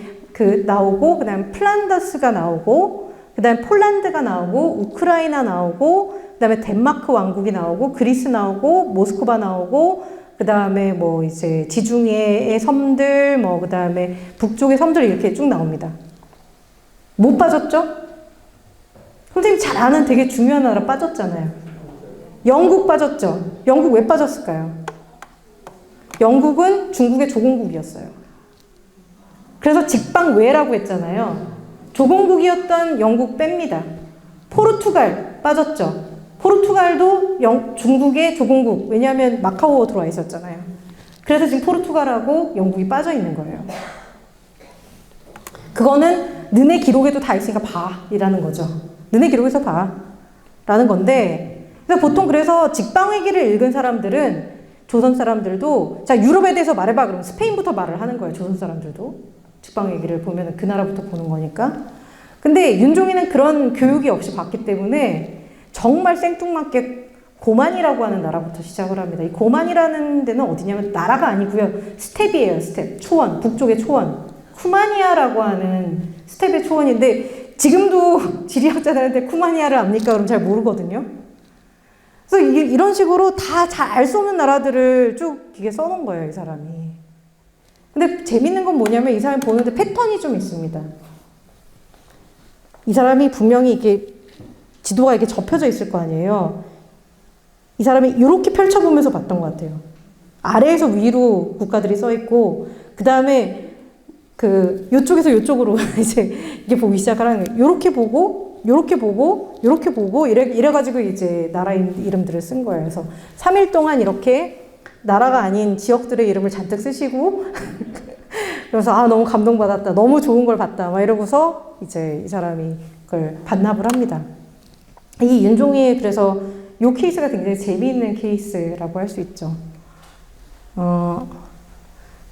나오고 그 다음에 플란더스가 나오고 그 다음에 폴란드가 나오고 우크라이나 나오고 그다음에 덴마크 왕국이 나오고 그리스 나오고 모스크바 나오고 그다음에 뭐 이제 지중해의 섬들 뭐 그다음에 북쪽의 섬들 이렇게 쭉 나옵니다. 못 빠졌죠? 선생님 잘 아는 되게 중요한 나라 빠졌잖아요. 영국 빠졌죠? 영국 왜 빠졌을까요? 영국은 중국의 조공국이었어요. 그래서 직방외라고 했잖아요. 조공국이었던 영국 뺍니다. 포르투갈 빠졌죠. 포르투갈도 중국의 조공국. 왜냐하면 마카오 들어와 있었잖아요. 그래서 지금 포르투갈하고 영국이 빠져 있는 거예요. 그거는 너네 기록에도 다 있으니까 봐 이라는 거죠. 너네 기록에서 봐 라는 건데, 그래서 보통 그래서 직방위기를 읽은 사람들은 조선 사람들도 자 유럽에 대해서 말해봐 그러면 스페인부터 말을 하는 거예요. 조선 사람들도 직방위기를 보면 그 나라부터 보는 거니까. 근데 윤종이는 그런 교육이 없이 봤기 때문에 정말 생뚱맞게 고만이라고 하는 나라부터 시작을 합니다. 이 고만이라는 데는 어디냐면 나라가 아니고요. 스텝이에요. 스텝. 초원. 북쪽의 초원. 쿠마니아라고 하는 스텝의 초원인데 지금도 지리학자들한테 쿠마니아를 압니까? 그러면 잘 모르거든요. 그래서 이런 식으로 다 잘 알 수 없는 나라들을 쭉 이게 써놓은 거예요. 이 사람이. 근데 재밌는 건 뭐냐면 이 사람이 보는데 패턴이 좀 있습니다. 이 사람이 분명히 이게 지도가 이렇게 접혀져 있을 거 아니에요. 이 사람이 이렇게 펼쳐보면서 봤던 것 같아요. 아래에서 위로 국가들이 써 있고, 그 다음에 요쪽에서 요쪽으로 이제 이게 보기 시작하는 거예요. 요렇게 보고, 요렇게 보고, 요렇게 보고, 이래가지고 이제 나라 이름들을 쓴 거예요. 그래서 3일 동안 이렇게 나라가 아닌 지역들의 이름을 잔뜩 쓰시고, 그래서 아, 너무 감동받았다. 너무 좋은 걸 봤다. 막 이러고서 이제 이 사람이 그걸 반납을 합니다. 이 윤종이의 그래서 이 케이스가 굉장히 재미있는 케이스라고 할 수 있죠.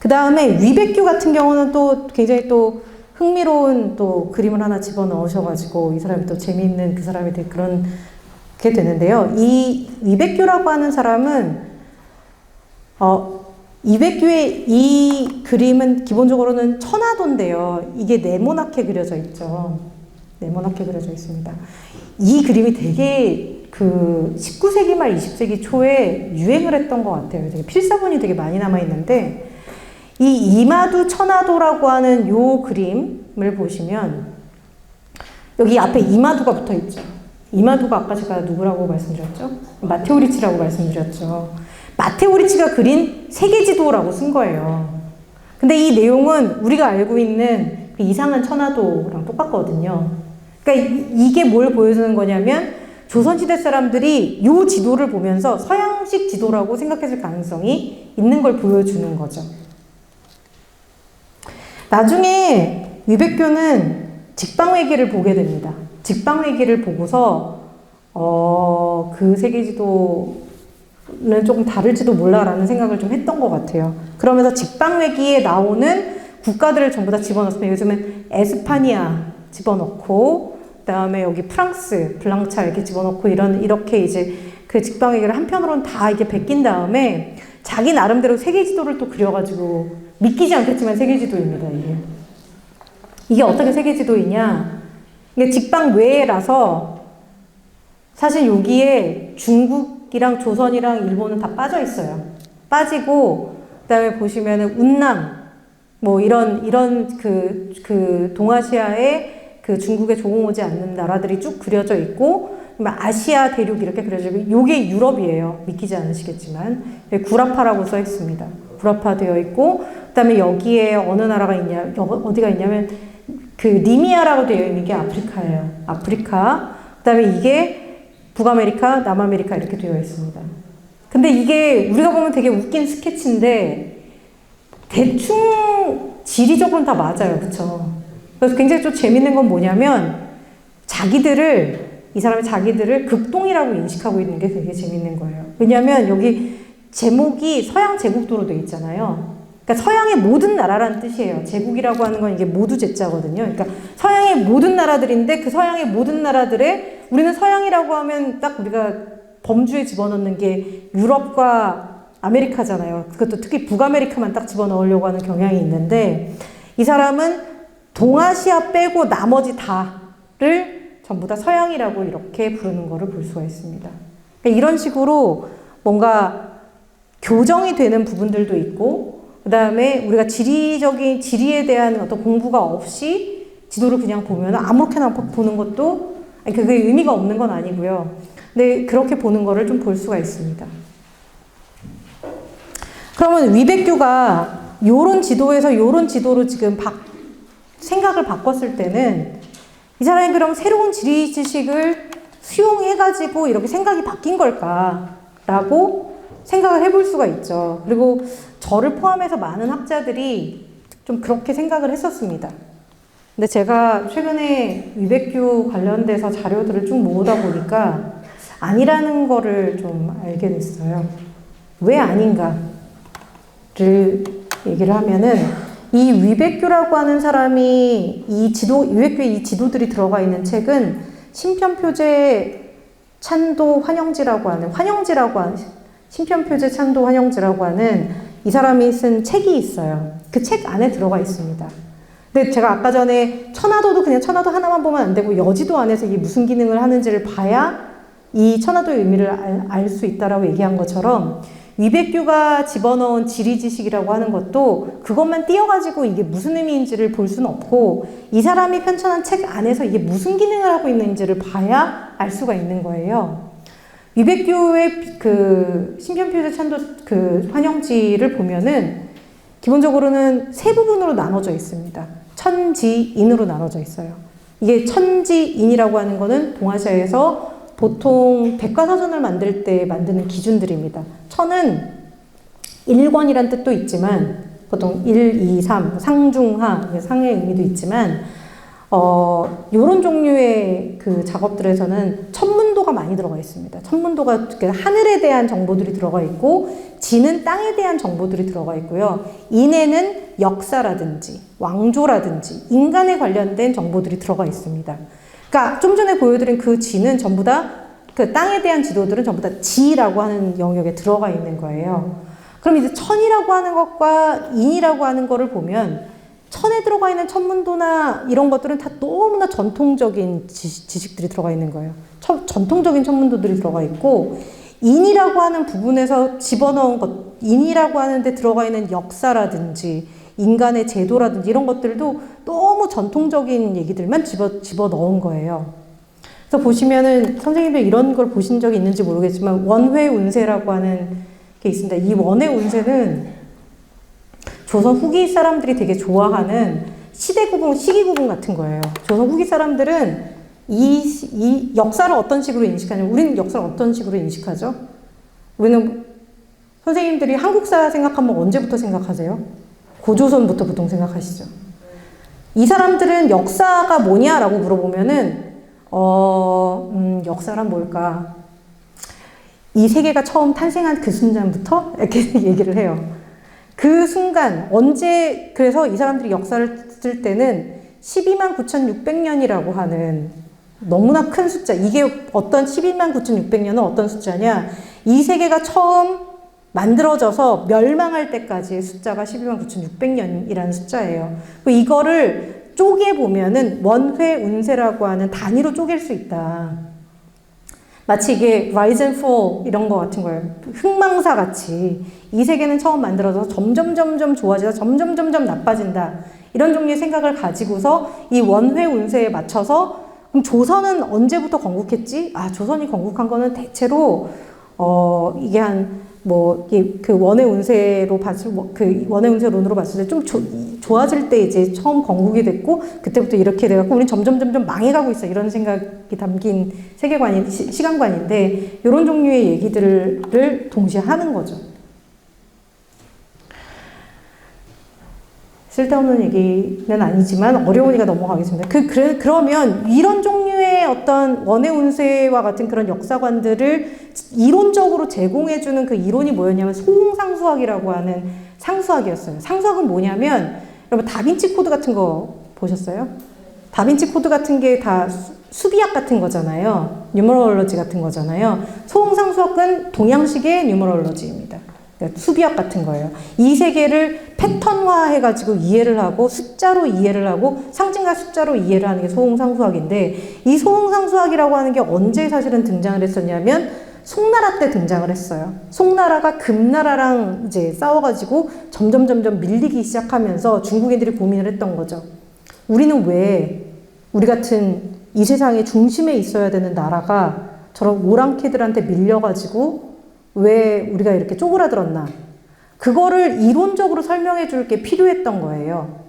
그 다음에 위백규 같은 경우는 또 굉장히 또 흥미로운 또 그림을 하나 집어넣으셔가지고 이 사람이 또 재미있는 그 사람이 되게 그런 게 되는데요. 이 위백규라고 하는 사람은 위백규의 이 그림은 기본적으로는 천화도인데요. 이게 네모나게 그려져 있죠. 네모나게 그려져 있습니다. 이 그림이 되게 19세기 말 20세기 초에 유행을 했던 것 같아요. 되게 필사본이 되게 많이 남아있는데, 이 이마두 천화도라고 하는 요 그림을 보시면, 여기 앞에 이마두가 붙어 있죠. 이마두가 아까 제가 누구라고 말씀드렸죠? 마테오 리치라고 말씀드렸죠. 마테오 리치가 그린 세계지도라고 쓴 거예요. 근데 이 내용은 우리가 알고 있는 그 이상한 천화도랑 똑같거든요. 그러니까 이게 뭘 보여주는 거냐면 조선시대 사람들이 이 지도를 보면서 서양식 지도라고 생각했을 가능성이 있는 걸 보여주는 거죠. 나중에 위백교는 직방외기를 보게 됩니다. 직방외기를 보고서 그 세계지도는 조금 다를지도 몰라라는 생각을 좀 했던 것 같아요. 그러면서 직방외기에 나오는 국가들을 전부 다 집어넣습니다. 요즘은 에스파니아 집어넣고, 그 다음에 여기 프랑스, 블랑차 이렇게 집어넣고 이렇게 이제 그 직방외기를 한편으로는 다 이렇게 베낀 다음에 자기 나름대로 세계지도를 또 그려가지고, 믿기지 않겠지만 세계지도입니다, 이게. 이게 어떻게 세계지도이냐? 이게 직방외라서 사실 여기에 중국이랑 조선이랑 일본은 다 빠져 있어요. 빠지고, 그 다음에 보시면은 운남, 뭐 이런 동아시아의 그 중국에 조공 오지 않는 나라들이 쭉 그려져 있고, 아시아 대륙 이렇게 그려져 있고, 요게 유럽이에요. 믿기지 않으시겠지만. 구라파라고 써 있습니다. 구라파 되어 있고, 그 다음에 여기에 어느 나라가 있냐, 어디가 있냐면, 그 리미아라고 되어 있는 게 아프리카예요. 아프리카. 그 다음에 이게 북아메리카, 남아메리카 이렇게 되어 있습니다. 근데 이게 우리가 보면 되게 웃긴 스케치인데, 대충 지리적으로는 다 맞아요. 그쵸? 그래서 굉장히 좀 재밌는 건 뭐냐면, 이 사람이 자기들을 극동이라고 인식하고 있는 게 되게 재밌는 거예요. 왜냐하면 여기 제목이 서양 제국도로 되어 있잖아요. 그러니까 서양의 모든 나라라는 뜻이에요. 제국이라고 하는 건 이게 모두 제자거든요. 그러니까 서양의 모든 나라들인데 그 서양의 모든 나라들에 우리는 서양이라고 하면 딱 우리가 범주에 집어넣는 게 유럽과 아메리카잖아요. 그것도 특히 북아메리카만 딱 집어넣으려고 하는 경향이 있는데, 이 사람은 동아시아 빼고 나머지 다를 전부 다 서양이라고 이렇게 부르는 거를 볼 수가 있습니다. 그러니까 이런 식으로 뭔가 교정이 되는 부분들도 있고, 그 다음에 우리가 지리에 대한 어떤 공부가 없이 지도를 그냥 보면 아무렇게나 보는 것도, 그게 의미가 없는 건 아니고요. 근데 그렇게 보는 거를 좀 볼 수가 있습니다. 그러면 위백규가 요런 지도에서 요런 지도로 지금 생각을 바꿨을 때는 이 사람이 그럼 새로운 지리 지식을 수용해가지고 이렇게 생각이 바뀐 걸까라고 생각을 해볼 수가 있죠. 그리고 저를 포함해서 많은 학자들이 좀 그렇게 생각을 했었습니다. 근데 제가 최근에 위백규 관련돼서 자료들을 쭉 모으다 보니까 아니라는 거를 좀 알게 됐어요. 왜 아닌가를 얘기를 하면은 이 위백규라고 하는 사람이 위백규의 이 지도들이 들어가 있는 책은 신편표제 찬도 환영지라고 하는 신편표제 찬도 환영지라고 하는 이 사람이 쓴 책이 있어요. 그 책 안에 들어가 있습니다. 근데 제가 아까 전에 천화도도 그냥 천화도 하나만 보면 안 되고 여지도 안에서 이게 무슨 기능을 하는지를 봐야 이 천화도의 의미를 알 수 있다라고 얘기한 것처럼 위백규가 집어넣은 지리 지식이라고 하는 것도 그것만 띄어가지고 이게 무슨 의미인지를 볼 수는 없고 이 사람이 편찬한 책 안에서 이게 무슨 기능을 하고 있는지를 봐야 알 수가 있는 거예요. 위백규의 그 신편표제 찬도 그 환영지를 보면은 기본적으로는 세 부분으로 나눠져 있습니다. 천지인으로 나눠져 있어요. 이게 천지인이라고 하는 거는 동아시아에서 보통 백과사전을 만들 때 만드는 기준들입니다. 천은 일권이란 뜻도 있지만 보통 1, 2, 3, 상중하, 상의 의미도 있지만 요런 종류의 그 작업들에서는 천문도가 많이 들어가 있습니다. 천문도가 하늘에 대한 정보들이 들어가 있고 지는 땅에 대한 정보들이 들어가 있고요. 인에는 역사라든지 왕조라든지 인간에 관련된 정보들이 들어가 있습니다. 그러니까 좀 전에 보여드린 그 지는 전부 다 그 땅에 대한 지도들은 전부 다 지라고 하는 영역에 들어가 있는 거예요. 그럼 이제 천이라고 하는 것과 인이라고 하는 거를 보면 천에 들어가 있는 천문도나 이런 것들은 다 너무나 전통적인 지식들이 들어가 있는 거예요. 전통적인 천문도들이 들어가 있고 인이라고 하는 부분에서 집어넣은 것, 인이라고 하는 데 들어가 있는 역사라든지 인간의 제도라든지 이런 것들도 너무 전통적인 얘기들만 집어넣은 거예요. 그래서 보시면은 선생님들 이런 걸 보신 적이 있는지 모르겠지만 원회운세라고 하는 게 있습니다. 이 원회운세는 조선 후기 사람들이 되게 좋아하는 시기 구분 같은 거예요. 조선 후기 사람들은 이 역사를 어떤 식으로 인식하냐면 우리는 역사를 어떤 식으로 인식하죠? 우리는 선생님들이 한국사 생각하면 언제부터 생각하세요? 고조선부터 보통 생각하시죠. 이 사람들은 역사가 뭐냐라고 물어보면은 역사란 뭘까? 이 세계가 처음 탄생한 그 순간부터 이렇게 얘기를 해요. 그 순간 그래서 이 사람들이 역사를 쓸 때는 129,600년이라고 하는 너무나 큰 숫자. 이게 129,600년은 어떤 숫자냐? 이 세계가 처음 만들어져서 멸망할 때까지의 숫자가 129,600년이라는 숫자예요. 이거를 쪼개보면은 원회운세라고 하는 단위로 쪼갤 수 있다. 마치 이게 rise and fall 이런 거 같은 거예요. 흑망사 같이 이 세계는 처음 만들어져서 점점 좋아지다 점점 나빠진다. 이런 종류의 생각을 가지고서 이 원회운세에 맞춰서 그럼 조선은 언제부터 건국했지? 조선이 건국한 거는 대체로 이게 그 원의 운세로 그 원의 운세론으로 봤을 때 좀 좋아질 때 이제 처음 건국이 됐고 그때부터 이렇게 돼갖고 우리는 점점 망해가고 있어 이런 생각이 담긴 시간관인데 이런 종류의 얘기들을 동시에 하는 거죠. 쓸데없는 얘기는 아니지만 어려우니까 넘어가겠습니다. 그러면 이런 종류의 어떤 원의 운세와 같은 그런 역사관들을 이론적으로 제공해주는 그 이론이 뭐였냐면 소홍상수학이라고 하는 상수학이었어요. 상수학은 뭐냐면 여러분 다빈치 코드 같은 거 보셨어요? 다빈치 코드 같은 게 다 수비학 같은 거잖아요. 뉴머럴러지 같은 거잖아요. 소홍상수학은 동양식의 뉴머럴러지입니다. 그러니까 수비학 같은 거예요. 이 세계를 패턴화 해가지고 이해를 하고 숫자로 이해를 하고 상징과 숫자로 이해를 하는 게 소홍상수학인데 이 소홍상수학이라고 하는 게 언제 사실은 등장을 했었냐면 송나라 때 등장을 했어요. 송나라가 금나라랑 이제 싸워가지고 점점 밀리기 시작하면서 중국인들이 고민을 했던 거죠. 우리는 왜 우리 같은 이 세상의 중심에 있어야 되는 나라가 저런 오랑캐들한테 밀려가지고 왜 우리가 이렇게 쪼그라들었나. 그거를 이론적으로 설명해 줄 게 필요했던 거예요.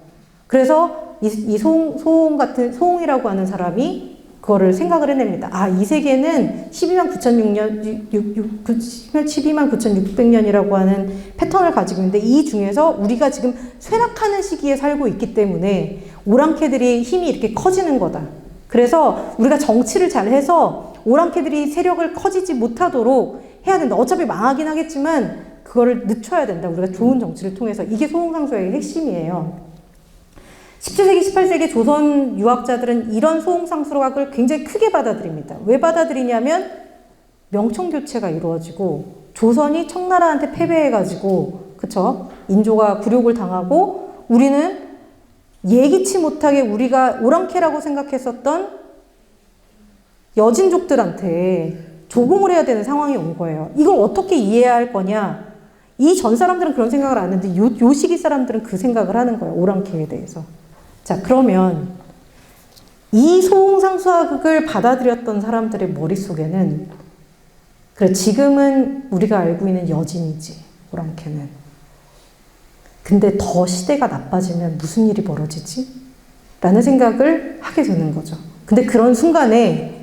그래서 이 소홍이라고 하는 사람이 그거를 생각을 해냅니다. 아, 이 세계는 129,600년이라고 하는 패턴을 가지고 있는데 이 중에서 우리가 지금 쇠락하는 시기에 살고 있기 때문에 오랑캐들이 힘이 이렇게 커지는 거다. 그래서 우리가 정치를 잘 해서 오랑캐들이 세력을 커지지 못하도록 해야 된다. 어차피 망하긴 하겠지만 그거를 늦춰야 된다. 우리가 좋은 정치를 통해서. 이게 소홍상수학의 핵심이에요. 17세기, 18세기 조선 유학자들은 이런 소홍상수학을 굉장히 크게 받아들입니다. 왜 받아들이냐면 명청교체가 이루어지고 조선이 청나라한테 패배해가지고 그쵸? 인조가 굴욕을 당하고 우리는 예기치 못하게 우리가 오랑캐라고 생각했었던 여진족들한테 조공을 해야 되는 상황이 온 거예요. 이걸 어떻게 이해해야 할 거냐? 이 전 사람들은 그런 생각을 안 했는데 요 시기 사람들은 그 생각을 하는 거예요. 오랑캐에 대해서. 자, 그러면 이 소홍상수학을 받아들였던 사람들의 머릿속에는 그래, 지금은 우리가 알고 있는 여진이지, 오랑캐는. 근데 더 시대가 나빠지면 무슨 일이 벌어지지? 라는 생각을 하게 되는 거죠. 근데 그런 순간에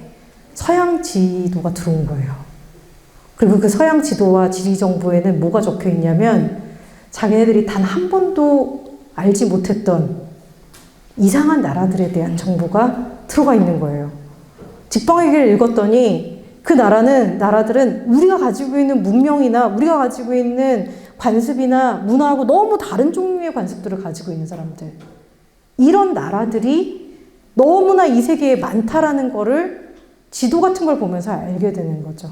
서양 지도가 들어온 거예요. 그리고 그 서양 지도와 지리정보에는 뭐가 적혀 있냐면 자기네들이 단 한 번도 알지 못했던 이상한 나라들에 대한 정보가 들어가 있는 거예요. 직방위기를 읽었더니 그 나라들은 우리가 가지고 있는 문명이나 우리가 가지고 있는 관습이나 문화하고 너무 다른 종류의 관습들을 가지고 있는 사람들. 이런 나라들이 너무나 이 세계에 많다라는 거를 지도 같은 걸 보면서 알게 되는 거죠.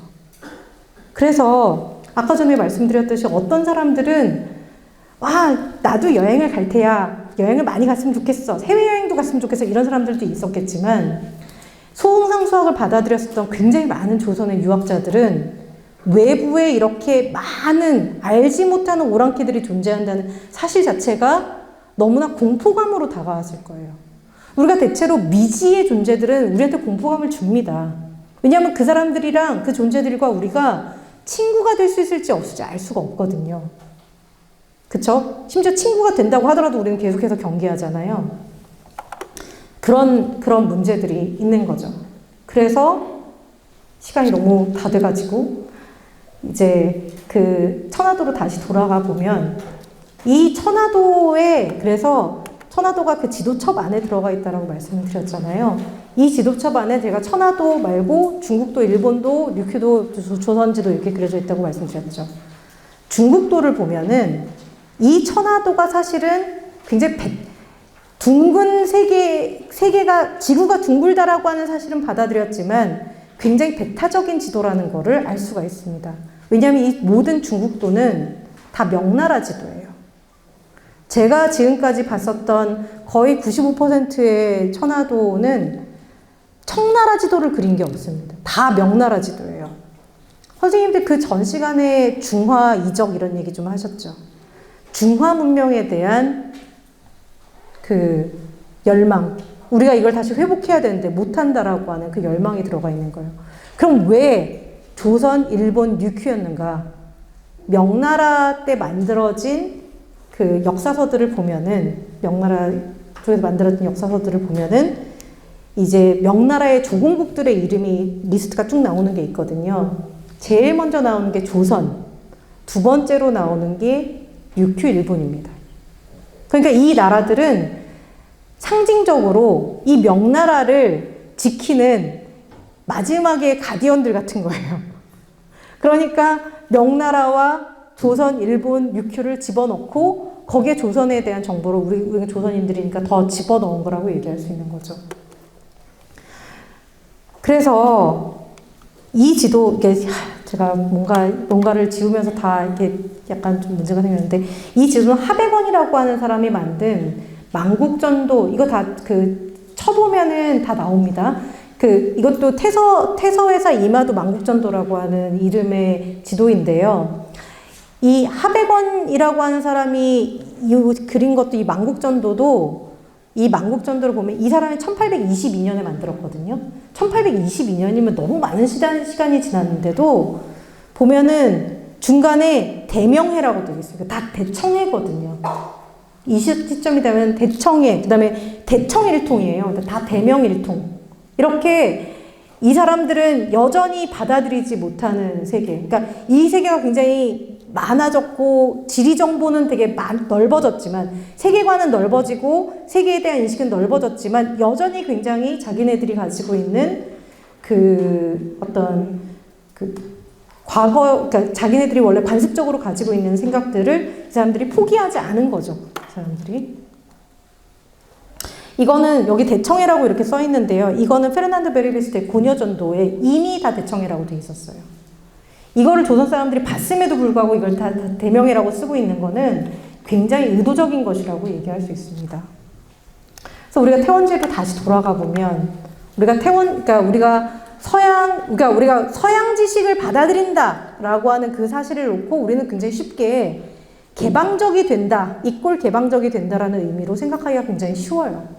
그래서 아까 전에 말씀드렸듯이 어떤 사람들은 와, 나도 여행을 갈 테야. 여행을 많이 갔으면 좋겠어. 해외여행도 갔으면 좋겠어. 이런 사람들도 있었겠지만 소홍상수학을 받아들였었던 굉장히 많은 조선의 유학자들은 외부에 이렇게 많은 알지 못하는 오랑캐들이 존재한다는 사실 자체가 너무나 공포감으로 다가왔을 거예요. 우리가 대체로 미지의 존재들은 우리한테 공포감을 줍니다. 왜냐하면 그 사람들이랑 그 존재들과 우리가 친구가 될 수 있을지 없을지 알 수가 없거든요. 그쵸? 심지어 친구가 된다고 하더라도 우리는 계속해서 경계하잖아요. 그런 문제들이 있는 거죠. 그래서 시간이 너무 다 돼가지고 이제 그 천화도로 다시 돌아가 보면 이 천화도에 그래서 천화도가 그 지도첩 안에 들어가 있다라고 말씀을 드렸잖아요. 이 지도첩 안에 제가 천화도 말고 중국도, 일본도, 류큐도, 조선지도 이렇게 그려져 있다고 말씀드렸죠. 중국도를 보면은 이 천화도가 사실은 굉장히 둥근 세계가 지구가 둥글다라고 하는 사실은 받아들였지만 굉장히 배타적인 지도라는 거를 알 수가 있습니다. 왜냐하면 이 모든 중국도는 다 명나라 지도예요. 제가 지금까지 봤었던 거의 95%의 천화도는 청나라 지도를 그린 게 없습니다. 다 명나라 지도예요. 선생님들 그 전 시간에 중화, 이적 이런 얘기 좀 하셨죠. 중화 문명에 대한 그 열망, 우리가 이걸 다시 회복해야 되는데 못한다라고 하는 그 열망이 들어가 있는 거예요. 그럼 왜 조선, 일본, 류큐였는가? 명나라 때 만들어진 그 역사서들을 보면은, 명나라 쪽에서 만들어진 역사서들을 보면은 이제 명나라의 조공국들의 이름이 리스트가 쭉 나오는 게 있거든요. 제일 먼저 나오는 게 조선, 두 번째로 나오는 게 류큐, 일본입니다. 그러니까 이 나라들은 상징적으로 이 명나라를 지키는 마지막의 가디언들 같은 거예요. 그러니까 명나라와 조선, 일본, 류큐를 집어넣고 거기에 조선에 대한 정보를 우리가 조선인들이니까 더 집어넣은 거라고 얘기할 수 있는 거죠. 그래서 이 지도, 이게 제가 뭔가를 지우면서 다 이렇게 약간 좀 문제가 생겼는데, 이 지도는 하백원이라고 하는 사람이 만든 만국전도, 이거 다 쳐보면은 다 나옵니다. 이것도 태서회사 이마도 만국전도라고 하는 이름의 지도인데요. 이 하백원이라고 하는 사람이 그린 것도 이 만국전도도, 이 만국전도를 보면 이 사람이 1822년에 만들었거든요. 1822년이면 너무 많은 시간이 지났는데도 보면은 중간에 대명해라고 되어 있어요. 다 대청해거든요. 이 시점이 되면 대청해, 그 다음에 대청일통이에요. 다 대명일통. 이렇게 이 사람들은 여전히 받아들이지 못하는 세계. 그러니까 이 세계가 굉장히 많아졌고 지리 정보는 되게 넓어졌지만, 세계관은 넓어지고 세계에 대한 인식은 넓어졌지만, 여전히 굉장히 자기네들이 가지고 있는 과거, 그러니까 자기네들이 원래 관습적으로 가지고 있는 생각들을 이 사람들이 포기하지 않은 거죠. 이 사람들이. 이거는 여기 대청해라고 이렇게 써 있는데요. 이거는 페르난도 베르리스트의 고려전도에 이미 다 대청해라고 돼 있었어요. 이거를 조선 사람들이 봤음에도 불구하고 이걸 다 대명해라고 쓰고 있는 거는 굉장히 의도적인 것이라고 얘기할 수 있습니다. 그래서 우리가 태원지로 다시 돌아가 보면, 우리가 서양 지식을 받아들인다라고 하는 그 사실을 놓고 우리는 굉장히 쉽게 개방적이 된다, 이꼴 개방적이 된다라는 의미로 생각하기가 굉장히 쉬워요.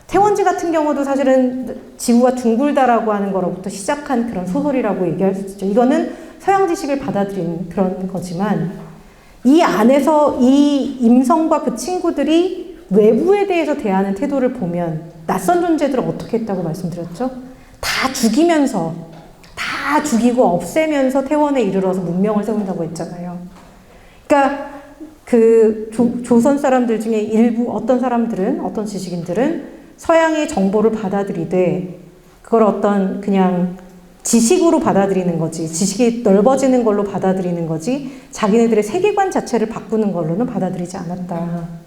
태원지 같은 경우도 사실은 지구가 둥글다라고 하는 거로부터 시작한 그런 소설이라고 얘기할 수 있죠. 이거는 서양 지식을 받아들인 그런 거지만, 이 안에서 이 임성과 그 친구들이 외부에 대해서 대하는 태도를 보면 낯선 존재들을 어떻게 했다고 말씀드렸죠? 다 죽이고 없애면서 태원에 이르러서 문명을 세운다고 했잖아요. 그러니까 조선 사람들 중에 일부 어떤 지식인들은 서양의 정보를 받아들이되 그걸 어떤 그냥 지식으로 받아들이는 거지, 지식이 넓어지는 걸로 받아들이는 거지, 자기네들의 세계관 자체를 바꾸는 걸로는 받아들이지 않았다.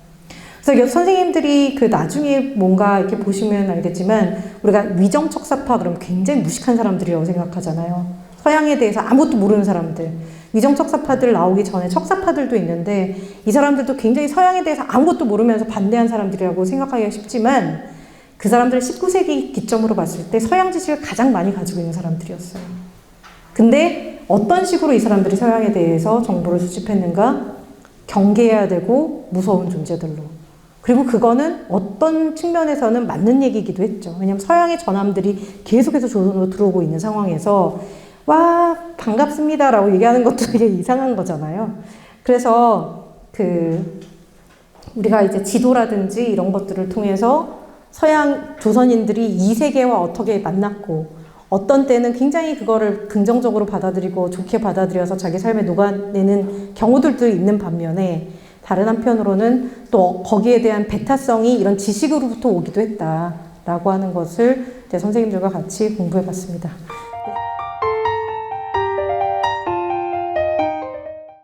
그래서 선생님들이 나중에 뭔가 이렇게 보시면 알겠지만, 우리가 위정척사파 그러면 굉장히 무식한 사람들이라고 생각하잖아요. 서양에 대해서 아무것도 모르는 사람들. 위정척사파들 나오기 전에 척사파들도 있는데, 이 사람들도 굉장히 서양에 대해서 아무것도 모르면서 반대한 사람들이라고 생각하기가 쉽지만, 그 사람들 19세기 기점으로 봤을 때 서양 지식을 가장 많이 가지고 있는 사람들이었어요. 근데 어떤 식으로 이 사람들이 서양에 대해서 정보를 수집했는가? 경계해야 되고 무서운 존재들로. 그리고 그거는 어떤 측면에서는 맞는 얘기이기도 했죠. 왜냐하면 서양의 전함들이 계속해서 조선으로 들어오고 있는 상황에서 와, 반갑습니다라고 얘기하는 것도 되게 이상한 거잖아요. 그래서 우리가 이제 지도라든지 이런 것들을 통해서 서양 조선인들이 이 세계와 어떻게 만났고, 어떤 때는 굉장히 그거를 긍정적으로 받아들이고 좋게 받아들여서 자기 삶에 녹아내는 경우들도 있는 반면에, 다른 한편으로는 또 거기에 대한 배타성이 이런 지식으로부터 오기도 했다라고 하는 것을 이제 선생님들과 같이 공부해 봤습니다.